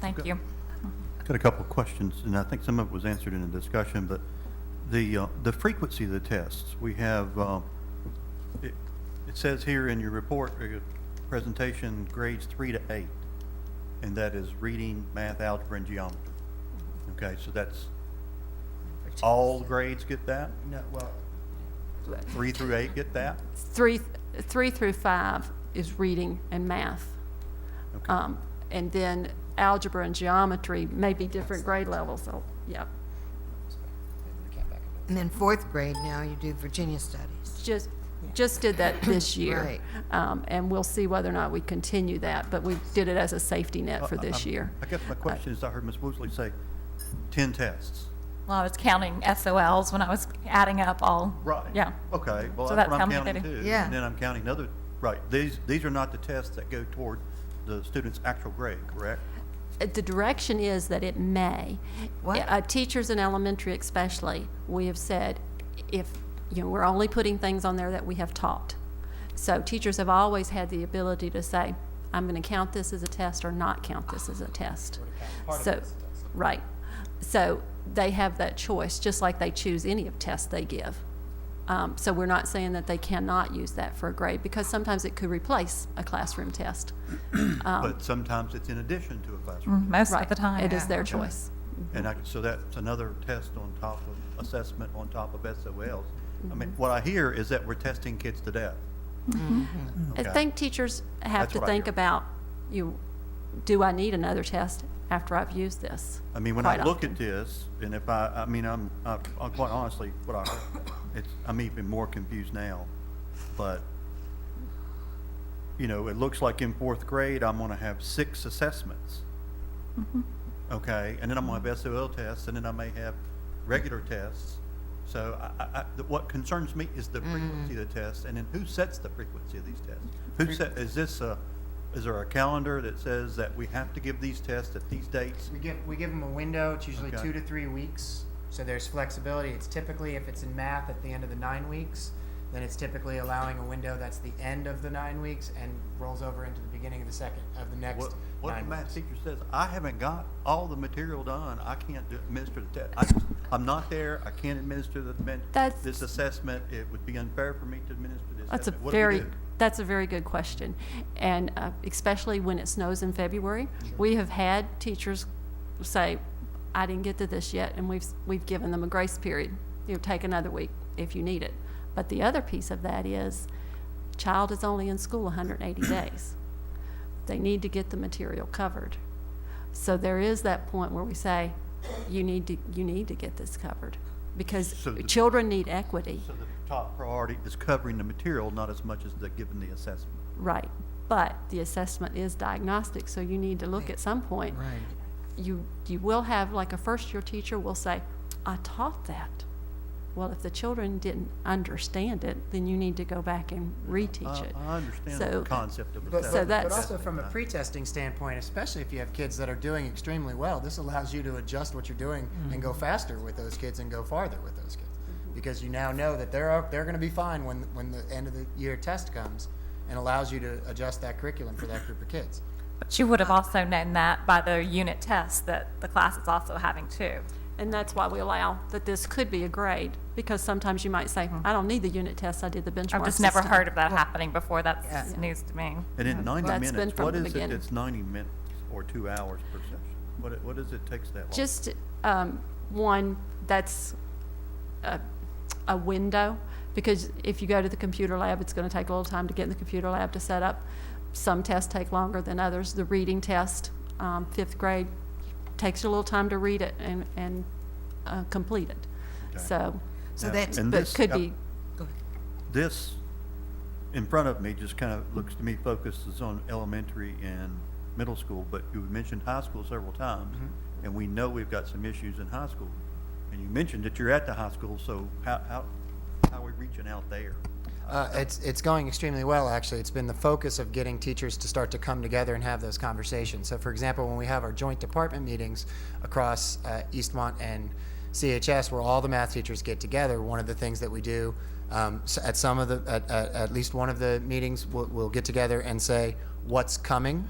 Thank you. Got a couple of questions, and I think some of it was answered in the discussion, but the frequency of the tests, we have, it says here in your report, your presentation, grades 3 to 8, and that is reading, math, algebra, and geometry. Okay, so that's, all grades get that? No, well, 3 through 8 get that? 3 through 5 is reading and math. Okay. And then algebra and geometry may be different grade levels, so, yeah. And then fourth grade now, you do Virginia studies. Just did that this year. Right. And we'll see whether or not we continue that, but we did it as a safety net for this year. I guess my question is, I heard Ms. Woosley say 10 tests. Well, I was counting SOLs when I was adding up all. Right. Yeah. Okay, well, So that's that's what how I'm many counting they do. too. Yeah. And then I'm counting other, right, these are not the tests that go toward the student's actual grade, correct? The direction is that it may. What? Teachers in elementary especially, we have said, if, we're only putting things on there that we have taught. So teachers have always had the ability to say, I'm going to count this as a test or not count this as a test. So, right. So they have that choice, just like they choose any of tests they give. So we're not saying that they cannot use that for a grade, because sometimes it could replace a classroom test. But sometimes it's in addition to a classroom. Most Right. of the time. It is their choice. And so that's another test on top of assessment, on top of SOLs. I mean, what I hear is that we're testing kids to death. I think teachers have That's to what I think hear. about, do I need another test after I've used this? I mean, when Quite I look often. at this, and if I'm quite honestly, what I heard, I'm even more confused now. But, it looks like in fourth grade, I'm gonna have 6 assessments. Okay, and then I'm gonna have SOL tests, and then I may have regular tests. So what concerns me is the frequency of the tests, and then who sets the frequency of these tests? Is there a calendar that says that we have to give these tests at these dates? We give them a window. It's usually Okay. 2 to 3 weeks, so there's flexibility. It's typically, if it's in math, at the end of the 9 weeks. then it's typically allowing a window that's the end of the 9 weeks and rolls over into the beginning of the next What if 9 the math weeks. teacher says, I haven't got all the material done, I can't administer the test. I'm not there, I can't administer this assessment, it would be unfair for me to administer this assessment. What do we do? That's a very good question. And especially when it snows in February, we have had teachers say, I didn't get to this yet, and we've given them a grace period. Take another week if you need it. But the other piece of that is, child is only in school 180 days. They need to get the material covered. So there is that point where we say, you need to get this covered, because children need equity. So the top priority is covering the material, not as much as giving the assessment. Right, but the assessment is diagnostic, so you need to look at some point. Right. You will have, like a first-year teacher will say, I taught that. Well, if the children didn't understand it, then you need to go back and reteach it. I understand So- the concept of But, assessment. but also from a pre-testing standpoint, especially if you have kids that are doing extremely well, this allows you to adjust what you're doing and go faster with those kids and go farther with those kids. Because you now know that they're going to be fine when the end of the year test comes, and allows you to adjust that curriculum for that group of kids. But you would have also known that by the unit tests that the class is also having too. And that's why we allow that this could be a grade, because sometimes you might say, I don't need the unit test, I did the benchmark I've just never system. heard of that happening before. That's news to me. And in 90 That's been minutes, from what the is it beginning. that's 90 minutes or 2 hours per session? What is it takes that long? Just one, that's a window, because if you go to the computer lab, it's going to take a little time to get in the computer lab to set up. Some tests take longer than others. The reading test, 5th grade, takes you a little time to read it and complete it. Okay. So Now, that's, and but this- could be, go ahead. This, in front of me, just kind of looks to me focuses on elementary and middle school, but you mentioned high school several times, and we know we've got some issues in high school. And you mentioned that you're at the high school, so how are we reaching out there? It's going extremely well, actually. It's been the focus of getting teachers to start to come together and have those conversations. So, for example, when we have our joint department meetings across Eastmont and CHS, where all the math teachers get together, one of the things that we do at least one of the meetings, we'll get together and say what's coming.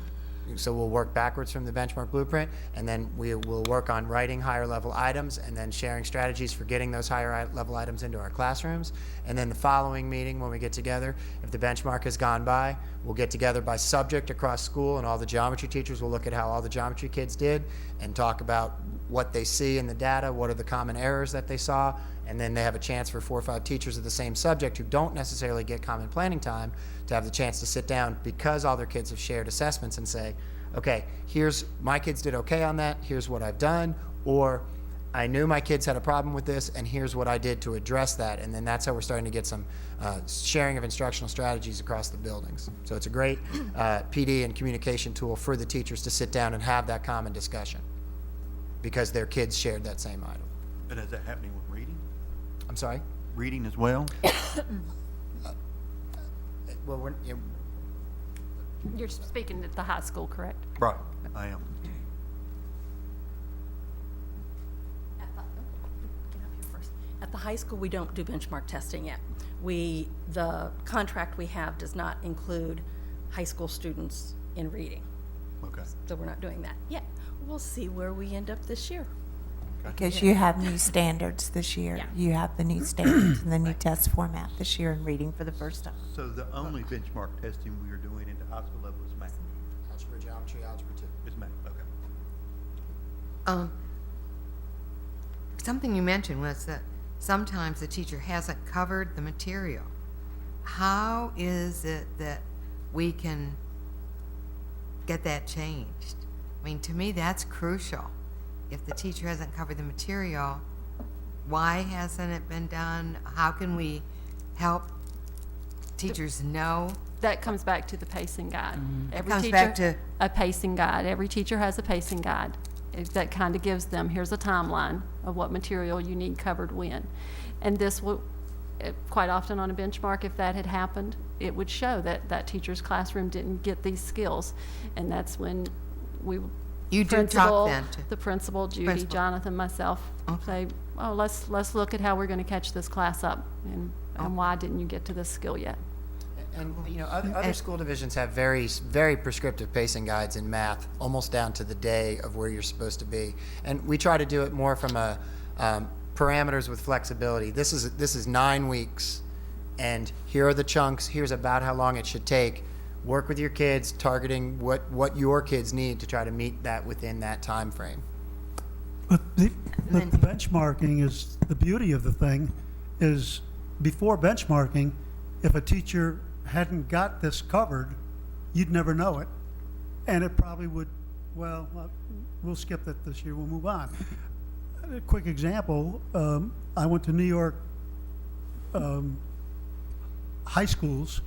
So we'll work backwards from the benchmark blueprint, and then we will work on writing higher level items and then sharing strategies for getting those higher level items into our classrooms. And then the following meeting, when we get together, if the benchmark has gone by, we'll get together by subject across school, and all the geometry teachers will look at how all the geometry kids did and talk about what they see in the data, what are the common errors that they saw, and then they have a chance for 4 or 5 teachers of the same subject who don't necessarily get common planning time to have the chance to sit down, because all their kids have shared assessments, and say, okay, here's, my kids did okay on that, here's what I've done, or I knew my kids had a problem with this, and here's what I did to address that. And then that's how we're starting to get some sharing of instructional strategies across the buildings. So it's a great PD and communication tool for the teachers to sit down and have that common discussion, because their kids shared that same item. And is that happening with reading? I'm sorry? Reading as well? Well, you're speaking at the high school, correct? Right, I am. At the high school, we don't do benchmark testing yet. The contract we have does not include high school students in reading. Okay. So we're not doing that yet. We'll see where we end up this year. Because you have new standards this year. Yeah. You have the new standards and the new test format this year in reading for the first time. So the only benchmark testing we are doing into high school level is math? Algebra, geometry, algebra 2. Is math, okay. Something you mentioned was that sometimes the teacher hasn't covered the material. How is it that we can get that changed? I mean, to me, that's crucial. If the teacher hasn't covered the material, why hasn't it been done? How can we help teachers know? That comes back to the pacing guide. Every comes teacher, back to- a pacing guide. Every teacher has a pacing guide. That kind of gives them, here's a timeline of what material you need covered when. And this will, quite often on a benchmark, if that had happened, it would show that that teacher's classroom didn't get these skills. And that's when we You do principal, talk then to the principal, Judy, Principal. Jonathan, myself, say, oh, let's look at how we're going to catch this class up, and why didn't you get to this skill yet? And, you know, other school divisions have very, very prescriptive pacing guides in math, almost down to the day of where you're supposed to be. And we try to do it more from a parameters with flexibility. This is 9 weeks, and here are the chunks. Here's about how long it should take. Work with your kids, targeting what your kids need to try to meet that within that time frame. But the benchmarking is, the beauty of the thing is, before benchmarking, if a teacher hadn't got this covered, you'd never know it. And it probably would, well, we'll skip that this year, we'll move on. A quick example, I went to New York high schools,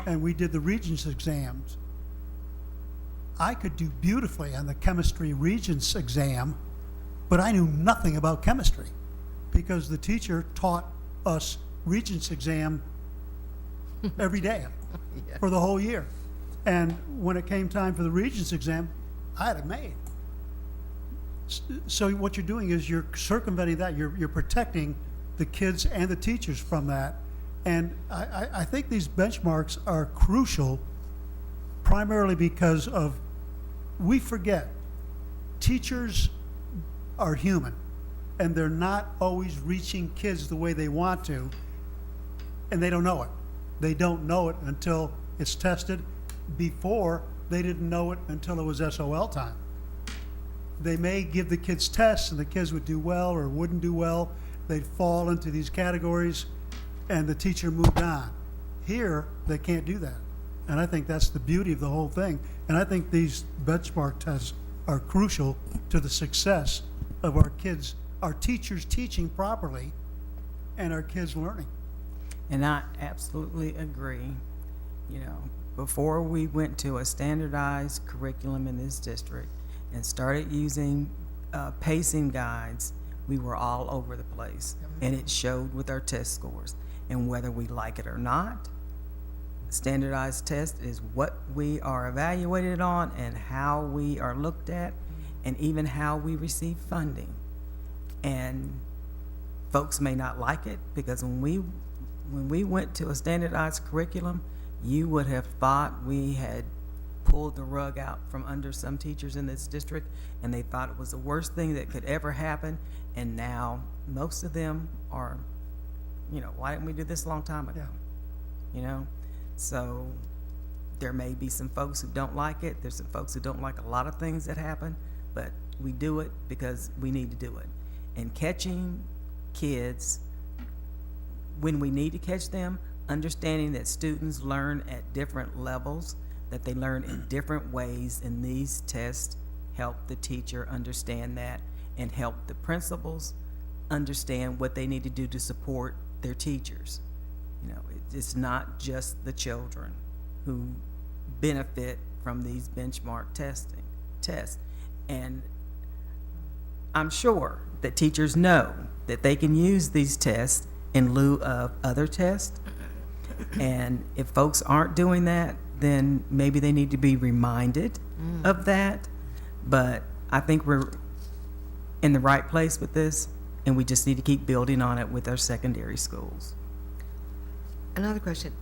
and we did the Regents exams. I could do beautifully on the chemistry Regents exam, but I knew nothing about chemistry because the teacher taught us Regents exam every day for the whole year. And when it came time for the Regents exam, I had it made. So what you're doing is you're circumventing that. You're protecting the kids and the teachers from that. And I think these benchmarks are crucial primarily because of, we forget, teachers are human and they're not always reaching kids the way they want to, and they don't know it. They don't know it until it's tested. Before, they didn't know it until it was SOL time. They may give the kids tests and the kids would do well or wouldn't do well. They'd fall into these categories and the teacher moved on. Here, they can't do that. And I think that's the beauty of the whole thing. And I think these benchmark tests are crucial to the success of our kids, our teachers teaching properly, and our kids learning. And I absolutely agree. You know, before we went to a standardized curriculum in this district and started using pacing guides, we were all over the place. And it showed with our test scores. And whether we like it or not, standardized test is what we are evaluated on and how we are looked at and even how we receive funding. And folks may not like it because when we went to a standardized curriculum, you would have thought we had pulled the rug out from under some teachers in this district, and they thought it was the worst thing that could ever happen. And now most of them are, you know, why didn't we do this a long time ago? You know, so there may be some folks who don't like it. There's some folks who don't like a lot of things that happen, but we do it because we need to do it. And catching kids when we need to catch them, understanding that students learn at different levels, that they learn in different ways, and these tests help the teacher understand that and help the principals understand what they need to do to support their teachers. You know, it's not just the children who benefit from these benchmark tests. And I'm sure that teachers know that they can use these tests in lieu of other tests. And if folks aren't doing that, then maybe they need to be reminded of that. But I think we're in the right place with this, and we just need to keep building on it with our secondary schools. Another question.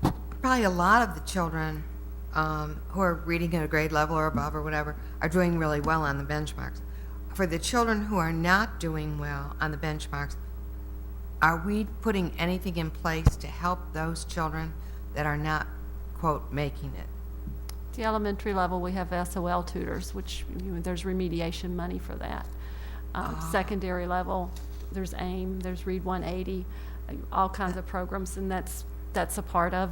Probably a lot of the children who are reading at a grade level or above or whatever are doing really well on the benchmarks. For the children who are not doing well on the benchmarks, are we putting anything in place to help those children that are not, quote, making it? At the elementary level, we have SOL tutors, which there's remediation money for that. Secondary level, there's AIM, there's Read 180, all kinds of programs, and that's a part of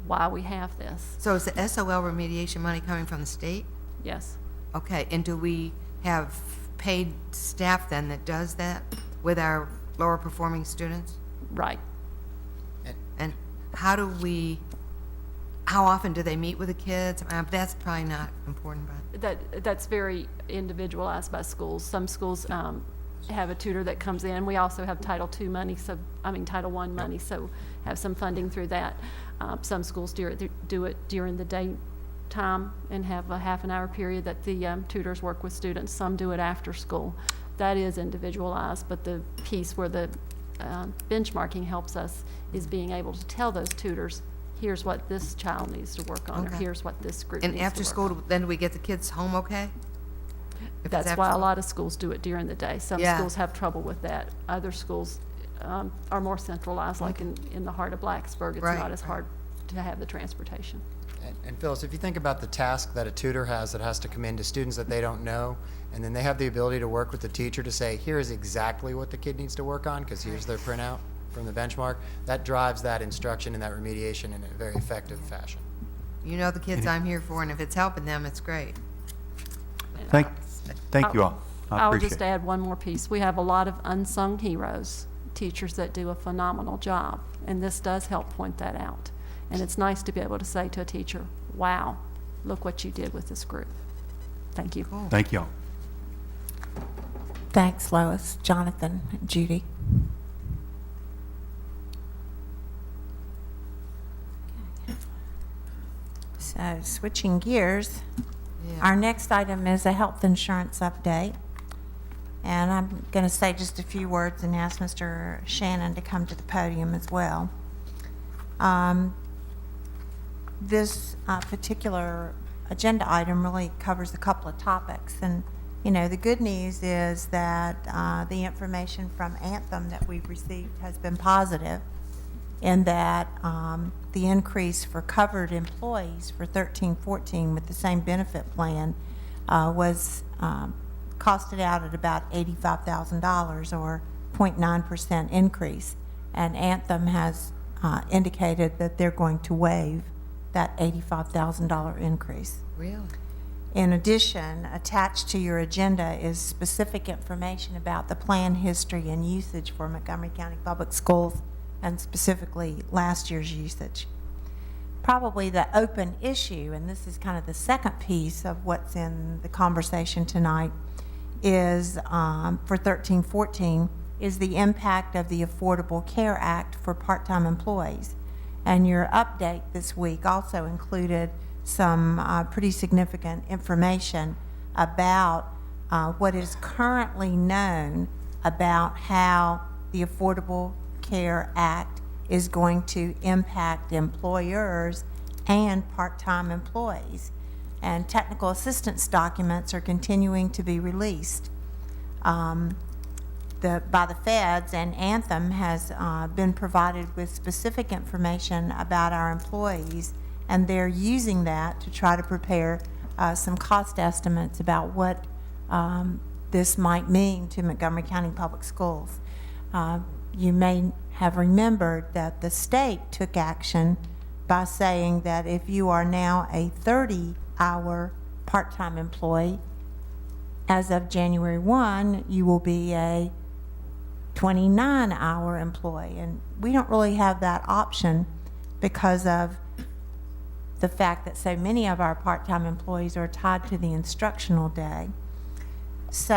why we have this. So is the SOL remediation money coming from the state? Yes. Okay, and do we have paid staff then that does that with our lower performing students? Right. And how often do they meet with the kids? That's probably not important, but. That's very individualized by schools. Some schools have a tutor that comes in. We also have Title II money, Title I money, so have some funding through that. Some schools do it during the time and have a half an hour period that the tutors work with students. Some do it after school. That is individualized, but the piece where the benchmarking helps us is being able to tell those tutors, here's what this child needs to work on, or Okay. here's what this group And needs after to work school, on. then do we get the kids home okay? If it's That's after why a school? lot of schools do it during the day. Some Yeah. schools have trouble with that. Other schools are more centralized, like in the heart of Blacksburg. It's Right, not as right. hard to have the transportation. And Phyllis, if you think about the task that a tutor has that has to come into students that they don't know, and then they have the ability to work with the teacher to say, here is exactly what the kid needs to work on, because here's their printout from the benchmark, that drives that instruction and that remediation in a very effective fashion. You know the kids I'm here for, and if it's helping them, it's great. Thank you all. I I'll appreciate just it. add one more piece. We have a lot of unsung heroes, teachers that do a phenomenal job, and this does help point that out. And it's nice to be able to say to a teacher, wow, look what you did with this group. Thank you. Thank you all. Thanks, Lois, Jonathan, and Judy. So switching gears, our next item is a health insurance update. And I'm going to say just a few words and ask Mr. Shannon to come to the podium as well. This particular agenda item really covers a couple of topics. And, you know, the good news is that the information from Anthem that we've received has been positive in that the increase for covered employees for 13-14 with the same benefit plan was costed out at about $85,000 or 0.9% increase. And Anthem has indicated that they're going to waive that $85,000 increase. Really? In addition, attached to your agenda is specific information about the plan history and usage for Montgomery County Public Schools, and specifically last year's usage. Probably the open issue, and this is kind of the second piece of what's in the conversation tonight, is for 13-14, is the impact of the Affordable Care Act for part-time employees. And your update this week also included some pretty significant information about what is currently known about how the Affordable Care Act is going to impact employers and part-time employees. And technical assistance documents are continuing to be released by the feds, and Anthem has been provided with specific information about our employees, and they're using that to try to prepare some cost estimates about what this might mean to Montgomery County Public Schools. You may have remembered that the state took action by saying that if you are now a 30-hour part-time employee, as of January 1, you will be a 29-hour employee. And we don't really have that option because of the fact that so many of our part-time employees are tied to the instructional day. So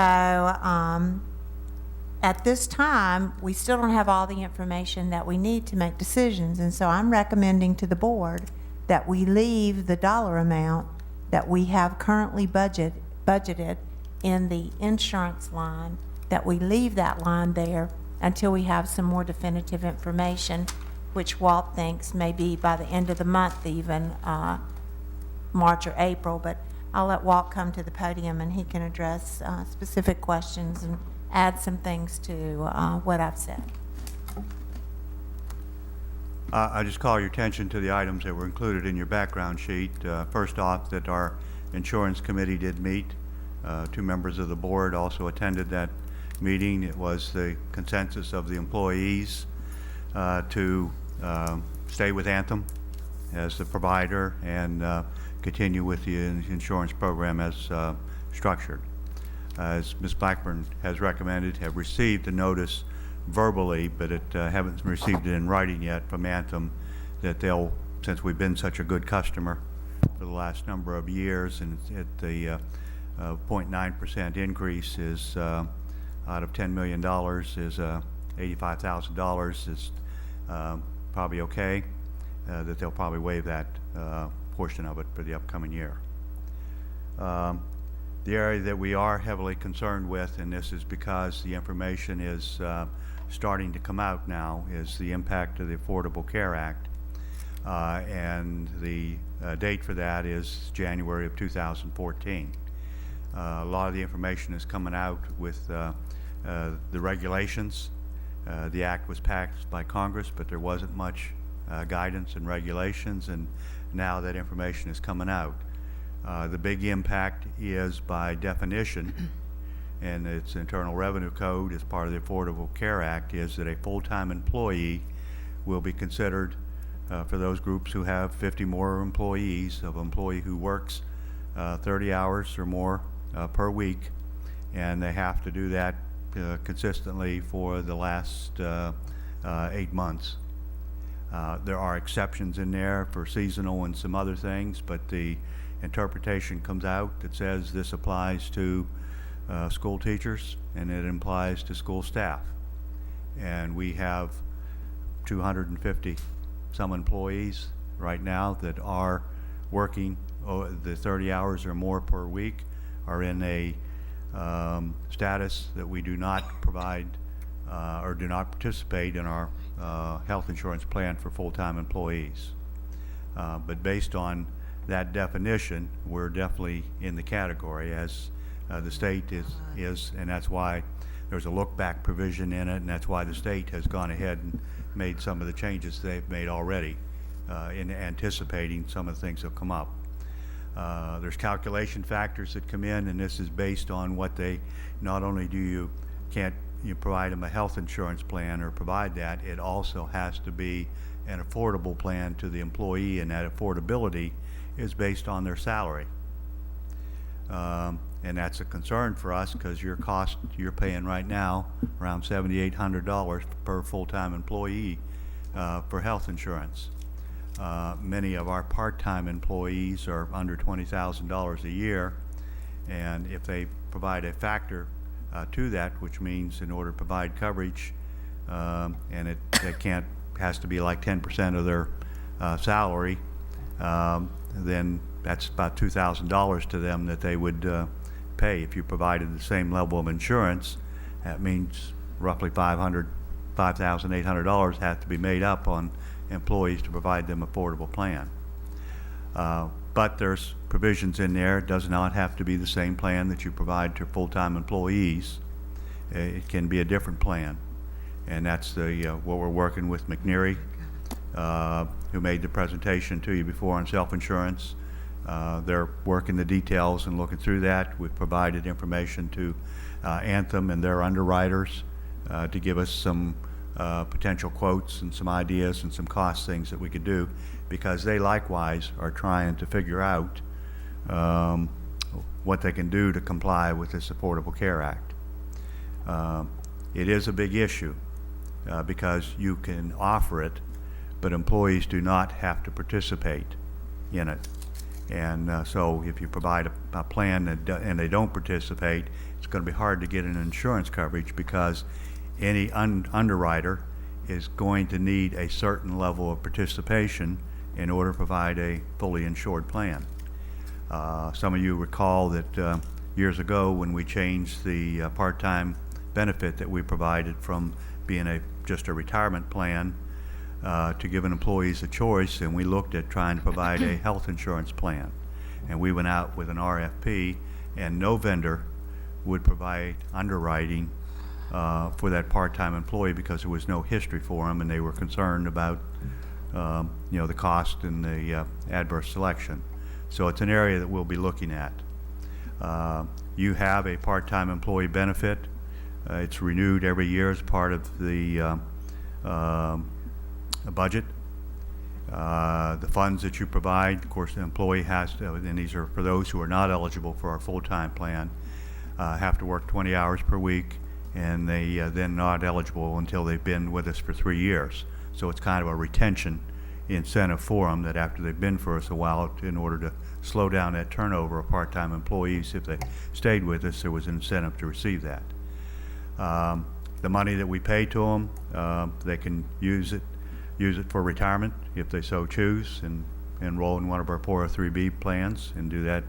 at this time, we still don't have all the information that we need to make decisions. And so I'm recommending to the board that we leave the dollar amount that we have currently budgeted in the insurance line, that we leave that line there until we have some more definitive information, which Walt thinks may be by the end of the month, even March or April. But I'll let Walt come to the podium and he can address specific questions and add some things to what I've said. I just call your attention to the items that were included in your background sheet. First off, that our insurance committee did meet. Two members of the board also attended that meeting. It was the consensus of the employees to stay with Anthem as the provider and continue with the insurance program as structured. As Ms. Blackburn has recommended, have received a notice verbally, but haven't received it in writing yet from Anthem, that they'll, since we've been such a good customer for the last number of years, and at the 0.9% increase is out of $10 million is $85,000 is probably okay, that they'll probably waive that portion of it for the upcoming year. The area that we are heavily concerned with, and this is because the information is starting to come out now, is the impact of the Affordable Care Act. And the date for that is January of 2014. A lot of the information is coming out with the regulations. The act was passed by Congress, but there wasn't much guidance and regulations, and now that information is coming out. The big impact is by definition, and its Internal Revenue Code as part of the Affordable Care Act, is that a full-time employee will be considered for those groups who have 50 more employees, of employee who works 30 hours or more per week, and they have to do that consistently for the last 8 months. There are exceptions in there for seasonal and some other things, but the interpretation comes out that says this applies to school teachers and it applies to school staff. And we have 250 some employees right now that are working the 30 hours or more per week, are in a status that we do not provide or do not participate in our health insurance plan for full-time employees. But based on that definition, we're definitely in the category, as the state is, and that's why there's a look-back provision in it, and that's why the state has gone ahead and made some of the changes they've made already in anticipating some of the things that will come up. There's calculation factors that come in, and this is based on what they, not only do you provide them a health insurance plan or provide that, it also has to be an affordable plan to the employee, and that affordability is based on their salary. And that's a concern for us, because your cost you're paying right now around $7,800 per full-time employee for health insurance. Many of our part-time employees are under $20,000 a year, and if they provide a factor to that, which means in order to provide coverage, and it has to be like 10% of their salary, then that's about $2,000 to them that they would pay. If you provided the same level of insurance, that means roughly $5,800 has to be made up on employees to provide them affordable plan. But there's provisions in there. It does not have to be the same plan that you provide to full-time employees. It can be a different plan, and that's what we're working with McNeary, who made the presentation to you before on self-insurance. They're working the details and looking through that. We've provided information to Anthem and their underwriters to give us some potential quotes and some ideas and some cost things that we could do, because they likewise are trying to figure out what they can do to comply with this Affordable Care Act. It is a big issue because you can offer it, but employees do not have to participate in it. And so if you provide a plan and they don't participate, it's going to be hard to get an insurance coverage, because any underwriter is going to need a certain level of participation in order to provide a fully insured plan. Some of you recall that years ago, when we changed the part-time benefit that we provided from being just a retirement plan to giving employees a choice, and we looked at trying to provide a health insurance plan. And we went out with an RFP, and no vendor would provide underwriting for that part-time employee, because there was no history for them, and they were concerned about the cost and the adverse selection. So it's an area that we'll be looking at. You have a part-time employee benefit. It's renewed every year as part of the budget. The funds that you provide, of course, the employee has to, and these are for those who are not eligible for our full-time plan, have to work 20 hours per week, and they then not eligible until they've been with us for 3 years. So it's kind of a retention incentive for them, that after they've been for us a while, in order to slow down that turnover of part-time employees, if they stayed with us, there was an incentive to receive that. The money that we pay to them, they can use it for retirement if they so choose, and enroll in one of our 403B plans and do that.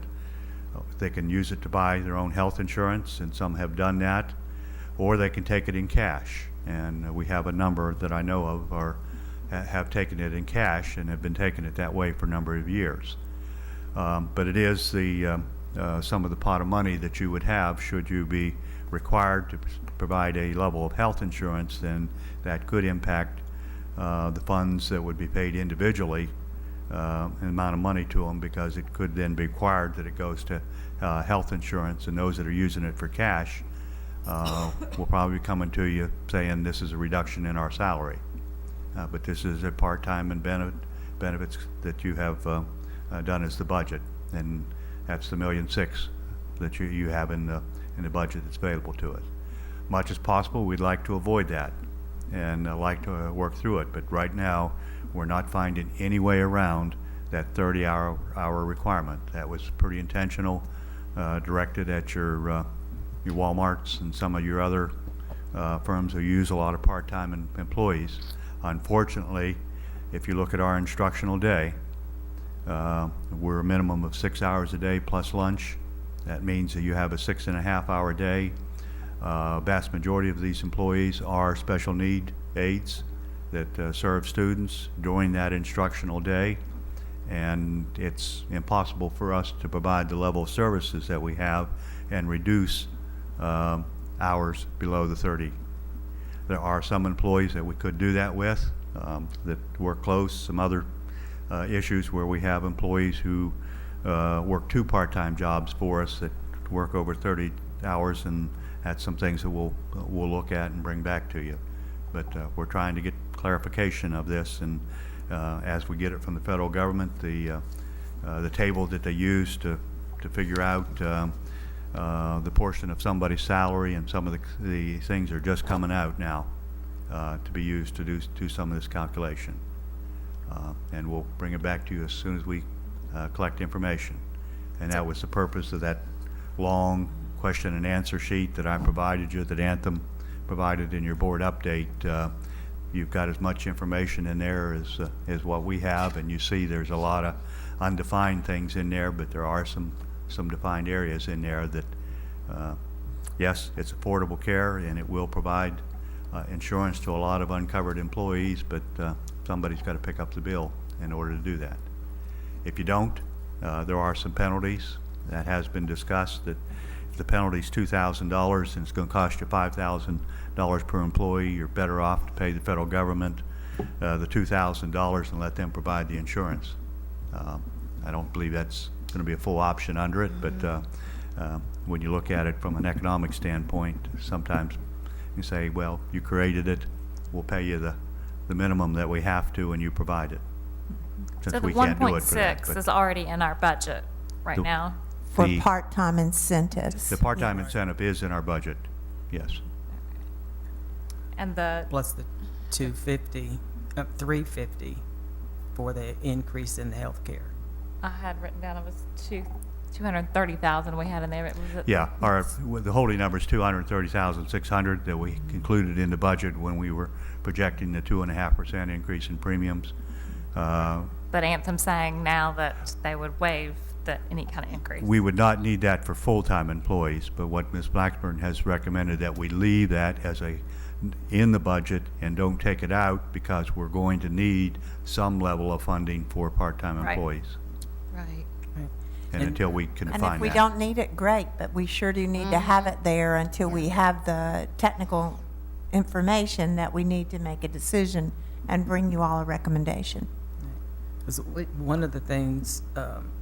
They can use it to buy their own health insurance, and some have done that, or they can take it in cash. And we have a number that I know of have taken it in cash and have been taking it that way for a number of years. But it is the some of the pot of money that you would have should you be required to provide a level of health insurance, then that could impact the funds that would be paid individually, an amount of money to them, because it could then be required that it goes to health insurance, and those that are using it for cash will probably be coming to you saying this is a reduction in our salary. But this is a part-time and benefits that you have done as the budget, and that's the $1.6 million that you have in the budget that's available to us. Much as possible, we'd like to avoid that and like to work through it, but right now we're not finding any way around that 30-hour requirement. That was pretty intentional, directed at your Walmarts and some of your other firms who use a lot of part-time employees. Unfortunately, if you look at our instructional day, we're a minimum of 6 hours a day plus lunch. That means that you have a 6.5-hour day. Vast majority of these employees are special need aides that serve students during that instructional day, and it's impossible for us to provide the level of services that we have and reduce hours below the 30. There are some employees that we could do that with that work close, some other issues where we have employees who work 2 part-time jobs for us that work over 30 hours, and that's some things that we'll look at and bring back to you. But we're trying to get clarification of this, and as we get it from the federal government, the table that they use to figure out the portion of somebody's salary, and some of the things are just coming out now to be used to do some of this calculation. And we'll bring it back to you as soon as we collect information. And that was the purpose of that long question and answer sheet that I provided you, that Anthem provided in your board update. You've got as much information in there as what we have, and you see there's a lot of undefined things in there, but there are some defined areas in there that, yes, it's affordable care, and it will provide insurance to a lot of uncovered employees, but somebody's got to pick up the bill in order to do that. If you don't, there are some penalties. That has been discussed, that if the penalty is $2,000 and it's going to cost you $5,000 per employee, you're better off to pay the federal government the $2,000 and let them provide the insurance. I don't believe that's going to be a full option under it, but when you look at it from an economic standpoint, sometimes you say, well, you created it, we'll pay you the minimum that we have to, and you provide it. Since So the we can't do it for that, 1.6 but is already in our budget right The- now. For the- part-time incentives. The part-time incentive is in our budget, yes. And the, Plus the 250, 350 for the increase in the health care. I had written down it was 230,000 we had in there. Was it? Yeah, the holding number is 230,600 that we included in the budget when we were projecting the 2.5% increase in premiums. But Anthem's saying now that they would waive any kind of increase. We would not need that for full-time employees, but what Ms. Blackburn has recommended that we leave that as in the budget and don't take it out, because we're going to need some level of funding for part-time Right. employees. Right. And until we can And define if we that. don't need it, great, but we sure do need to have it there until we have the technical information that we need to make a decision and bring you all a recommendation. 'Cause one of the things,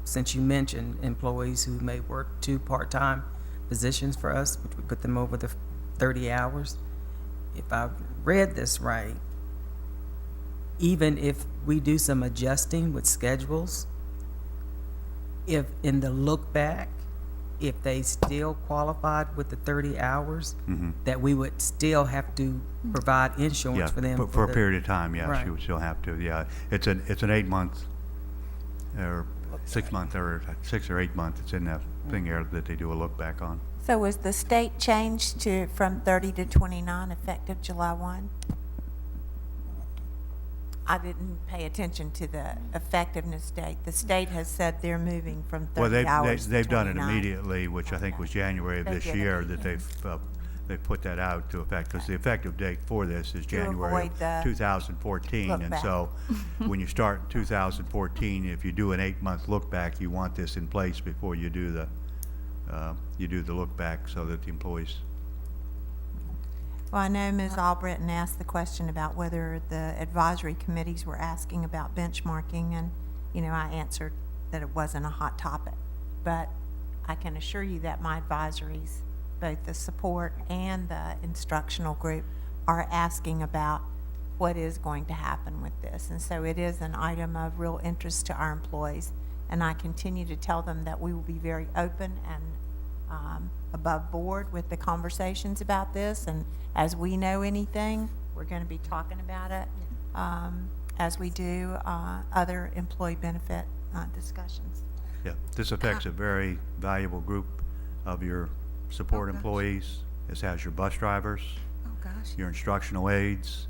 since you mentioned employees who may work 2 part-time positions for us, which we put them over the 30 hours, if I've read this right, even if we do some adjusting with schedules, if in the look back, if they still qualified with the 30 hours, that we would still have to provide insurance Yeah, for them. for a period of time, yes, Right. you would still have to, yeah. It's an 8-month, or 6-month, or 6 or 8 month, it's in that thing there that they do a look back on. So was the state changed from 30 to 29 effective July 1? I didn't pay attention to the effectiveness date. The state has said they're moving from 30 Well, hours to they've done it 29. immediately, which I think was January of They this did year, that immediately. they've put that out to effect, because the effective date for this is To January avoid the of 2014. look And back. so, when you start in 2014, if you do an 8-month look back, you want this in place before you do the look back, so that the employees. Well, I know Ms. Albritton asked the question about whether the advisory committees were asking about benchmarking, and, I answered that it wasn't a hot topic. But I can assure you that my advisories, both the support and the instructional group, are asking about what is going to happen with this. And so it is an item of real interest to our employees. And I continue to tell them that we will be very open and above board with the conversations about this. And as we know anything, we're going to be talking about it as we do other employee benefit discussions. Yeah, this affects a very valuable group of your support employees. This has your bus drivers, your instructional aides,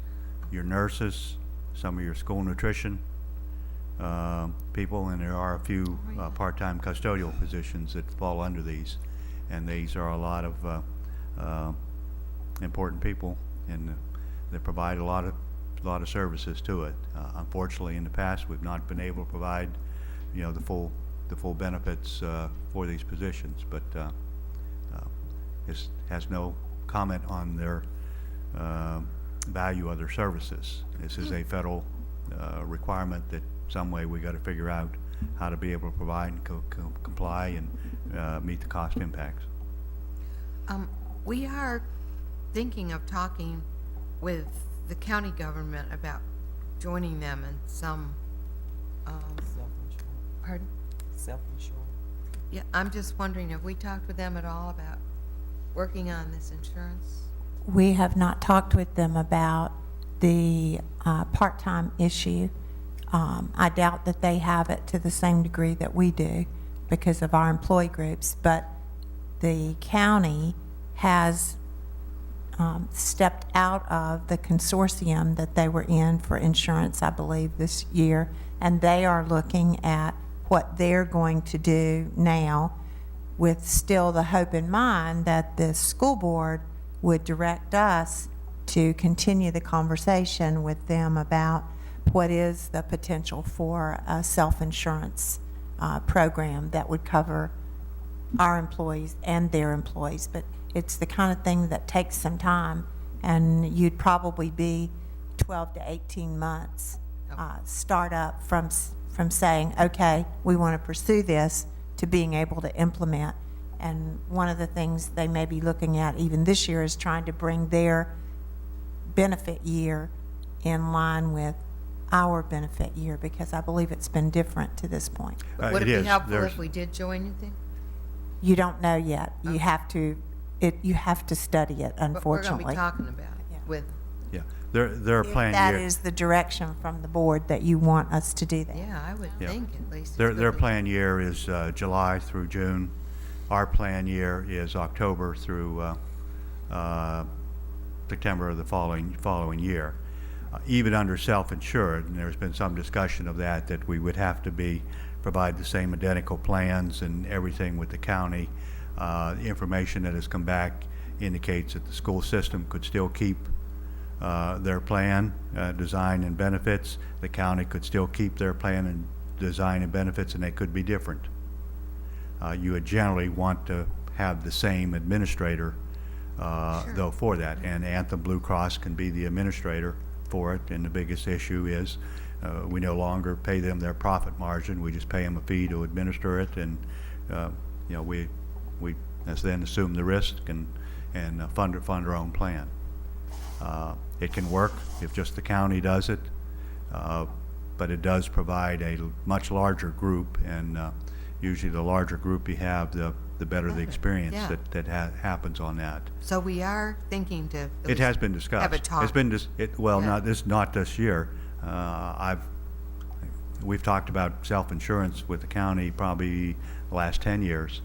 your nurses, some of your school nutrition people, and there are a few part-time custodial positions that fall under these. And these are a lot of important people, and they provide a lot of services to it. Unfortunately, in the past, we've not been able to provide, the full benefits for these positions. But this has no comment on their value of their services. This is a federal requirement that some way we got to figure out how to be able to provide and comply and meet the cost impacts. We are thinking of talking with the county government about joining them in some, pardon? Self-insured. Yeah, I'm just wondering, have we talked with them at all about working on this insurance? We have not talked with them about the part-time issue. I doubt that they have it to the same degree that we do because of our employee groups, but the county has stepped out of the consortium that they were in for insurance, I believe, this year, and they are looking at what they're going to do now, with still the hope in mind that the school board would direct us to continue the conversation with them about what is the potential for a self-insurance program that would cover our employees and their employees. But it's the kind of thing that takes some time, and you'd probably be 12 to 18 months start up from saying, okay, we want to pursue this, to being able to implement. And one of the things they may be looking at even this year is trying to bring their benefit year in line with our benefit year, because I believe it's been different to this point. Would it be helpful if we did join, you think? You don't know yet. You have to, you have to study it, But we're unfortunately. going to be talking about it with, Yeah, they're If planning. that is the direction from the board that you want us to do that. yeah, I would Yeah. think at least. Their plan year is July through June. Our plan year is October through September of the following year. Even under self-insured, and there's been some discussion of that we would have to provide the same identical plans and everything with the county. The information that has come back indicates that the school system could still keep their plan, design and benefits. The county could still keep their plan and design and benefits, and they could be different. You would generally want to have the same administrator, though, for that. And Anthem Blue Cross can be the administrator for it, and the biggest issue is we no longer pay them their profit margin. We just pay them a fee to administer it, and we as then assume the risk and fund our own plan. It can work if just the county does it, but it does provide a much larger group, and usually the larger group you have, the better the experience Yeah. that happens on that. So we are thinking to. at It least has been discussed. Have a talk. It's been Yeah. not this year. We've talked about self-insurance with the county probably the last 10 years.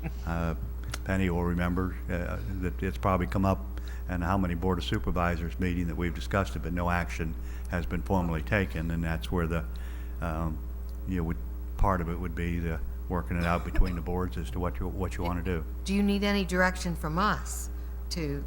Penny will remember that it's probably come up in how many Board of Supervisors meeting that we've discussed it, but no action has been formally taken, and that's where the, part of it would be the working it out between the boards as to what you want to do. Do you need any direction from us to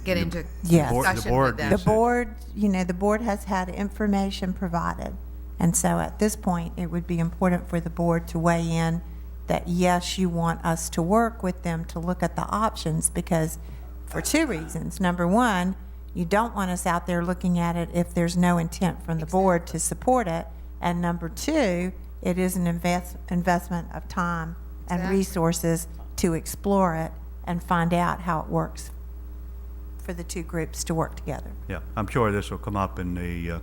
get into Yes. discussion with them? The board, the board has had information provided. And so at this point, it would be important for the board to weigh in that, yes, you want us to work with them to look at the options, because for two reasons. Number one, you don't want us out there looking at it if there's no intent from the board to support it. And number two, it is an investment of time and resources to explore it and find out how it works for the two groups to work together. Yeah, I'm sure this will come up in the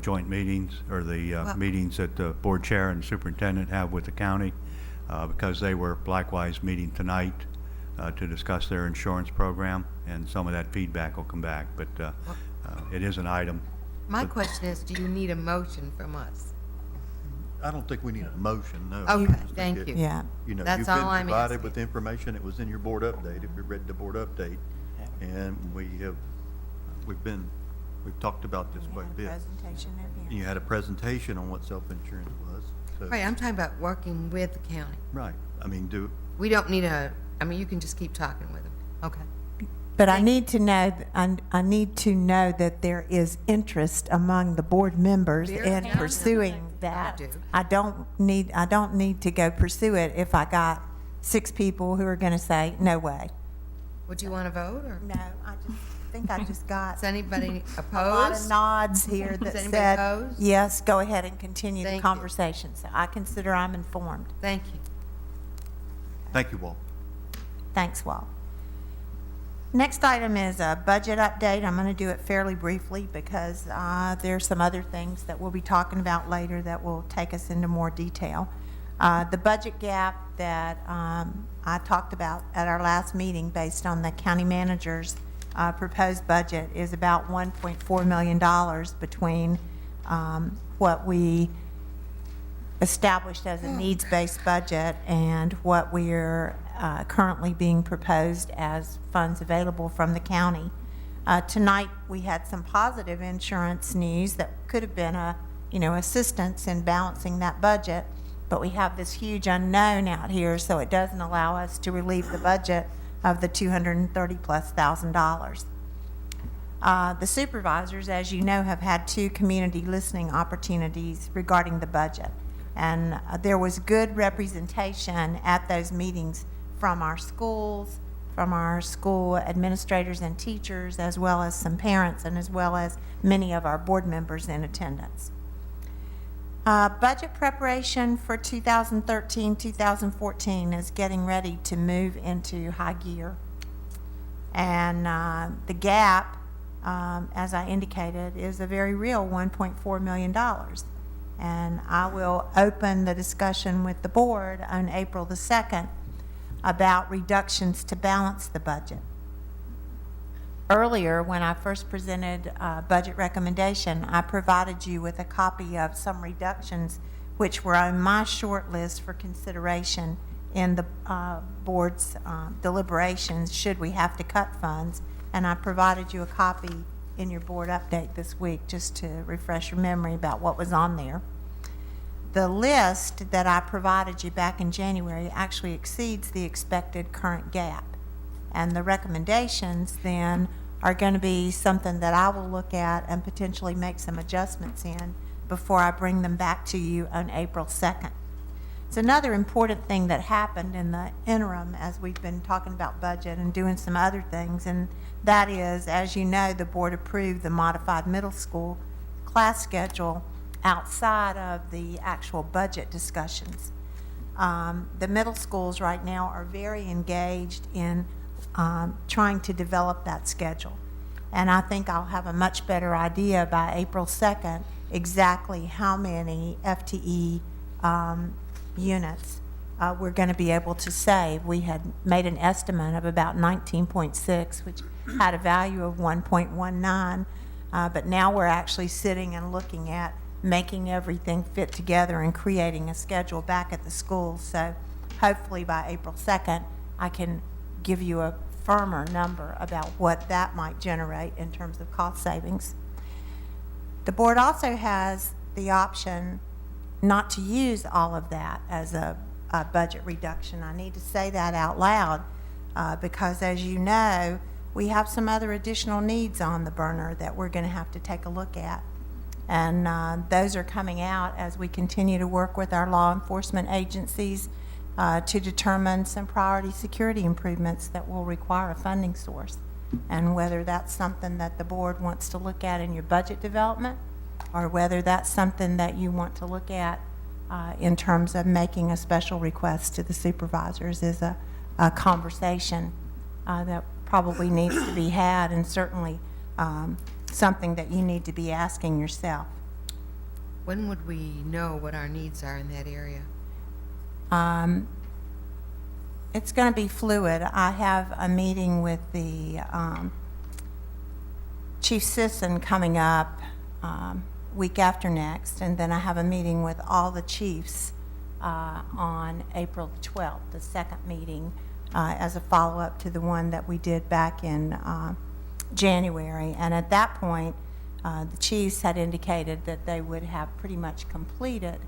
joint meetings or the meetings that the board chair and superintendent have with the county, because they were likewise meeting tonight to discuss their insurance program, and some of that feedback will come back, but it is an item. My question is, do you need a motion from us? I don't think we need a motion, no. Okay, thank you. Yeah. That's all I'm You've been provided asking. with information that was in your board update, if you read the board update, and we've talked about this quite a bit. Presentation in here. You had a presentation on what self-insurance was, so. Right, I'm talking about working with the county. Right, I mean, We don't need you can just keep talking with them. Okay. But I need to know, I need to know that there is interest among the board members in pursuing that. I don't need to go pursue it if I got 6 people who are going to say, no way. Would you want to vote, or? No, I think I just got Is anybody a lot of opposed? nods here that Is anybody said, opposed? yes, go ahead and continue the Thank you. conversation. So I consider I'm informed. Thank you. thank you, Walt. Thanks, Walt. Next item is a budget update. I'm going to do it fairly briefly because there's some other things that we'll be talking about later that will take us into more detail. The budget gap that I talked about at our last meeting based on the county manager's proposed budget is about $1.4 million between what we established as a needs-based budget and what we're currently being proposed as funds available from the county. Tonight, we had some positive insurance news that could have been assistance in balancing that budget, but we have this huge unknown out here, so it doesn't allow us to relieve the budget of the $230,000+. The supervisors, as you know, have had 2 community listening opportunities regarding the budget. And there was good representation at those meetings from our schools, from our school administrators and teachers, as well as some parents, and as well as many of our board members in attendance. Budget preparation for 2013-2014 is getting ready to move into high gear. And the gap, as I indicated, is a very real $1.4 million. And I will open the discussion with the board on April the 2nd about reductions to balance the budget. Earlier, when I first presented a budget recommendation, I provided you with a copy of some reductions which were on my short list for consideration in the board's deliberations should we have to cut funds. And I provided you a copy in your board update this week just to refresh your memory about what was on there. The list that I provided you back in January actually exceeds the expected current gap. And the recommendations then are going to be something that I will look at and potentially make some adjustments in before I bring them back to you on April 2nd. It's another important thing that happened in the interim as we've been talking about budget and doing some other things, and that is, as you know, the board approved the modified middle school class schedule outside of the actual budget discussions. The middle schools right now are very engaged in trying to develop that schedule. And I think I'll have a much better idea by April 2nd exactly how many FTE units we're going to be able to save. We had made an estimate of about 19.6, which had a value of 1.19, but now we're actually sitting and looking at making everything fit together and creating a schedule back at the school. So hopefully by April 2nd, I can give you a firmer number about what that might generate in terms of cost savings. The board also has the option not to use all of that as a budget reduction. I need to say that out loud because, as you know, we have some other additional needs on the burner that we're going to have to take a look at. And those are coming out as we continue to work with our law enforcement agencies to determine some priority security improvements that will require a funding source. And whether that's something that the board wants to look at in your budget development, or whether that's something that you want to look at in terms of making a special request to the supervisors, is a conversation that probably needs to be had, and certainly something that you need to be asking yourself. When would we know what our needs are in that area? It's going to be fluid. I have a meeting with the Chief Sisson coming up week after next, and then I have a meeting with all the chiefs on April the 12th, the second meeting, as a follow-up to the one that we did back in January. And at that point, the chiefs had indicated that they would have pretty much completed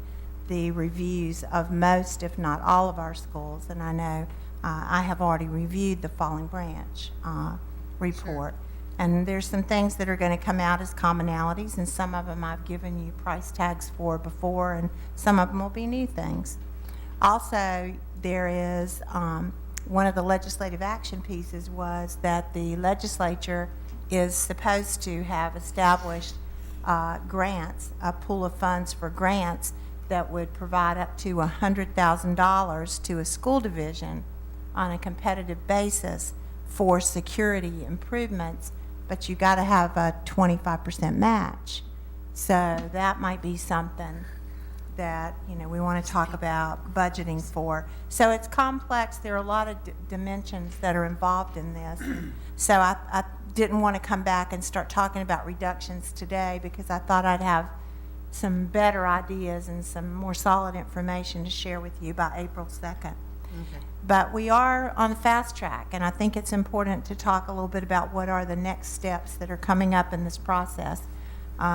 the reviews of most, if not all, of our schools. And I know I have already reviewed the Falling Branch report. Sure. And there's some things that are going to come out as commonalities, and some of them I've given you price tags for before, and some of them will be new things. Also, there is one of the legislative action pieces was that the legislature is supposed to have established grants, a pool of funds for grants that would provide up to $100,000 to a school division on a competitive basis for security improvements, but you got to have a 25% match. So that might be something that, you know, we want to talk about budgeting for. So it's complex. There are a lot of dimensions that are involved in this. And so I didn't want to come back and start talking about reductions today, because I thought I'd have some better ideas and some more solid information to share with you by April 2nd. Okay. But we are on the fast track, and I think it's important to talk a little bit about what are the next steps that are coming up in this process,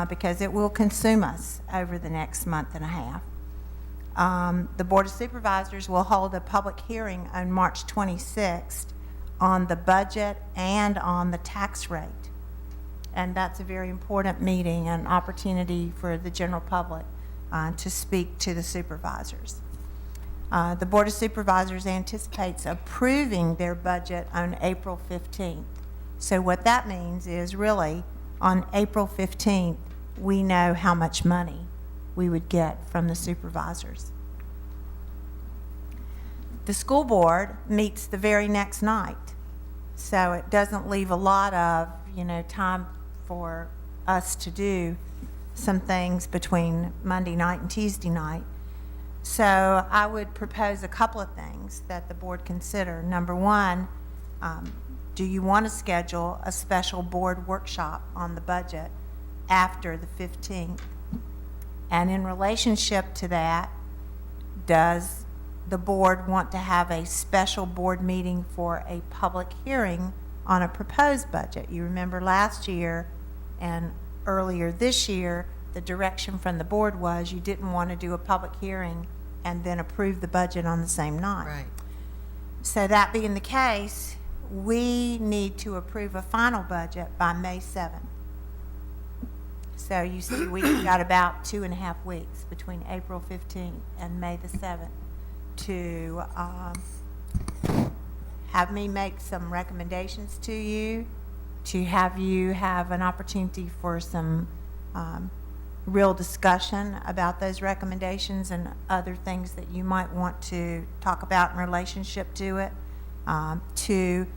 because it will consume us over the next month and a half. The Board of Supervisors will hold a public hearing on March 26th on the budget and on the tax rate. And that's a very important meeting, an opportunity for the general public to speak to the supervisors. The Board of Supervisors anticipates approving their budget on April 15th. So what that means is, really, on April 15th, we know how much money we would get from the supervisors. The school board meets the very next night, so it doesn't leave a lot of, time for us to do some things between Monday night and Tuesday night. So I would propose a couple of things that the board consider. Number one, do you want to schedule a special board workshop on the budget after the 15th? And in relationship to that, does the board want to have a special board meeting for a public hearing on a proposed budget? You remember last year and earlier this year, the direction from the board was you didn't want to do a public hearing and then approve the budget on the same night. Right. So that being the case, we need to approve a final budget by May 7th. So you see, we've got about 2.5 weeks between April 15th and May the 7th to have me make some recommendations to you, to have you have an opportunity for some real discussion about those recommendations and other things that you might want to talk about in relationship to it, to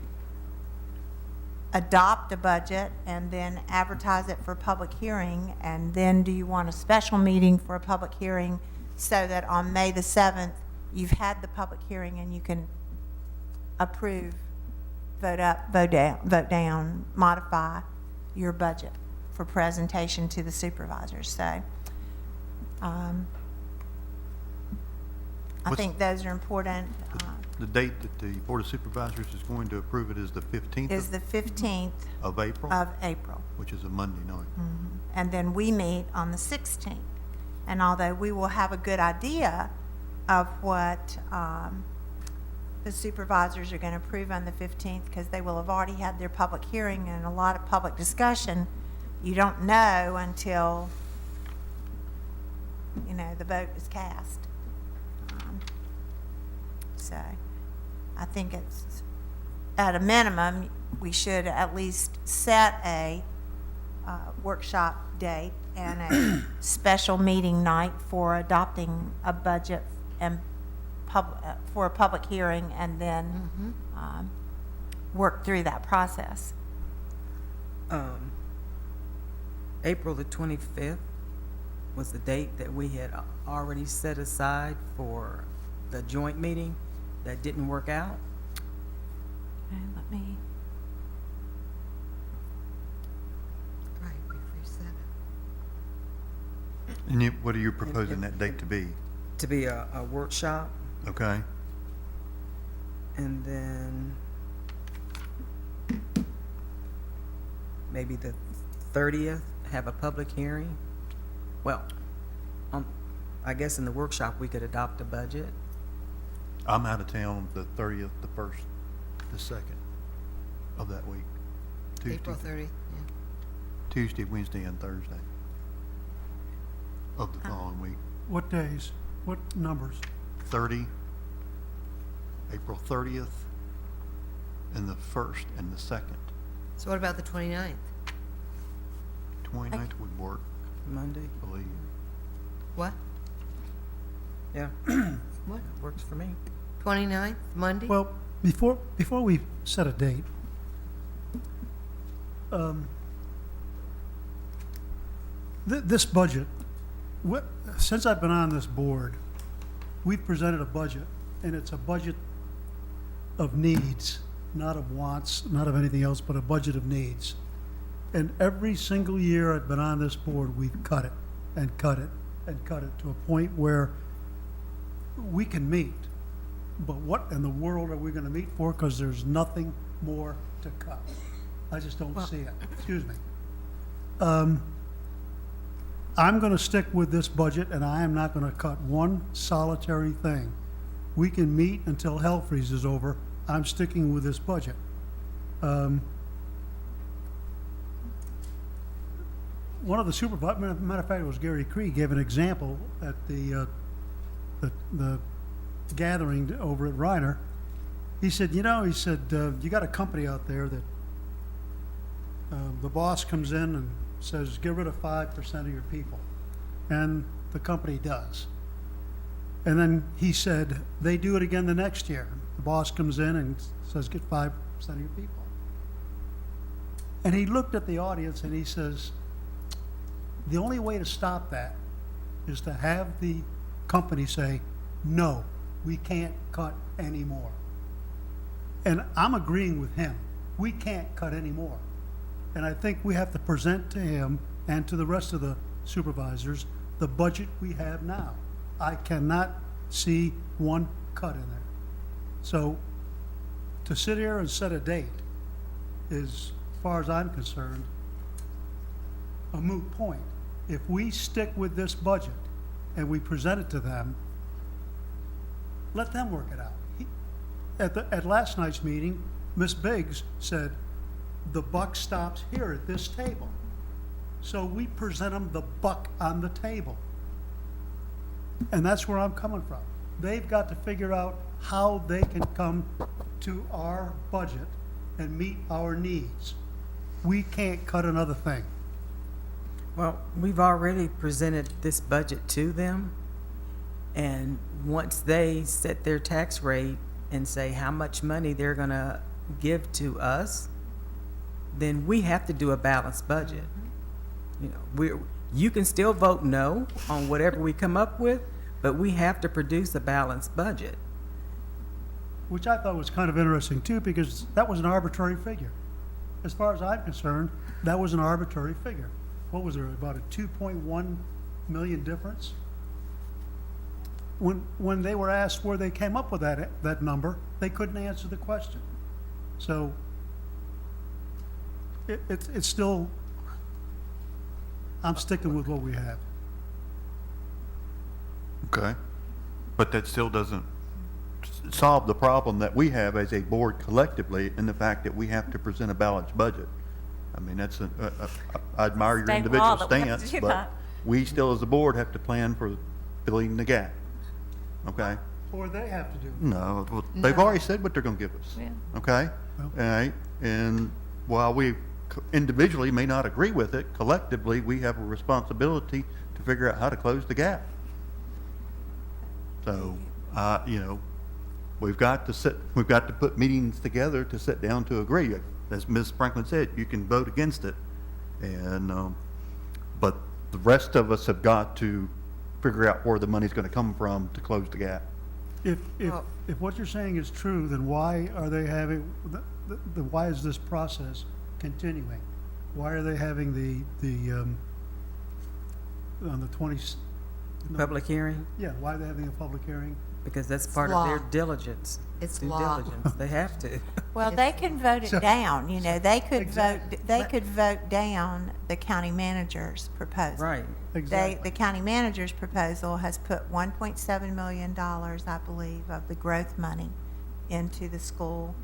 adopt a budget and then advertise it for public hearing, and then do you want a special meeting for a public hearing so that on May the 7th you've had the public hearing and you can approve, vote up, vote down, modify your budget for presentation to the supervisors. So I think those are important. the date that the Board of Supervisors is going to approve it is the 15th Is the 15th of April, of April. which is a Monday night. And then we meet on the 16th. And although we will have a good idea of what the supervisors are going to approve on the 15th, because they will have already had their public hearing and a lot of public discussion, you don't know until, you know, the vote is cast. So I think it's, at a minimum, we should at least set a workshop date and a special meeting night for adopting a budget and for a public hearing, and then work through that process. April the 25th was the date that we had already set aside for the joint meeting that didn't work out. And let me, Right, before 7. And what are you proposing that date to be? To be a workshop, Okay? and then maybe the 30th, have a public hearing. Well, I guess in the workshop, we could adopt a budget. I'm out of town the 30th, the 1st, the 2nd of that week. April 30th, yeah. Tuesday, Wednesday, and Thursday of the following week. What days? What numbers? 30, April 30th, and the 1st and the 2nd. So what about the 29th? 29th would work, Monday, I believe. What? yeah, What? works for me. 29th, Monday? Well, before we set a date, this budget, since I've been on this board, we've presented a budget, and it's a budget of needs, not of wants, not of anything else, but a budget of needs. And every single year I've been on this board, we've cut it and cut it and cut it to a point where we can meet. But what in the world are we going to meet for? Because there's nothing more to cut. I just don't see it. Excuse me. I'm going to stick with this budget, and I am not going to cut one solitary thing. We can meet until hell freezes over. I'm sticking with this budget. One of the supervisors, matter of fact, it was Gary Krieg, gave an example at the gathering over at Reiner. He said, you got a company out there that the boss comes in and says, get rid of 5% of your people. And the company does. And then he said, they do it again the next year. The boss comes in and says, get 5% of your people. And he looked at the audience and he says, the only way to stop that is to have the company say, no, we can't cut anymore. And I'm agreeing with him. We can't cut anymore. And I think we have to present to him and to the rest of the supervisors the budget we have now. I cannot see one cut in there. So to sit here and set a date is, as far as I'm concerned, a moot point. If we stick with this budget and we present it to them, let them work it out. At last night's meeting, Ms. Biggs said, the buck stops here at this table. So we present them the buck on the table. And that's where I'm coming from. They've got to figure out how they can come to our budget and meet our needs. We can't cut another thing. Well, we've already presented this budget to them, and once they set their tax rate and say how much money they're going to give to us, then we have to do a balanced budget. You can still vote no on whatever we come up with, but we have to produce a balanced budget. Which I thought was kind of interesting too, because that was an arbitrary figure. As far as I'm concerned, that was an arbitrary figure. What was there, about a 2.1 million difference? when they were asked where they came up with that number, they couldn't answer the question. So it's still, I'm sticking with what we have. Okay. But that still doesn't solve the problem that we have as a board collectively in the fact that we have to present a balanced budget. I mean, that's I admire your State individual law that we have to stance, do but that. we still as a board have to plan for filling the gap. Okay? Or they have to do it. No, well, they've already said what they're gonna give us. Yeah. Okay? All right? And while we individually may not agree with it, collectively, we have a responsibility to figure out how to close the gap. So, you know, we've got to put meetings together to sit down to agree. As Ms. Franklin said, you can vote against it. And, but the rest of us have got to figure out where the money's gonna come from to close the gap. If what you're saying is true, then why are they having, why is this process continuing? Why are they having on the 20th? Public hearing, Yeah, why are they having a public hearing? because that's part of their law. diligence. It's Due law. diligence. They have to. Well, they can vote So- it down, you know, they could vote, Exactly. they could vote down the county manager's proposal. Right. Exactly. The county manager's proposal has put $1.7 million, I believe, of the growth money into the school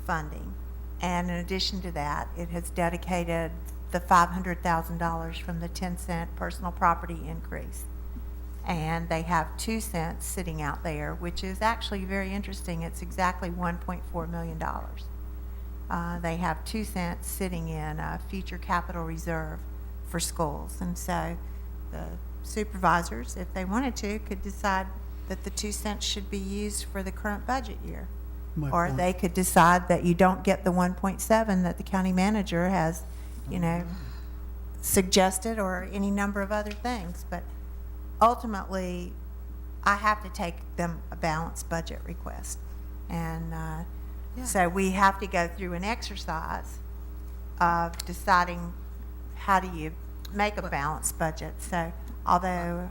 funding. And in addition to that, it has dedicated the $500,000 from the 10-cent personal property increase. And they have 2 cents sitting out there, which is actually very interesting. It's exactly $1.4 million. They have 2 cents sitting in a future capital reserve for schools. And so the supervisors, if they wanted to, could decide that the 2 cents should be used for the current budget year. My Or point. they could decide that you don't get the 1.7 that the county manager has, you know, suggested, or any number of other things. But ultimately, I have to take them a balanced budget request. And so we have to go through an exercise of deciding how do you make a balanced budget. So although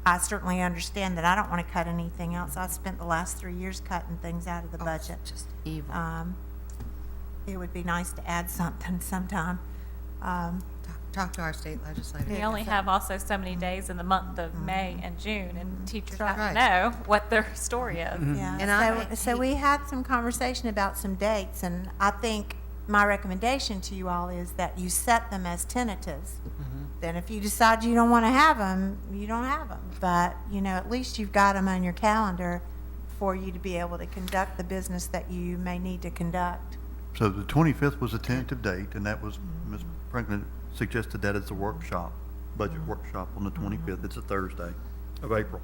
I certainly understand that I don't want to cut anything else, I've spent the last 3 years cutting things out of the budget. Just evil. It would be nice to add something sometime. Talk to our state legislator. We only have also so many days in the month of May and June, and teachers have Right. to know what their story is. Yeah, And so we had some conversation about some dates, and I think my recommendation to you all is that you set them as tentatives. Then if you decide you don't want to have them, you don't have them. But, you know, at least you've got them on your calendar for you to be able to conduct the business that you may need to conduct. So the 25th was a tentative date, and that was, Ms. Franklin suggested that as a workshop, budget workshop on the 25th. It's a Thursday of April.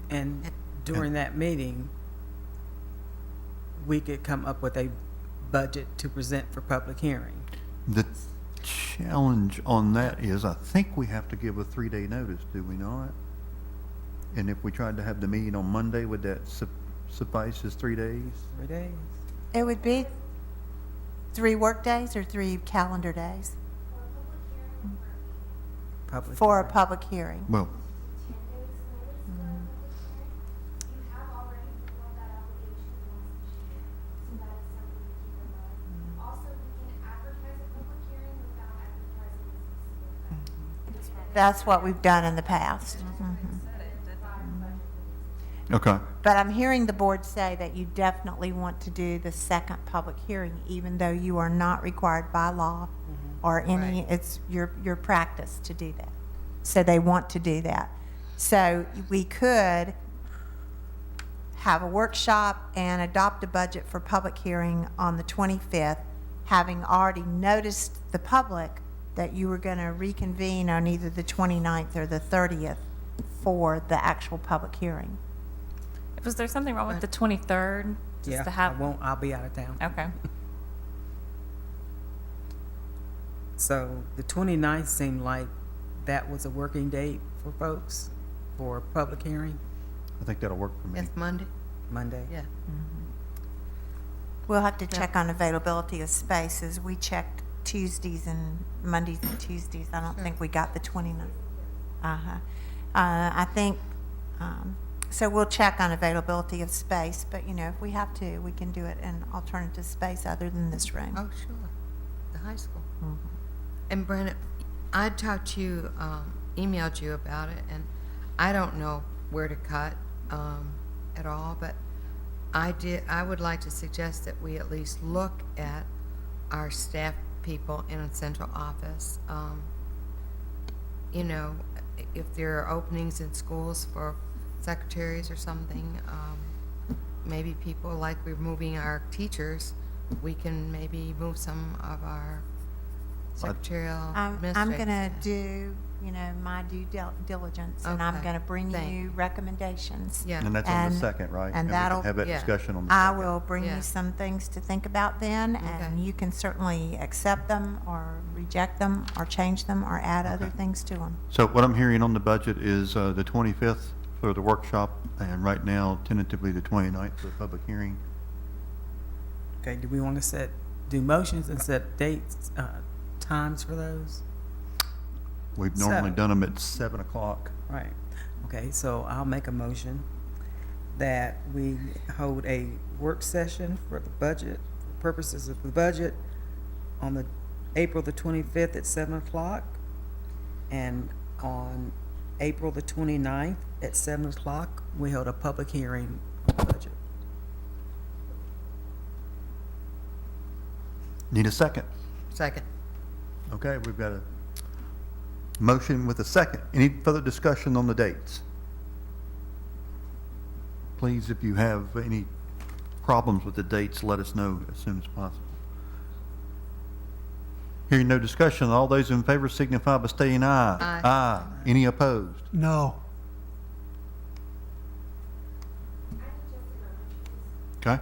And during that meeting, we could come up with a budget to present for public hearing. The challenge on that is, I think we have to give a 3-day notice, do we not? And if we tried to have the meeting on Monday, would that suffice as 3 days? 3 days. It would be 3 work days or 3 calendar days Public. for a public hearing. Well, That's what we've done in the past. okay. But I'm hearing the board say that you definitely want to do the second public hearing, even though you are not required by law or any, it's your practice to do that. So they want to do that. So we could have a workshop and adopt a budget for public hearing on the 25th, having already noticed the public that you were going to reconvene on either the 29th or the 30th for the actual public hearing. Was there something wrong with the 23rd? Just Yeah, to have, I'll be out of town. okay. So the 29th seemed like that was a working date for folks for a public hearing, I think that'll work for me. It's Monday? Monday. Yeah. We'll have to check on availability of spaces. We checked Tuesdays and Mondays and Tuesdays. I don't think we got the 29th. I think So we'll check on availability of space, but, you know, if we have to, we can do it in alternative space other than this room. Oh, sure, the high school. And Brenda, I talked to you, emailed you about it, and I don't know where to cut at all, but I would like to suggest that we at least look at our staff people in a central office. You know, if there are openings in schools for secretaries or something, maybe people, like we're moving our teachers, we can maybe move some of our secretarial I'm administrative going to staff. do, you know, my due diligence, and I'm Okay. going to bring Thank you recommendations. Yeah. And that's on the second, right? And we can that'll, have that yeah. discussion on the I second. will bring Yeah. you some things to think about then, and you can certainly accept them or reject them or change them or add other things to them. So what I'm hearing on the budget is the 25th for the workshop, and right now tentatively the 29th for the public hearing. Okay, do we want to do motions and set dates, times for those? We've normally So- done them at 7 o'clock. Right. Okay, so I'll make a motion that we hold a work session for the budget, for purposes of the budget, on the April the 25th at 7 o'clock, and on April the 29th at 7 o'clock, we held a public hearing on the budget. Need a second? Second. Okay, we've got a motion with a second. Any further discussion on the dates? Please, if you have any problems with the dates, let us know as soon as possible. Hearing no discussion, all those in favor signify by stating aye. Aye. Aye. Any opposed? No. Okay.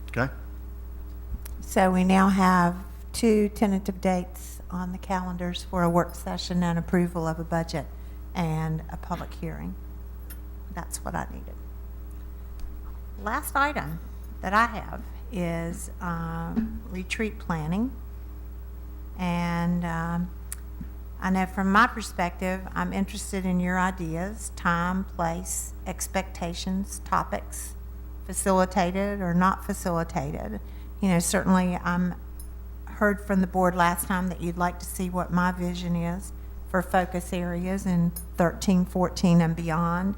Okay. So we now have 2 tentative dates on the calendars for a work session and approval of a budget and a public hearing. That's what I needed. Last item that I have is retreat planning. And I know from my perspective, I'm interested in your ideas, time, place, expectations, topics, facilitated or not facilitated. You know, certainly I'm heard from the board last time that you'd like to see what my vision is for focus areas in 13, 14, and beyond.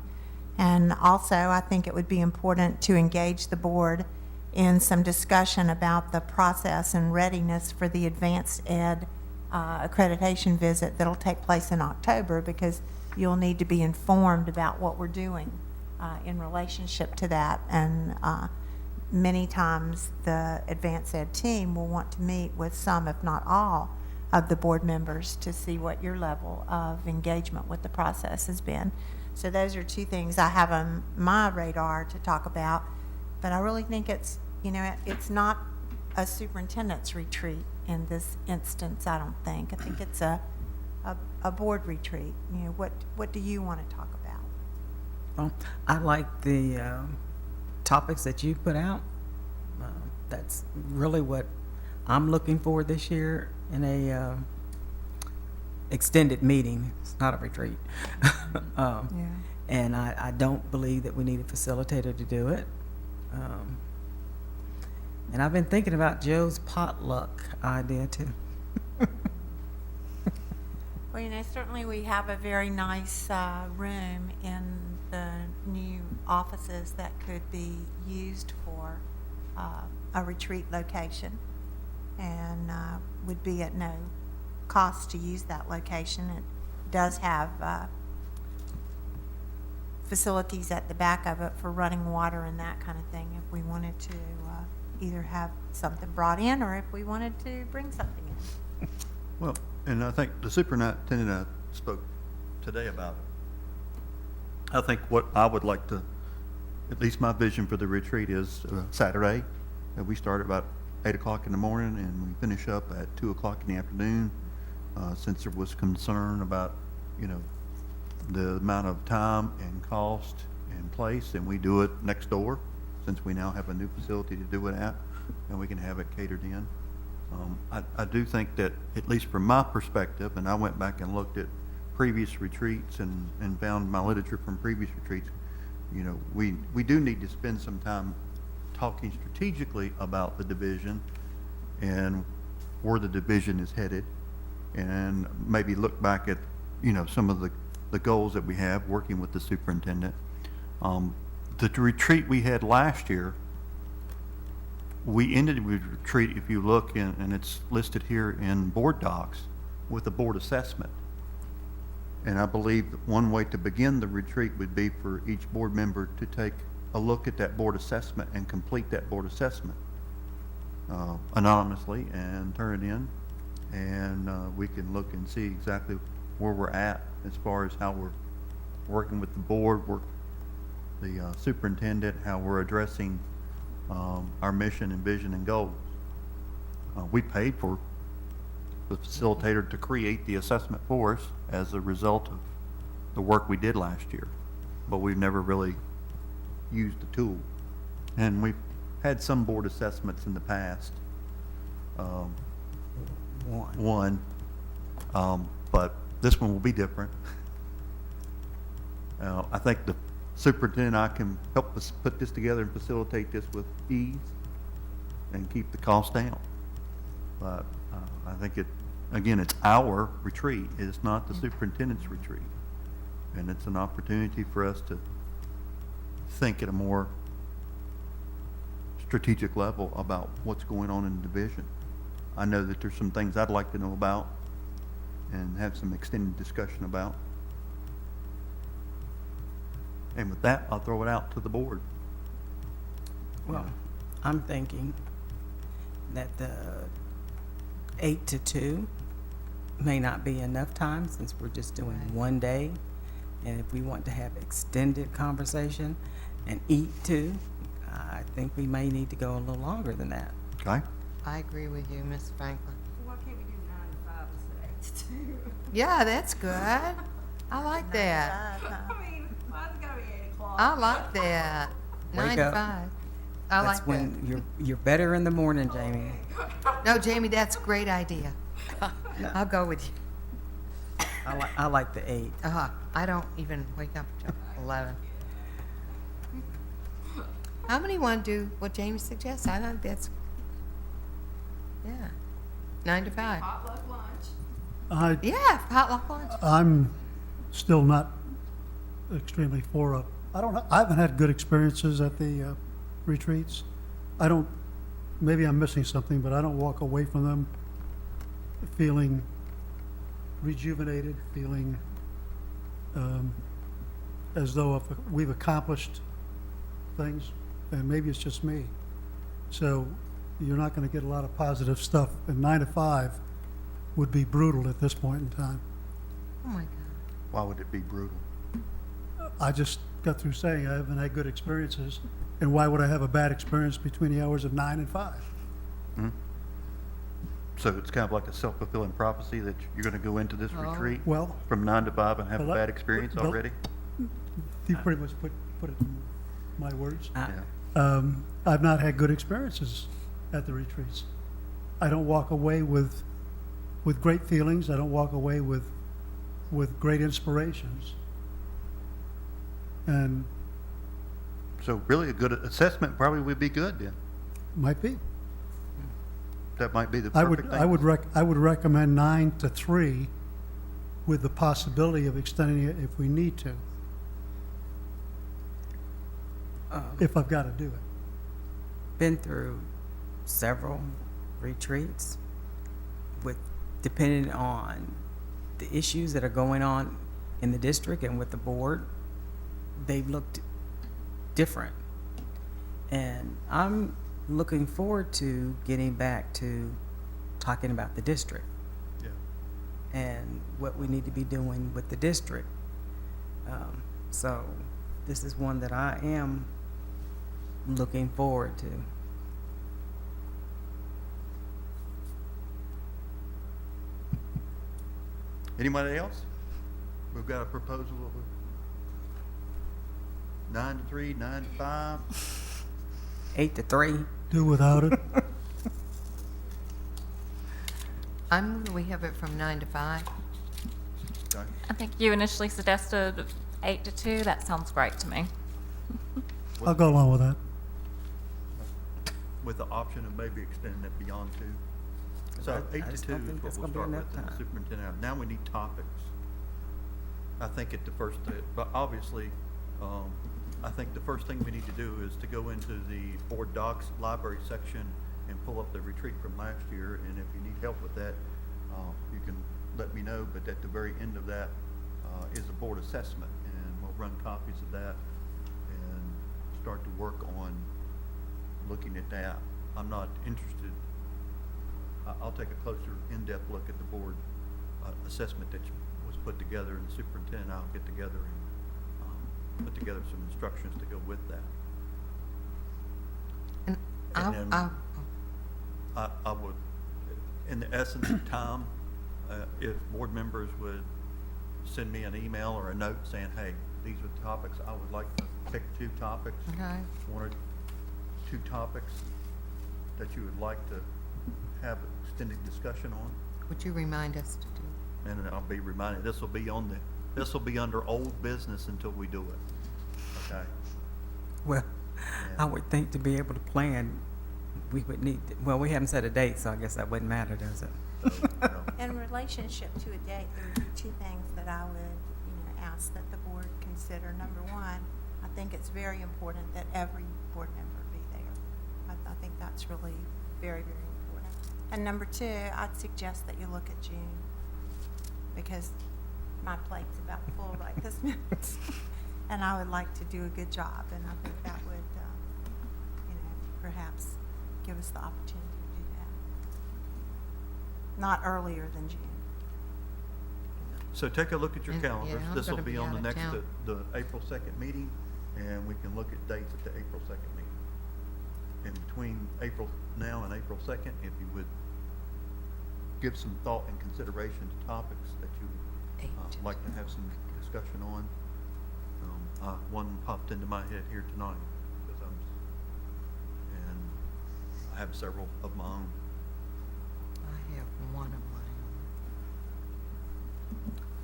And also, I think it would be important to engage the board in some discussion about the process and readiness for the advanced ed accreditation visit that'll take place in October, because you'll need to be informed about what we're doing in relationship to that. And many times the advanced ed team will want to meet with some, if not all, of the board members to see what your level of engagement with the process has been. So those are 2 things I have on my radar to talk about. But I really think it's, you know, it's not a superintendent's retreat in this instance, I don't think. I think it's a board retreat. You know, what do you want to talk about? Well, I like the topics that you put out. That's really what I'm looking for this year in a extended meeting. It's not a retreat. Yeah. And I don't believe that we need a facilitator to do it. And I've been thinking about Joe's potluck idea too. Well, you know, certainly we have a very nice room in the new offices that could be used for a retreat location, and would be at no cost to use that location. It does have facilities at the back of it for running water and that kind of thing if we wanted to either have something brought in or if we wanted to bring something in. Well, and I think the superintendent spoke today about it. I think what I would like to, at least my vision for the retreat is Saturday. We start at about 8 o'clock in the morning and we finish up at 2 o'clock in the afternoon. Since there was concern about, you know, the amount of time and cost and place, and we do it next door since we now have a new facility to do it at, and we can have it catered in. I do think that, at least from my perspective, and I went back and looked at previous retreats and found my literature from previous retreats, you know, we do need to spend some time talking strategically about the division and where the division is headed, and maybe look back at, you know, some of the goals that we have working with the superintendent. The retreat we had last year, we ended with retreat, if you look, and it's listed here in board docs, with a board assessment. And I believe that one way to begin the retreat would be for each board member to take a look at that board assessment and complete that board assessment anonymously and turn it in. And we can look and see exactly where we're at as far as how we're working with the board, the superintendent, how we're addressing our mission and vision and goals. We paid for the facilitator to create the assessment for us as a result of the work we did last year, but we've never really used the tool. And we've had some board assessments in the past. But this one will be different. I think the superintendent and I can help us put this together and facilitate this with ease and keep the cost down. But I think again, it's our retreat. It's not the superintendent's retreat. And it's an opportunity for us to think at a more strategic level about what's going on in the division. I know that there's some things I'd like to know about and have some extended discussion about. And with that, I'll throw it out to the board. Well, I'm thinking that the 8 to 2 may not be enough time since we're just doing one day. And if we want to have extended conversation and eat too, I think we may need to go a little longer than that. Okay. I agree with you, Ms. Franklin. Why can't we do 9 to 5 instead of 8 to 2? Yeah, that's good. I like that. I mean, why's it gotta be 8 o'clock? I like that. Wake 9 to up. 5. I That's like when you're better in the morning, Jamie. that. No, Jamie, that's a great idea. I'll go with you. I like the 8. I don't even wake up till 11. How many want to do what Jamie suggests? I think that's, yeah, 9 to 5. Potluck lunch. Yeah, potluck lunch. I'm still not extremely for a, I haven't had good experiences at the retreats. Maybe I'm missing something, but I don't walk away from them feeling rejuvenated, feeling as though we've accomplished things, and maybe it's just me. So you're not going to get a lot of positive stuff, and 9 to 5 would be brutal at this point in time. Oh my God. Why would it be brutal? I just got through saying I haven't had good experiences, and why would I have a bad experience between the hours of 9 and 5? Hmm? So it's kind of like a self-fulfilling prophecy that you're going to go into this retreat Well, from 9 to 5 and have a well, bad experience well, already? You pretty much put it in my words. Yeah. I've not had good experiences at the retreats. I don't walk away with great feelings. I don't walk away with great inspirations. And So really a good assessment probably would be good then. might be. That might be the I perfect would thing. I would recommend 9 to 3 with the possibility of extending it if we need to. If I've got to do it. Been through several retreats depending on the issues that are going on in the district and with the board, they've looked different. And I'm looking forward to getting back to talking about the district. Yeah. And what we need to be doing with the district. So this is one that I am looking forward to. Anybody else? We've got a proposal of 9 to 3, 9 to 5. 8 to 3. Do without it. I move we have it from 9 to 5. I think you initially suggested 8 to 2. That sounds great to me. I'll go along with that. With the option of maybe extending it beyond 2. So I 8 to just 2 don't is think what that's we'll gonna be start enough with in the time. superintendent. Now we need topics. I think at the first, but obviously, I think the first thing we need to do is to go into the board docs library section and pull up the retreat from last year. And if you need help with that, you can let me know. But at the very end of that is a board assessment, and we'll run copies of that and start to work on looking at that. I'm not interested. I'll take a closer, in-depth look at the board assessment that was put together, and the superintendent and I'll get together and put together some instructions to go with that. And And then I would, in the essence of time, if board members would send me an email or a note saying, hey, these are the topics, I would like to pick 2 topics. Okay. 1 or 2 topics that you would like to have extended discussion on. Would you remind us to do? And I'll be reminded, this will be under old business until we do it. Okay? Well, I would think to be able to plan, we would need, well, we haven't set a date, so I guess that wouldn't matter, does it? In relationship to a date, there would be 2 things that I would, ask that the board consider. Number 1, I think it's very important that every board member be there. I think that's really very, very important. And number 2, I'd suggest that you look at June, because my plate's about full right this minute. And I would like to do a good job, and I think that would, perhaps give us the opportunity to do that. Not earlier than June. So take a look at your And, calendars. yeah, I'm This will gonna be be on out the of next, town. the April 2nd meeting, and we can look at dates at the April 2nd meeting. And between April now and April 2nd, if you would give some thought and consideration to topics that you would like to have some discussion on. One popped into my head here tonight, because and I have several of my own. I have one of my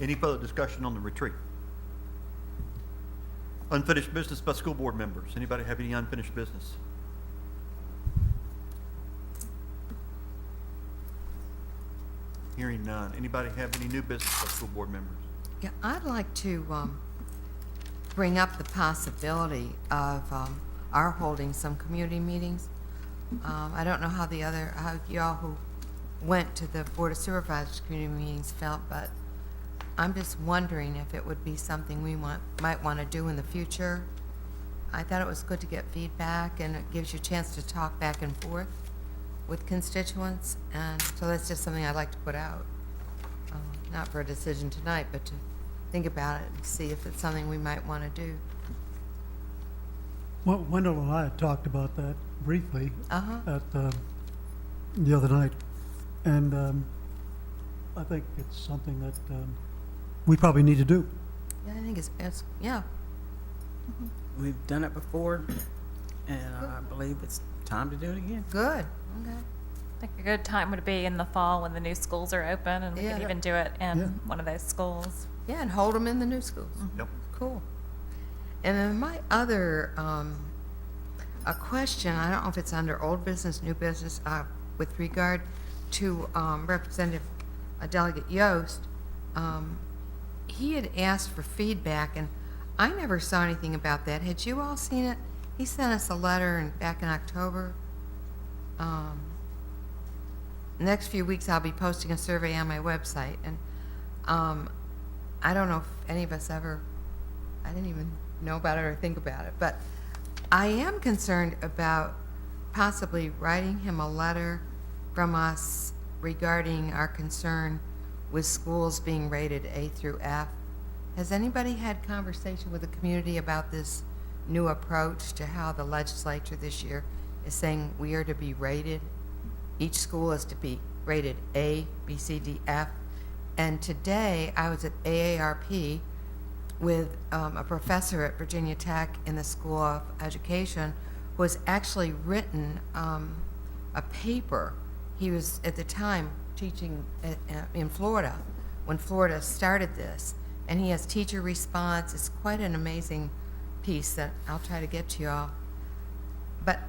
Any further discussion on the retreat? Unfinished business by school board members. Anybody have any unfinished business? Hearing none. Anybody have any new business by school board members? Yeah, I'd like to bring up the possibility of our holding some community meetings. I don't know how y'all who went to the Board of Supervisors community meetings felt, but I'm just wondering if it would be something we might want to do in the future. I thought it was good to get feedback, and it gives you a chance to talk back and forth with constituents, and so that's just something I'd like to put out. Not for a decision tonight, but to think about it and see if it's something we might want to do. Well, Wendell and I had talked about that briefly Uh-huh. at the other night, and I think it's something that we probably need to do. Yeah, I think it's yeah. We've done it before, and I believe it's time to do it again. Good. Okay. I think a good time would be in the fall when the new schools are open, and we Yeah, could that- even do it in Yeah. one of those schools. Yeah, and hold them in the new schools. Yep. Cool. And then my other, a question, I don't know if it's under old business, new business, with regard to Representative Delegate Yost. He had asked for feedback, and I never saw anything about that. Had you all seen it? He sent us a letter back in October. Next few weeks, I'll be posting a survey on my website, and I don't know if any of us ever, I didn't even know about it or think about it, but I am concerned about possibly writing him a letter from us regarding our concern with schools being rated A through F. Has anybody had conversation with the community about this new approach to how the legislature this year is saying we are to be rated? Each school is to be rated A, B, C, D, F. And today, I was at AARP with a professor at Virginia Tech in the School of Education was actually written a paper. He was, at the time, teaching in Florida, when Florida started this. And he has teacher response. It's quite an amazing piece that I'll try to get to you all. But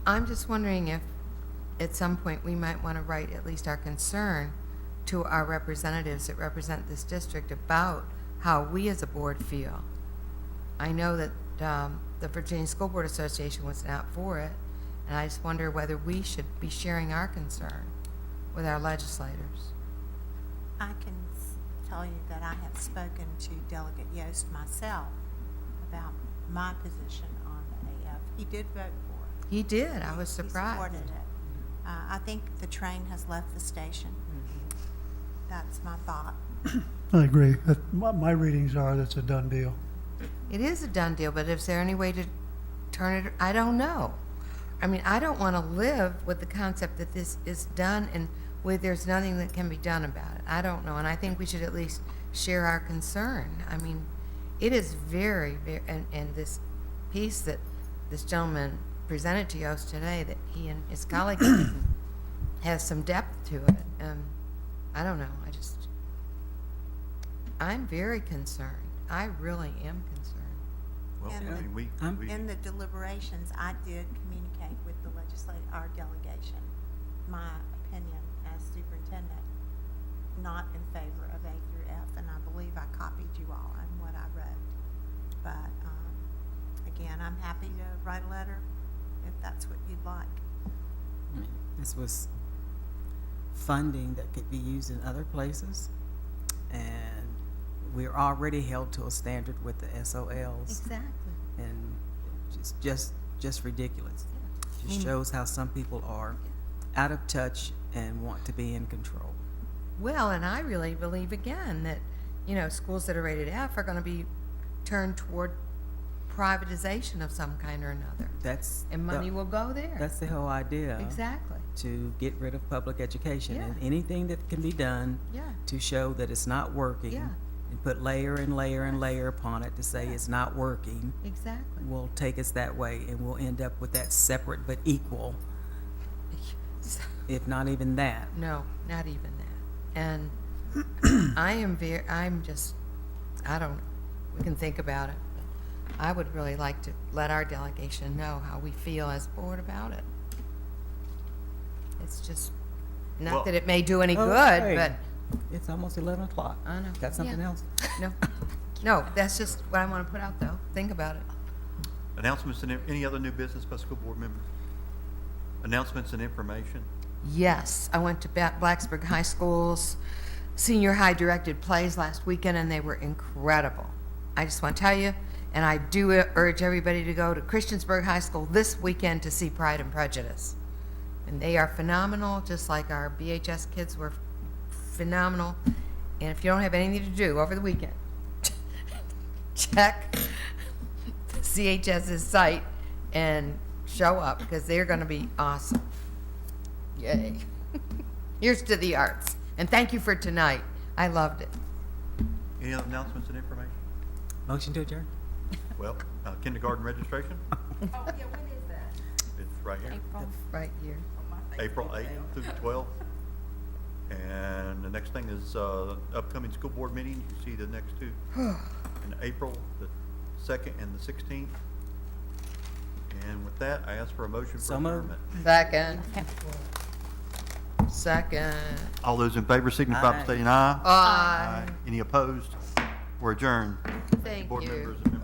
I'm just wondering if at some point we might want to write at least our concern to our representatives that represent this district about how we as a board feel. I know that the Virginia School Board Association was not for it, and I just wonder whether we should be sharing our concern with our legislators. I can tell you that I have spoken to Delegate Yost myself about my position on the AF. He did vote for it. He did. I was He surprised. supported it. I think the train has left the station. That's my thought. I agree. My readings are that's a done deal. It is a done deal, but is there any way to turn it? I don't know. I mean, I don't want to live with the concept that this is done and there's nothing that can be done about it. I don't know, and I think we should at least share our concern. I mean, it is very, very, and this piece that this gentleman presented to us today, that he and his colleague has some depth to it. I don't know. I'm very concerned. I really am concerned. Well, In I the- mean, we In the deliberations, I did communicate with the our delegation, my opinion as superintendent, not in favor of A through F, and I believe I copied you all on what I wrote. But, again, I'm happy to write a letter if that's what you'd like. I mean, this was funding that could be used in other places, and we're already held to a standard with the SOLs. Exactly. And it's just ridiculous. Just shows how some people are out of touch and want to be in control. Well, and I really believe again that, schools that are rated F are going to be turned toward privatization of some kind or another. And money will go there. That's the whole idea. Exactly. To get rid of public education, Yeah. and anything that can be done Yeah. to show that it's not working, Yeah. and put layer and layer and layer upon it to say it's not working, Exactly. will take us that way, and we'll end up with that separate but equal, if not even that. No, not even that. And I don't know. We can think about it. But I would really like to let our delegation know how we feel as board about it. It's just, not that it may do any good, Okay. but. It's almost 11 o'clock. I know. Got something Yeah. else? No, that's just what I want to put out, though. Think about it. Announcements and any other new business by school board members? Announcements and information? Yes, I went to Blacksburg High School's senior high directed plays last weekend, and they were incredible. I just want to tell you, and I do urge everybody to go to Christiansburg High School this weekend to see Pride and Prejudice. And they are phenomenal, just like our BHS kids were phenomenal. And if you don't have anything to do over the weekend, check CHS's site and show up, because they're going to be awesome. Yay. Here's to the arts. And thank you for tonight. I loved it. Any other announcements and information? Motion to adjourn? Well, kindergarten registration? Oh, yeah, when is that? It's right here. Right here. April 8th through the 12th. And the next thing is upcoming school board meetings. You see the next two in April, the 2nd and the 16th. And with that, I ask for a motion for So moved. adjournment. Second. All those in favor signify by Aye. saying aye. Aye. Any opposed? We're adjourned. Thank Board you. members and members.